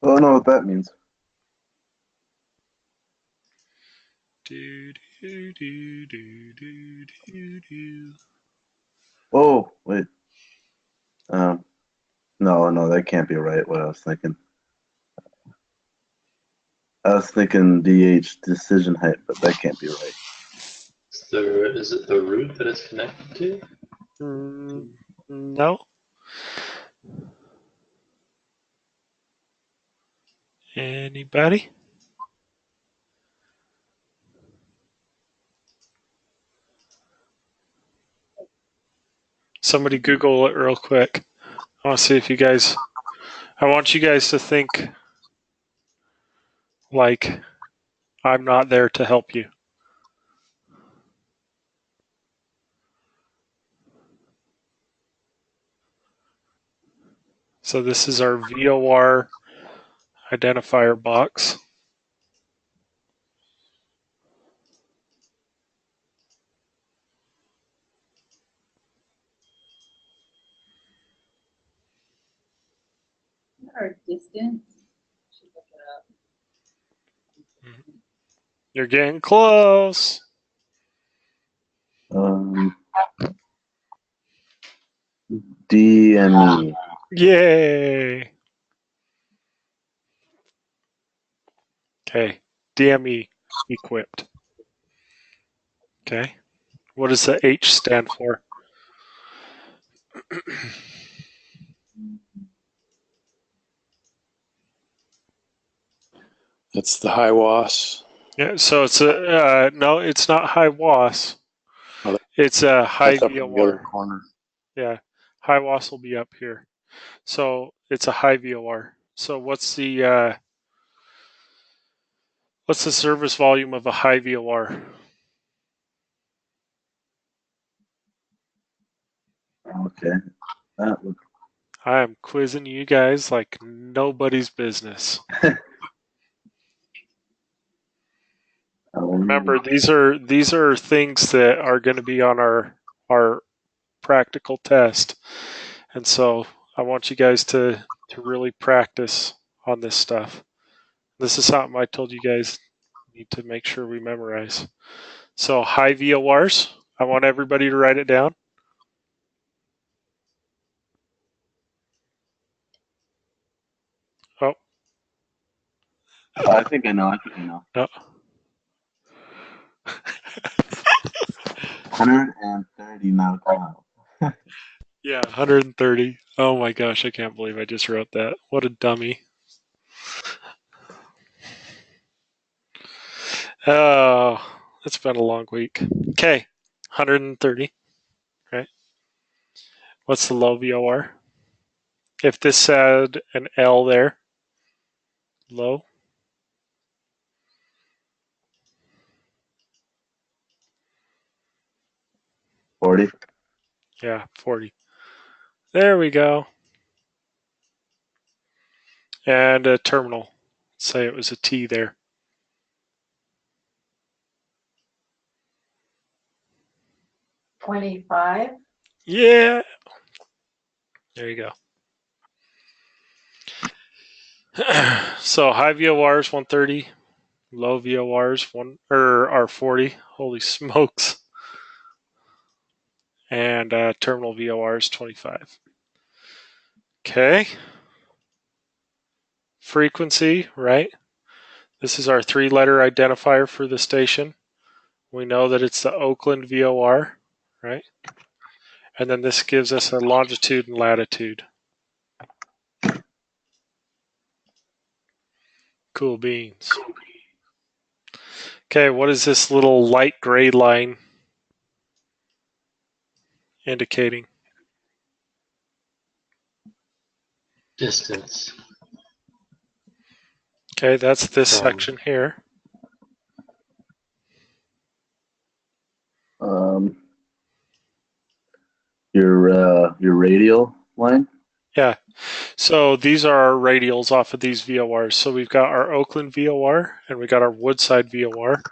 I don't know what that means. Oh, wait. No, that can't be right. What I was thinking. I was thinking DH decision height, but that can't be right. Is it the route that it's connected to? No. Anybody? Somebody Google it real quick. I want to see if you guys. I want you guys to think like I'm not there to help you. So this is our VOR identifier box. Our distance. Should look it up. You're getting close. DME. Yay. Okay. DME equipped. Okay. What does the H stand for? It's the high WAS. Yeah, so it's a no, it's not high WAS. Oh, It's a high That's up in the other VOR. corner. Yeah, high WAS will be up here. So it's a high VOR. So what's the service volume of a high VOR? Okay. That looks I am quizzing you guys like nobody's business. Remember, these are things that are going to be on our practical test, and so I want you guys to really practice on this stuff. This is something I told you guys need to make sure we memorize. So high VORs, I want everybody to write it down. Oh, I think I know. no. 130 nautical miles. Yeah, 130. Oh my gosh, I can't believe I just wrote that. What a dummy. Oh, it's been a long week. Okay, 130. Right. What's the low VOR? If this said an L there, low. 40. Yeah, 40. There we go. And a terminal. Say it was a T there. $25. Yeah. There you go. So high VORs 130, low VORs are 40. Holy smokes! And terminal VORs 25. Okay. Frequency, right? This is our 3-letter identifier for the station. We know that it's the Oakland VOR, right? And then this gives us a longitude and latitude. Cool beans. Okay, what is this little light gray line indicating? Distance. Okay, that's this From- section here. Your radial line. Yeah. So these are our radials off of these VORs. So we've got our Oakland VOR and we got our Woodside VOR,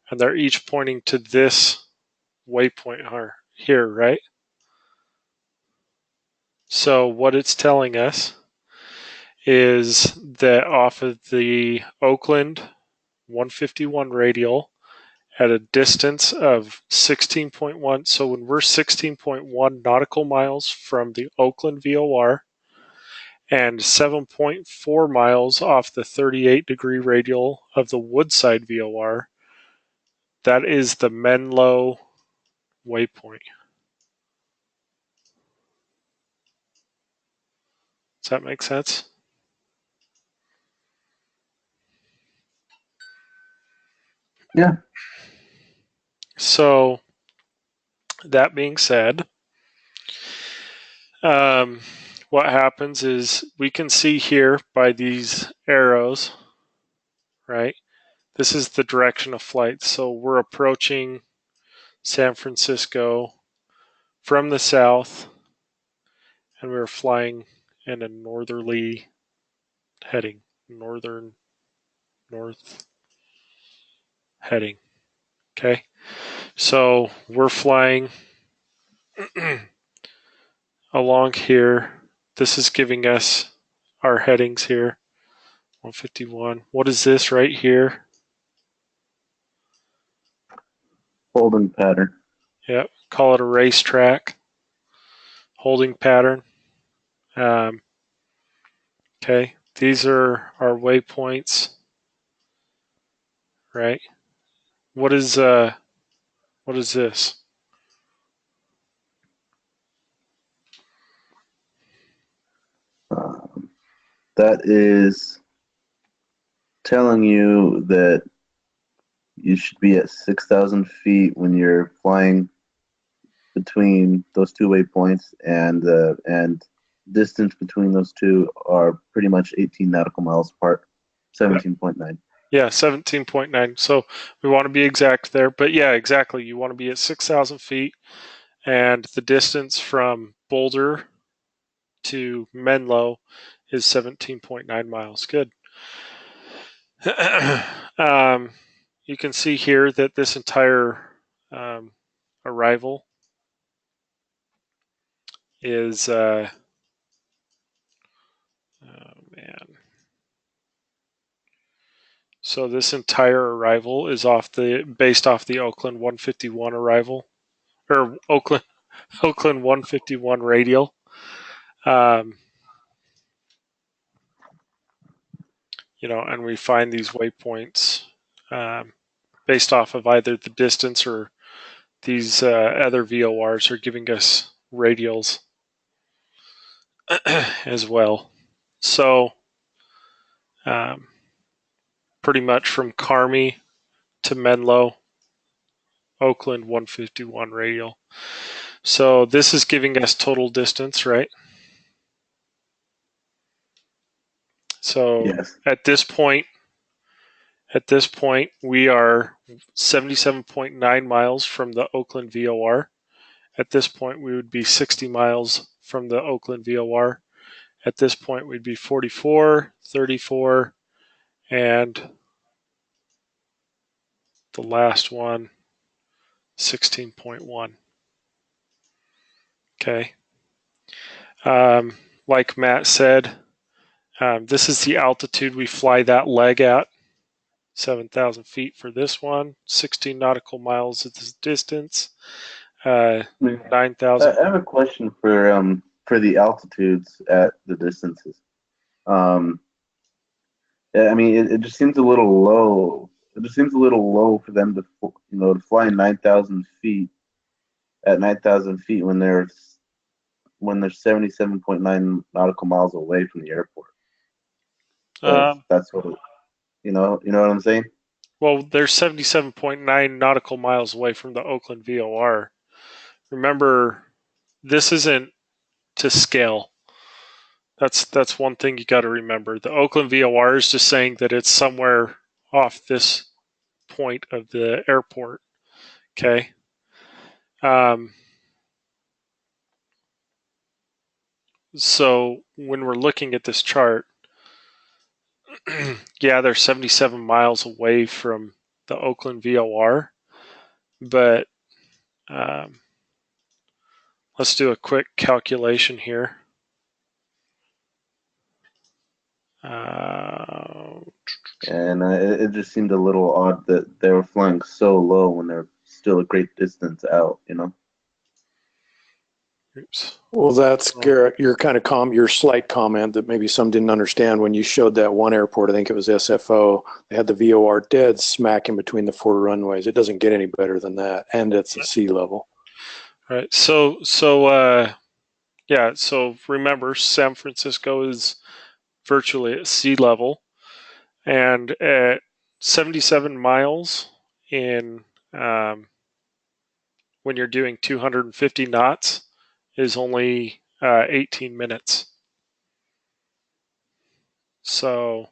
and they're each pointing to this waypoint here, right? So what it's telling us is that off of the Oakland 151 radial at a distance of 16.1, so when we're 16.1 nautical miles from the Oakland VOR and 7.4 miles off the 38-degree radial of the Woodside VOR, that is the Menlo waypoint. Does that make sense? Yeah. So, that being said, what happens is we can see here by these arrows, right? This is the direction of flight. So we're approaching San Francisco from the south, and we're flying in a northerly heading, north heading. Okay, so we're flying along here. This is giving us our headings here. 151. What is this right here? Holding pattern. Yep, call it a racetrack. Holding pattern. Okay, these are our waypoints, right? What is this? That is telling you that you should be at 6,000 feet when you're flying between those two waypoints, and distance between those two are pretty much 18 nautical miles apart, 17.9. Yeah, 17.9. So we want to be exact there. But yeah, exactly. You want to be at 6,000 feet. And the distance from Boulder to Menlo is 17.9 miles. Good. You can see here that this entire arrival is, oh man. So this entire arrival is based off the Oakland 151 arrival, or Oakland 151 radial. And we find these waypoints based off of either the distance or these other VORs are giving us radials as well. So pretty much from Carmi to Menlo, Oakland 151 radial. So this is giving us total distance, right? So Yes. at this point, we are 77.9 miles from the Oakland VOR At this point, we would be 60 miles from the Oakland VOR. At this point, we'd be 44, 34, and the last one, 16.1. Okay. Like Matt said, this is the altitude we fly that leg at. 7,000 feet for this one, 16 nautical miles at this distance, I 9,000. have a question for the altitudes at the distances. I mean, it just seems a little low. It just seems a little low for them to to fly 9,000 feet at 9,000 feet when they're 77.9 nautical miles away from the airport. That's what you know what I'm saying? Well, they're 77.9 nautical miles away from the Oakland VOR. Remember, this isn't to scale. That's one thing you got to remember. The Oakland VOR is just saying that it's somewhere off this point of the airport. Okay. So when we're looking at this chart, yeah, they're 77 miles away from the Oakland VOR, but let's do a quick calculation here. And it just seemed a little odd that they were flying so low when they're still a great distance out. Oops. Well, that's Garrett. Your kind of your slight comment that maybe some didn't understand when you showed that one airport. I think it was SFO. They had the VOR dead smack in between the 4 runways. It doesn't get any better than that, and it's at sea level. Right. So remember, San Francisco is virtually at sea level, and at 77 miles in when you're doing 250 knots is only 18 minutes. So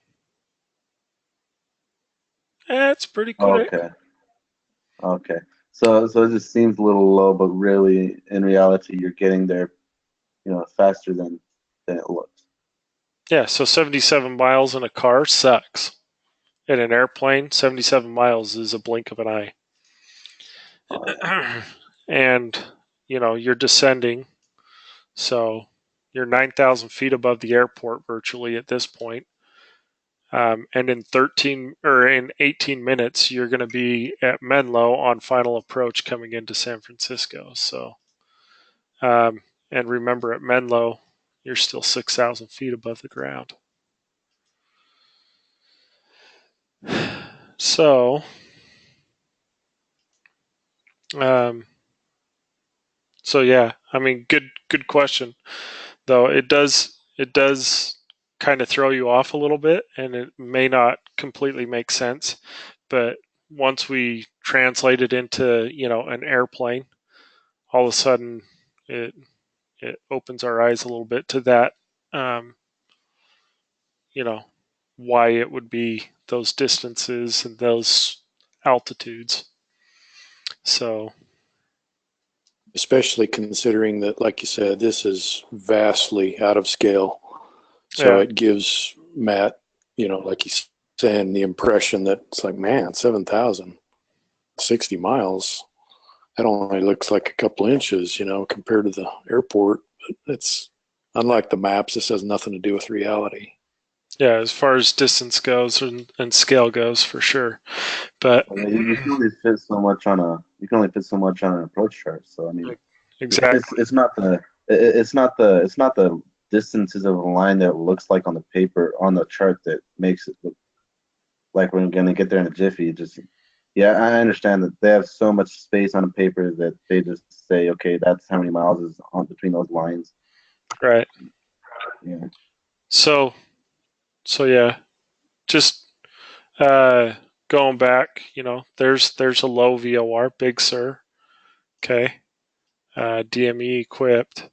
it's pretty quick. Okay. So it just seems a little low, but really, in reality, you're getting there, faster than it looks. Yeah. So 77 miles in a car sucks. In an airplane, 77 miles is a blink of an eye. Oh, yeah. And you're descending, so you're 9,000 feet above the airport virtually at this point. And in 18 minutes, you're going to be at Menlo on final approach coming into San Francisco. So, and remember, at Menlo, you're still 6,000 feet above the ground. So, yeah, I mean, good question. Though it does kind of throw you off a little bit, and it may not completely make sense. But once we translate it into an airplane, all of a sudden it opens our eyes a little bit to that. Why it would be those distances and those altitudes. So, especially considering that, like you said, this is vastly out of scale. So It gives Matt, like he's saying, the impression that it's like, man, 7,060 miles. That only looks like a couple inches, compared to the airport. It's unlike the maps. This has nothing to do with reality. Yeah, as far as distance goes and scale goes, for sure. But you can only fit so much on an approach chart. So I mean, exactly, it's not the distances of a line that looks like on the paper on the chart that makes it look like we're going to get there in a jiffy. I understand that they have so much space on a paper that they just say, okay, that's how many miles is on between those lines. Right. Yeah. So yeah, just going back, there's a low VOR, Big Sur. Okay. DME equipped.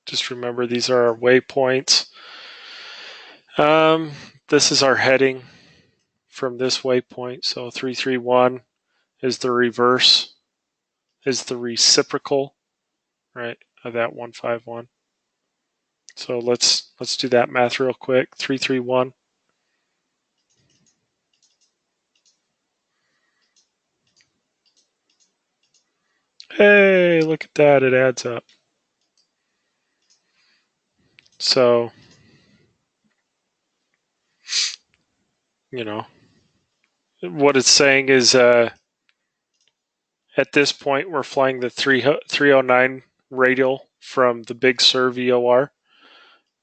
Just remember these are our waypoints. this is our heading from this waypoint. So 331 is the reverse, is the reciprocal, right, of that 151. So let's do that math real quick. 331. Hey, look at that, it adds up. So, you know, what it's saying is at this point we're flying the 309 radial from the Big Sur VOR.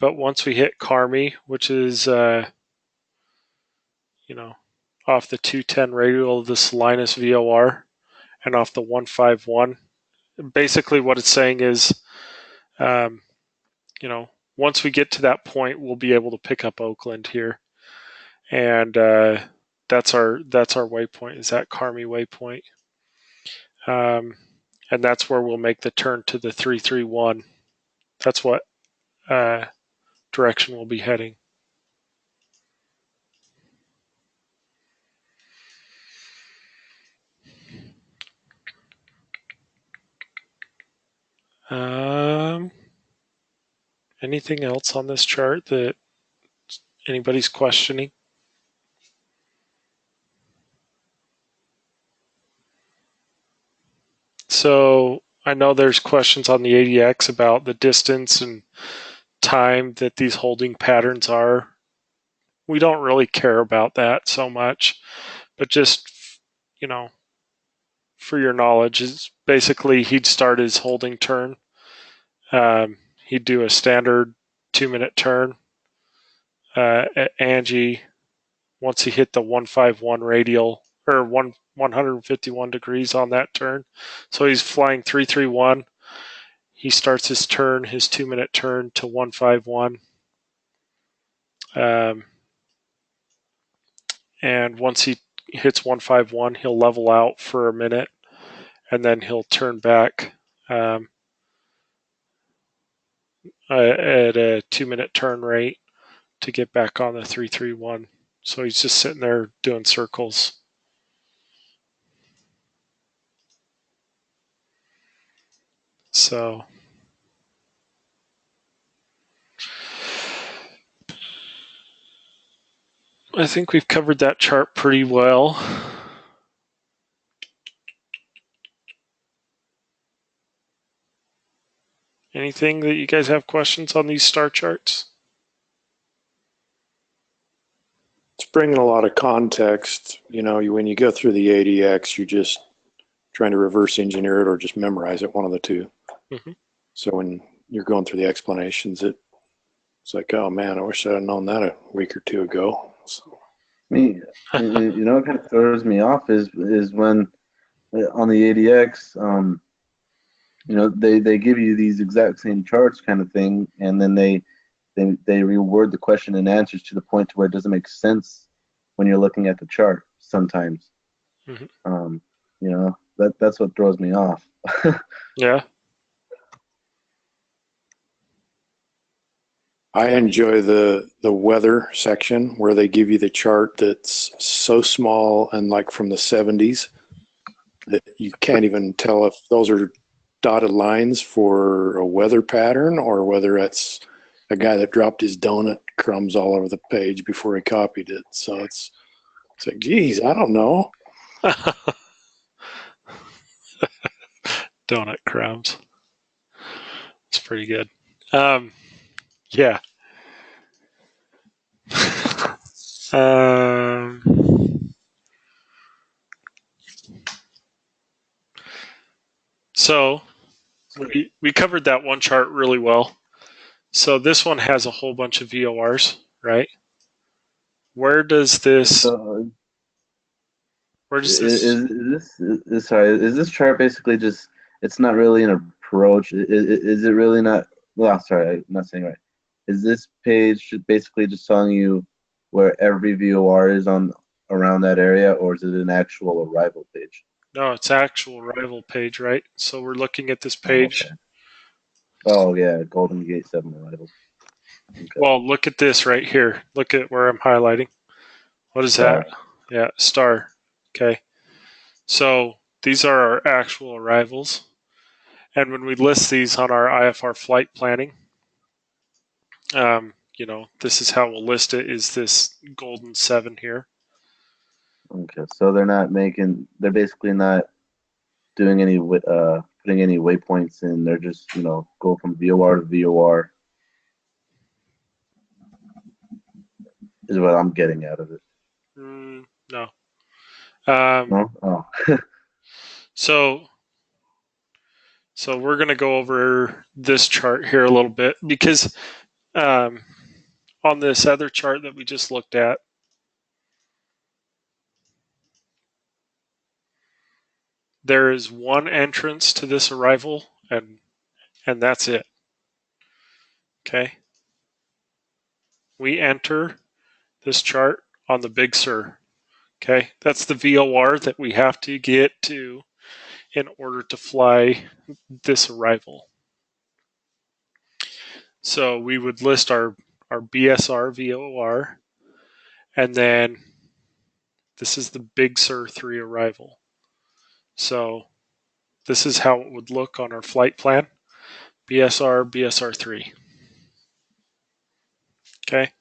But once we hit Carmi, which is, you know, off the 210 radial of the Salinas VOR and off the 151, basically what it's saying is, you know, once we get to that point, we'll be able to pick up Oakland here. And that's our waypoint, is that Carmi waypoint. And that's where we'll make the turn to the 331. That's what direction we'll be heading. Anything else on this chart that anybody's questioning? So I know there's questions on the ADX about the distance and time that these holding patterns are. We don't really care about that so much, but just, you know, for your knowledge, is basically he'd start his holding turn. He'd do a standard 2-minute turn at Angie. Once he hit the 151 radial or 151 degrees on that turn, so he's flying 331. He starts his turn, his 2-minute turn to 151. And once he hits 151, he'll level out for a minute, and then he'll turn back at a 2-minute turn rate to get back on the 331. So he's just sitting there doing circles. So I think we've covered that chart pretty well. Anything that you guys have questions on these star charts? It's bringing a lot of context. You know, when you go through the ADX, you're just trying to reverse engineer it or just memorize it, one of the two. Mm-hmm. So when you're going through the explanations, it's like, oh man, I wish I'd known that a week or two ago. So. You know, what kind of throws me off is when on the ADX, you know, they give you these exact same charts kind of thing, and then they reword the question and answers to the point to where it doesn't make sense when you're looking at the chart sometimes. Mm-hmm. You know, that's what throws me off. Yeah. I enjoy the weather section where they give you the chart that's so small and like from the 70s that you can't even tell if those are dotted lines for a weather pattern or whether it's a guy that dropped his donut crumbs all over the page before he copied it. So it's like, geez, I don't know. Donut crumbs. It's pretty good. Yeah. So we covered that one chart really well. So this one has a whole bunch of VORs, right? Where does this? So, Where does this? Is this chart basically just? It's not really an approach. Is it really not? Well, sorry, I'm not saying right. Is this page basically just telling you where every VOR is on around that area, or is it an actual arrival page? No, it's actual arrival page, right? So we're looking at this page. Oh, okay. Oh yeah, Golden Gate 7 arrival. Well, look at this right here. Look at where I'm highlighting. What is Star. that? Yeah, star. Okay. So these are our actual arrivals. And when we list these on our IFR flight planning, this is how we'll list it, is this golden 7 here. Okay, so they're basically not doing any putting any waypoints in. They're just go from VOR to VOR is what I'm getting out of it. No. No? Oh. So we're going to go over this chart here a little bit because on this other chart that we just looked at, there is one entrance to this arrival, and that's it. Okay. We enter this chart on the Big Sur. Okay. That's the VOR that we have to get to in order to fly this arrival. So we would list our BSR VOR, and then this is the Big Sur 3 arrival. So this is how it would look on our flight plan. BSR, BSR3. Okay.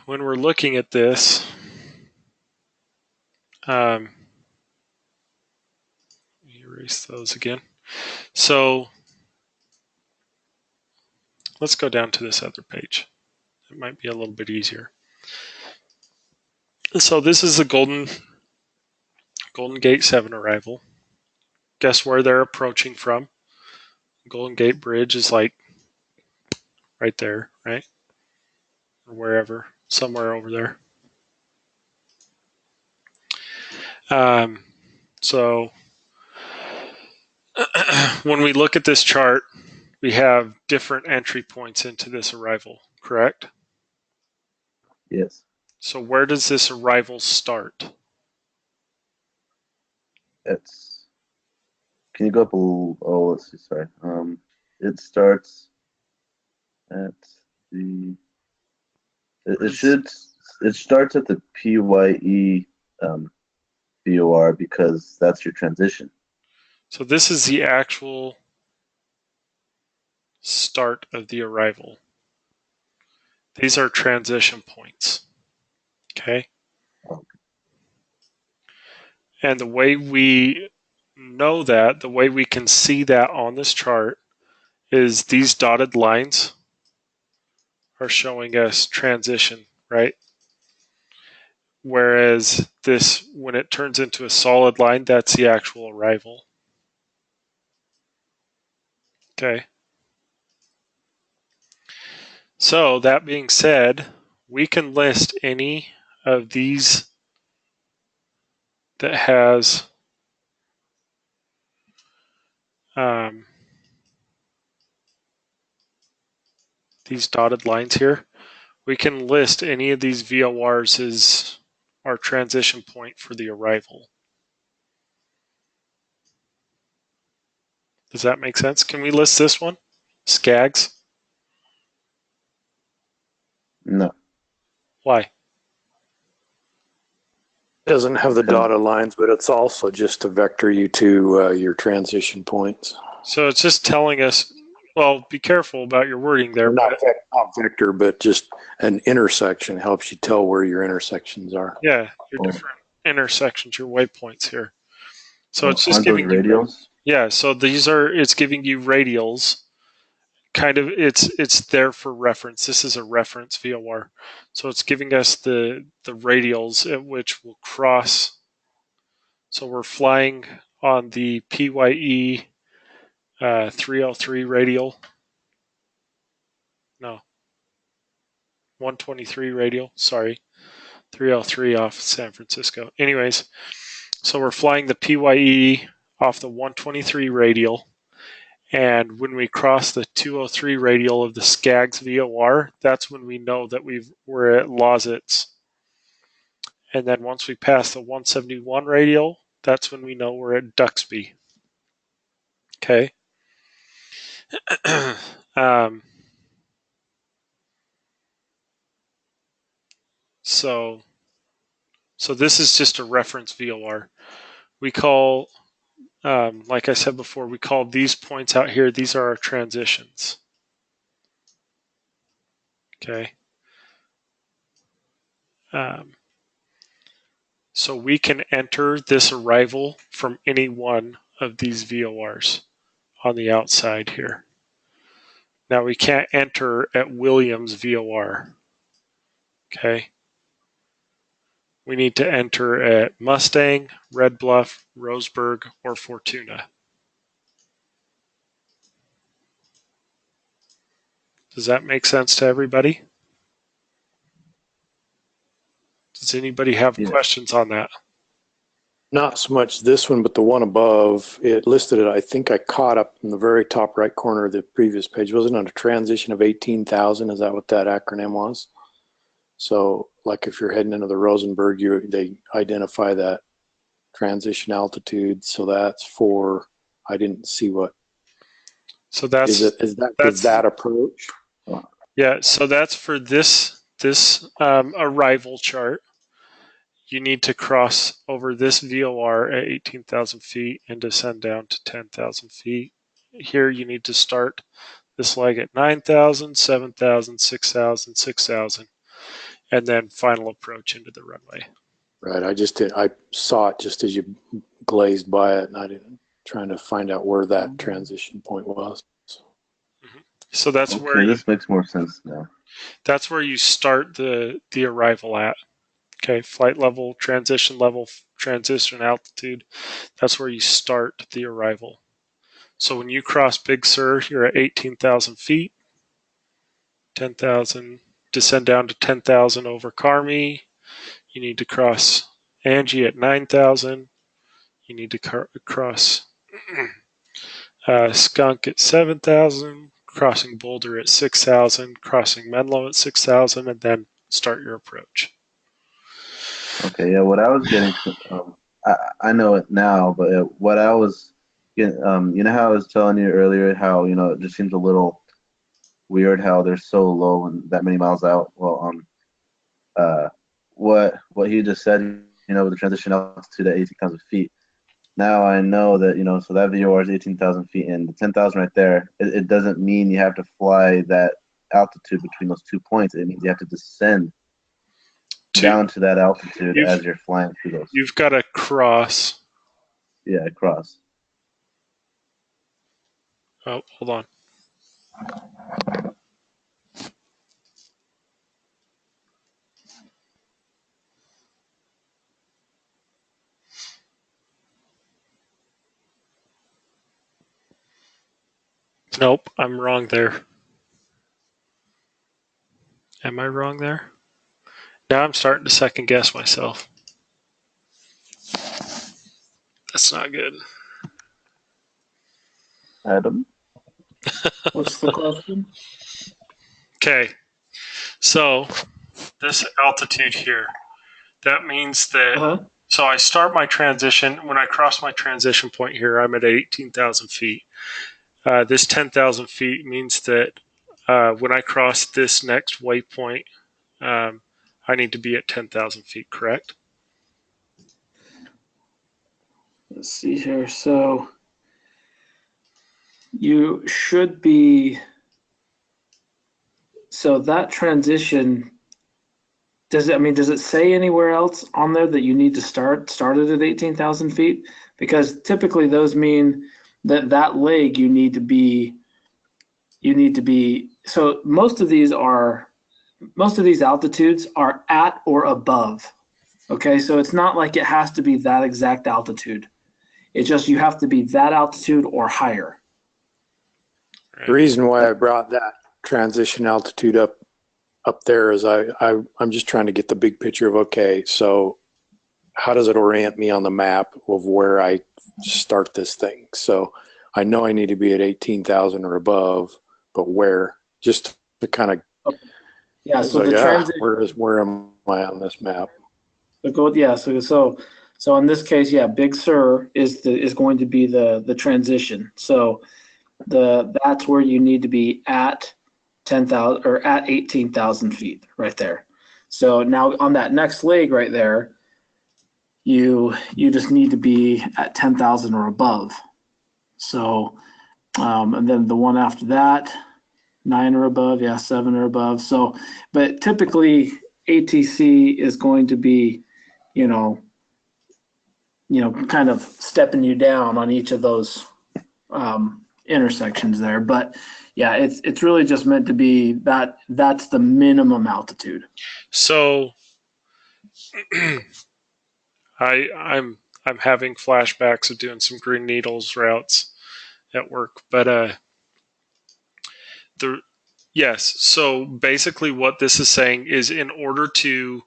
When we're looking at this, erase those again. So let's go down to this other page. It might be a little bit easier. So this is the Golden Gate 7 arrival. Guess where they're approaching from? Golden Gate Bridge is like right there, right? Or wherever, somewhere over there. So when we look at this chart, we have different entry points into this arrival, correct? Yes. So where does this arrival start? Can you go up a little? Oh, let's see. Sorry. It starts at the. It starts at the PYE VOR because that's your transition. So this is the actual start of the arrival. These are transition points. Okay. And the way we know that, the way we can see that on this chart is these dotted lines are showing us transition, right? Whereas this, when it turns into a solid line, that's the actual arrival. Okay. So that being said, we can list any of these that has these dotted lines here. We can list any of these VORs as our transition point for the arrival. Does that make sense? Can we list this one? Skags? No. Why? It doesn't have the dotted lines, but it's also just to vector you to your transition points. So it's just telling us, well, be careful about your wording there. Not vector, but just an intersection helps you tell where your intersections are. Yeah, your different intersections, your waypoints here. So it's just Aren't giving those radials? Yeah, so it's giving you radials. Kind of, it's there for reference. This is a reference VOR. So it's giving us the radials at which we'll cross. So we're flying on the PYE 303 radial. No. 123 radial. Sorry. 303 off San Francisco. Anyways, so we're flying the PYE off the 123 radial. And when we cross the 203 radial of the Skags VOR, that's when we know that we're at Lozitz. And then once we pass the 171 radial, that's when we know we're at Duxby. Okay. um, so this is just a reference VOR. We call, like I said before, we call these points out here, these are our transitions. Okay. So we can enter this arrival from any one of these VORs on the outside here. Now we can't enter at Williams VOR. Okay. We need to enter at Mustang, Red Bluff, Roseburg, or Fortuna. Does that make sense to everybody? Does anybody have questions on that? Not so much this one, but the one above, it listed it. I think I caught up in the very top right corner of the previous page. Wasn't it a transition of 18,000? Is that what that acronym was? So like if you're heading into the Rosenberg, they identify that transition altitude. So that's for, I didn't see what. So that's is that approach? Yeah, so that's for this arrival chart. You need to cross over this VOR at 18,000 feet and descend down to 10,000 feet. Here you need to start this leg at 9,000, 7,000, 6,000, 6,000, and then final approach into the runway. Right. I saw it just as you glazed by it, and I didn't trying to find out where that transition point was. So that's okay, where this makes more sense now. That's where you start the arrival at. Okay, flight level, transition altitude. That's where you start the arrival. So when you cross Big Sur, you're at 18,000 feet. 10,000, descend down to 10,000 over Carmi. You need to cross Angie at 9,000. You need to cross Skunk at 7,000. Crossing Boulder at 6,000, crossing Menlo at 6,000, and then start your approach. Okay, yeah, what I was getting to, I know it now, but what I was getting, you know how I was telling you earlier how, it just seems a little weird how they're so low and that many miles out. Well, what he just said, with the transition altitude at 18,000 feet, now I know that, so that VOR is 18,000 feet, and the 10,000 right there, it doesn't mean you have to fly that altitude between those 2 points. It means you have to descend down to that altitude as you're flying through those. You've got to cross. Yeah, cross. Oh, hold on. Nope, I'm wrong there. Am I wrong there? Now I'm starting to second guess myself. That's not good. Adam? What's the question? Okay, so this altitude here, that means that, so I start my transition, when I cross my transition point here, I'm at 18,000 feet. This 10,000 feet means that when I cross this next waypoint, I need to be at 10,000 feet, correct? Let's see here. So you should be. So that transition, does it say anywhere else on there that you need to start it at 18,000 feet? Because typically those mean that leg you need to be. So most of these altitudes are at or above. Okay, so it's not like it has to be that exact altitude. It's just you have to be that altitude or higher. The reason why I brought that transition altitude up there is I'm just trying to get the big picture of, okay, so how does it orient me on the map of where I start this thing? So I know I need to be at 18,000 or above, but where? Just to kind of, yeah. So like, the transition, where am I on this map? So in this case, yeah, Big Sur is going to be the transition. So that's where you need to be at 10,000 or at 18,000 feet right there. So now on that next leg right there, you just need to be at 10,000 or above. So, and then the one after that, 9 or above, yeah, 7 or above. So, but typically ATC is going to be, you know, kind of stepping you down on each of those intersections there. But yeah, it's really just meant to be that's the minimum altitude. So I'm having flashbacks of doing some Green Needles routes at work, but the yes. So basically, what this is saying is, in order to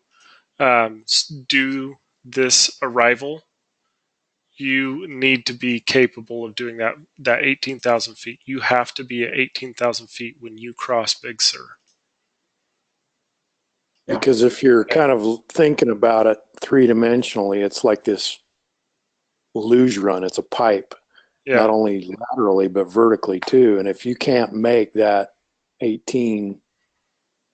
do this arrival, you need to be capable of doing that 18,000 feet. You have to be at 18,000 feet when you cross Big Sur. Because if you're kind of thinking about it three-dimensionally, it's like this luge run. It's a pipe, not only laterally but vertically too. And if you can't make that 18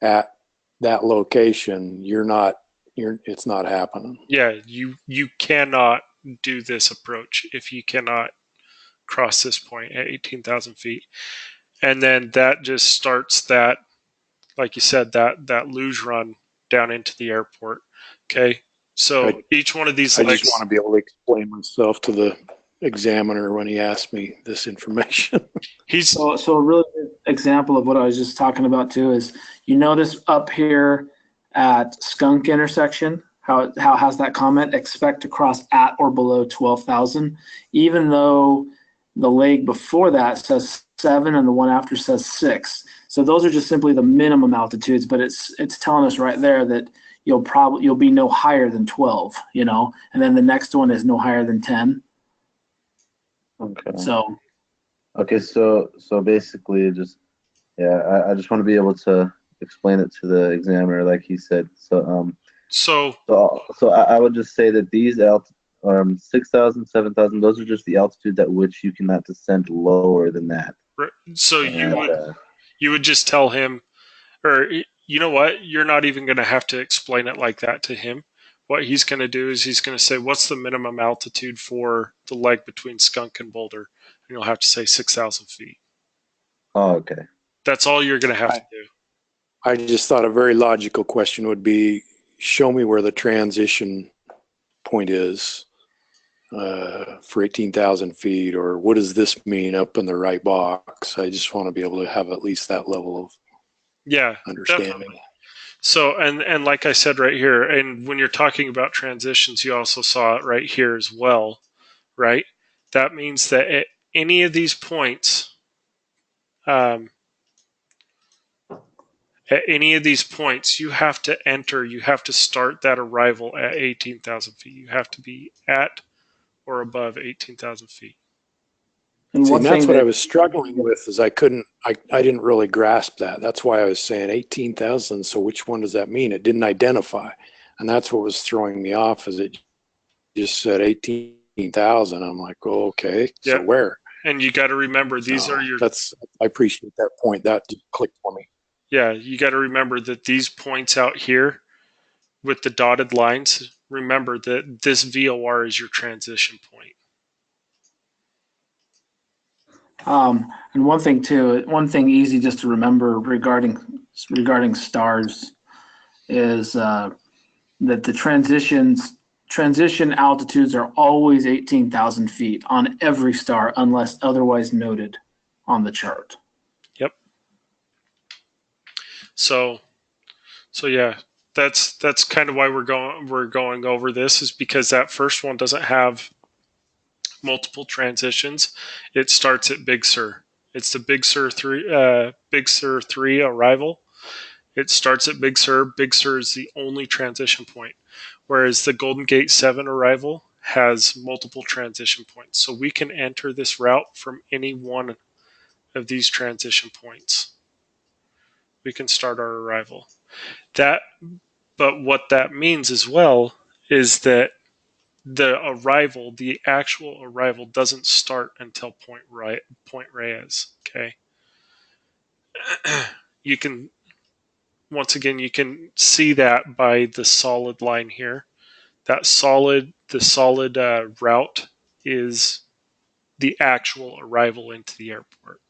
at that location, it's not happening. Yeah, you cannot do this approach if you cannot cross this point at 18,000 feet. And then that just starts that, like you said, that luge run down into the airport. Okay. So each one of these legs. I just want to be able to explain myself to the examiner when he asked me this information. So a really good example of what I was just talking about too is, you notice up here at Skunk intersection, how it has that comment, expect to cross at or below 12,000, even though the leg before that says 7 and the one after says 6. So those are just simply the minimum altitudes, but it's telling us right there that you'll be no higher than 12, and then the next one is no higher than 10. Okay. So basically, just I just want to be able to explain it to the examiner, like he said. So I would just say that these 6,000, 7,000, those are just the altitudes at which you cannot descend lower than that. So you would just tell him, or you know what? You're not even going to have to explain it like that to him. What he's going to do is he's going to say, what's the minimum altitude for the leg between Skunk and Boulder? And you'll have to say 6,000 feet. Oh, okay. That's all you're going to have to do. I just thought a very logical question would be, show me where the transition point is for 18,000 feet, or what does this mean up in the right box? I just want to be able to have at least that level of understanding. Definitely. So, and like I said right here, and when you're talking about transitions, you also saw it right here as well, right? That means that at any of these points, you have to start that arrival at 18,000 feet. You have to be at or above 18,000 feet. And that's what I was struggling with, is I didn't really grasp that. That's why I was saying 18,000. So which one does that mean? It didn't identify. And that's what was throwing me off, is it just said 18,000. I'm like, oh, okay. So where? And you got to remember, these are your... I appreciate that point. That just clicked for me. Yeah, you got to remember that these points out here with the dotted lines, remember that this VOR is your transition point. And one thing easy just to remember regarding stars is that the transition altitudes are always 18,000 feet on every star unless otherwise noted on the chart. Yep. So yeah, that's kind of why we're going over this, is because that first one doesn't have multiple transitions. It starts at Big Sur. It's the Big Sur 3 arrival. It starts at Big Sur. Big Sur is the only transition point, whereas the Golden Gate 7 arrival has multiple transition points. So we can enter this route from any one of these transition points. We can start our arrival. But what that means as well is that the actual arrival doesn't start until Point Reyes. Okay. You can, once again, you can see that by the solid line here. The solid route is the actual arrival into the airport.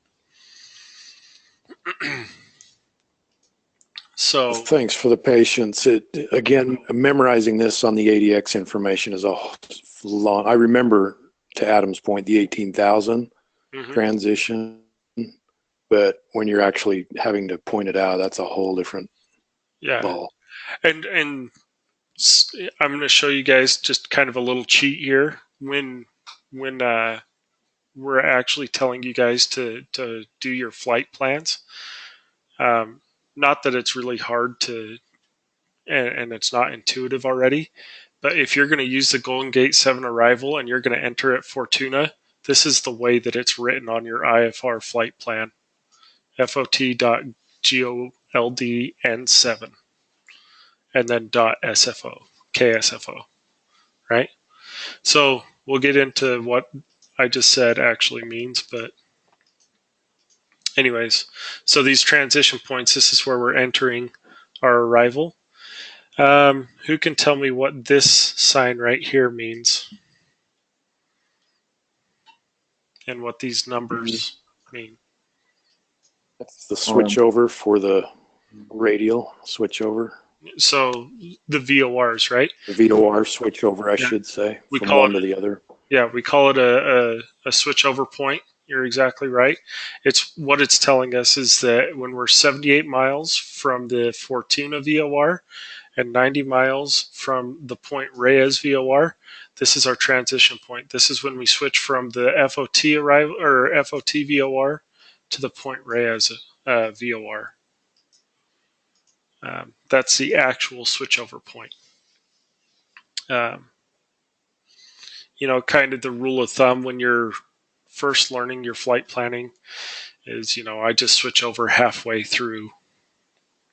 So thanks for the patience. Again, memorizing this on the ADX information is a long. I remember, to Adam's point, the 18,000 transition, but when you're actually having to point it out, that's a whole different ball. And I'm going to show you guys just kind of a little cheat here when we're actually telling you guys to do your flight plans. Not that it's really hard to, and it's not intuitive already, but if you're going to use the Golden Gate 7 arrival and you're going to enter at Fortuna, this is the way that it's written on your IFR flight plan. FOT.GOLDN7 and then .SFO, KSFO, right? So we'll get into what I just said actually means, but anyways, so these transition points, this is where we're entering our arrival. Who can tell me what this sign right here means? And what these numbers mean? That's the switchover for the radial switchover. So the VORs, right? The VOR switchover, I should say, from one to the other. Yeah, we call it a switchover point. You're exactly right. It's what it's telling us is that when we're 78 miles from the Fortuna VOR and 90 miles from the Point Reyes VOR, this is our transition point. This is when we switch from the FOT arrival or FOT VOR to the Point Reyes VOR. That's the actual switchover point. Kind of the rule of thumb when you're first learning your flight planning is, I just switch over halfway through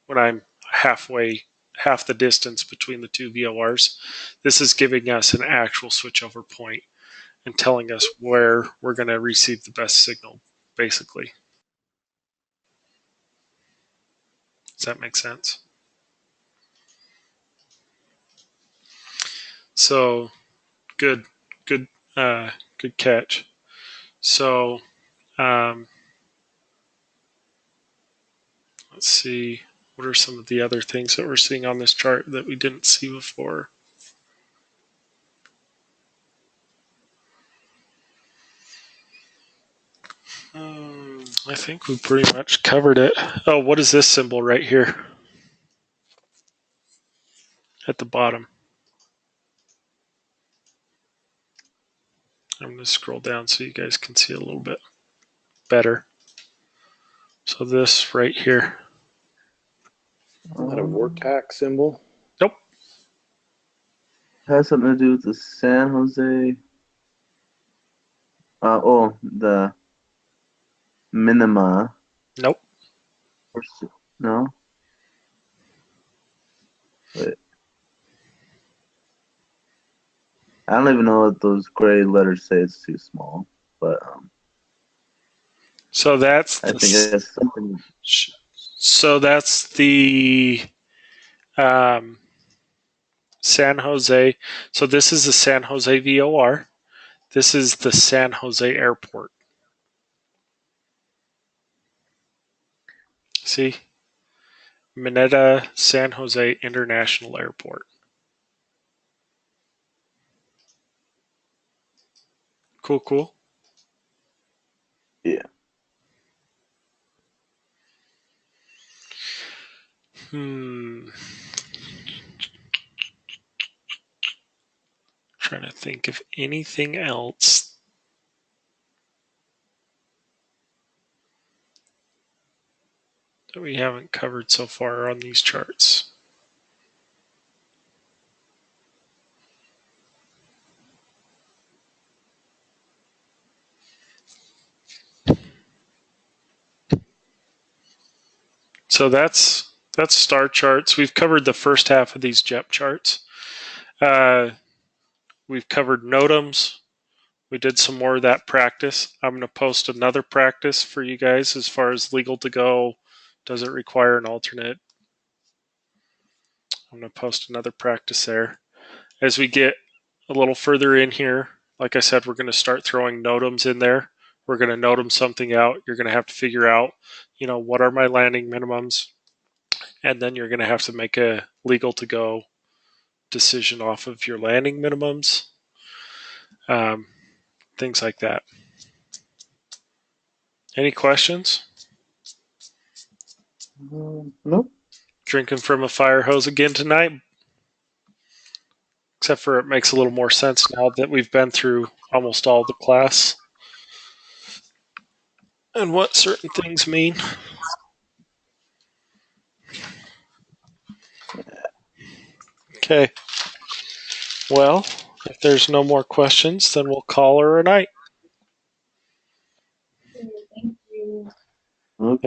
when I'm half the distance between the two VORs. This is giving us an actual switchover point and telling us where we're going to receive the best signal, basically. Does that make sense? So, good catch. So, let's see. What are some of the other things that we're seeing on this chart that we didn't see before? I think we pretty much covered it. Oh, what is this symbol right here at the bottom? I'm going to scroll down so you guys can see a little bit better. So this right here. Isn't that a Vortac symbol? Nope. Has something to do with the San Jose. The minima. Nope. No. Wait. I don't even know what those gray letters say. It's too small, but so that's I think it's something. So that's the San Jose. So this is the San Jose VOR. This is the San Jose Airport. See? Mineta San Jose International Airport. Cool. Yeah. Trying to think of anything else that we haven't covered so far on these charts. So that's star charts. We've covered the first half of these JEP charts. we've covered Notams. We did some more of that practice. I'm going to post another practice for you guys as far as legal to go. Does it require an alternate? I'm going to post another practice there. As we get a little further in here, like I said, we're going to start throwing Notams in there. We're going to Notam something out. You're going to have to figure out, what are my landing minimums? And then you're going to have to make a legal to go decision off of your landing minimums. Things like that. Any questions? Nope. Drinking from a fire hose again tonight? Except for it makes a little more sense now that we've been through almost all the class and what certain things mean. Okay. Well, if there's no more questions, then we'll call her a night. Thank you. Okay.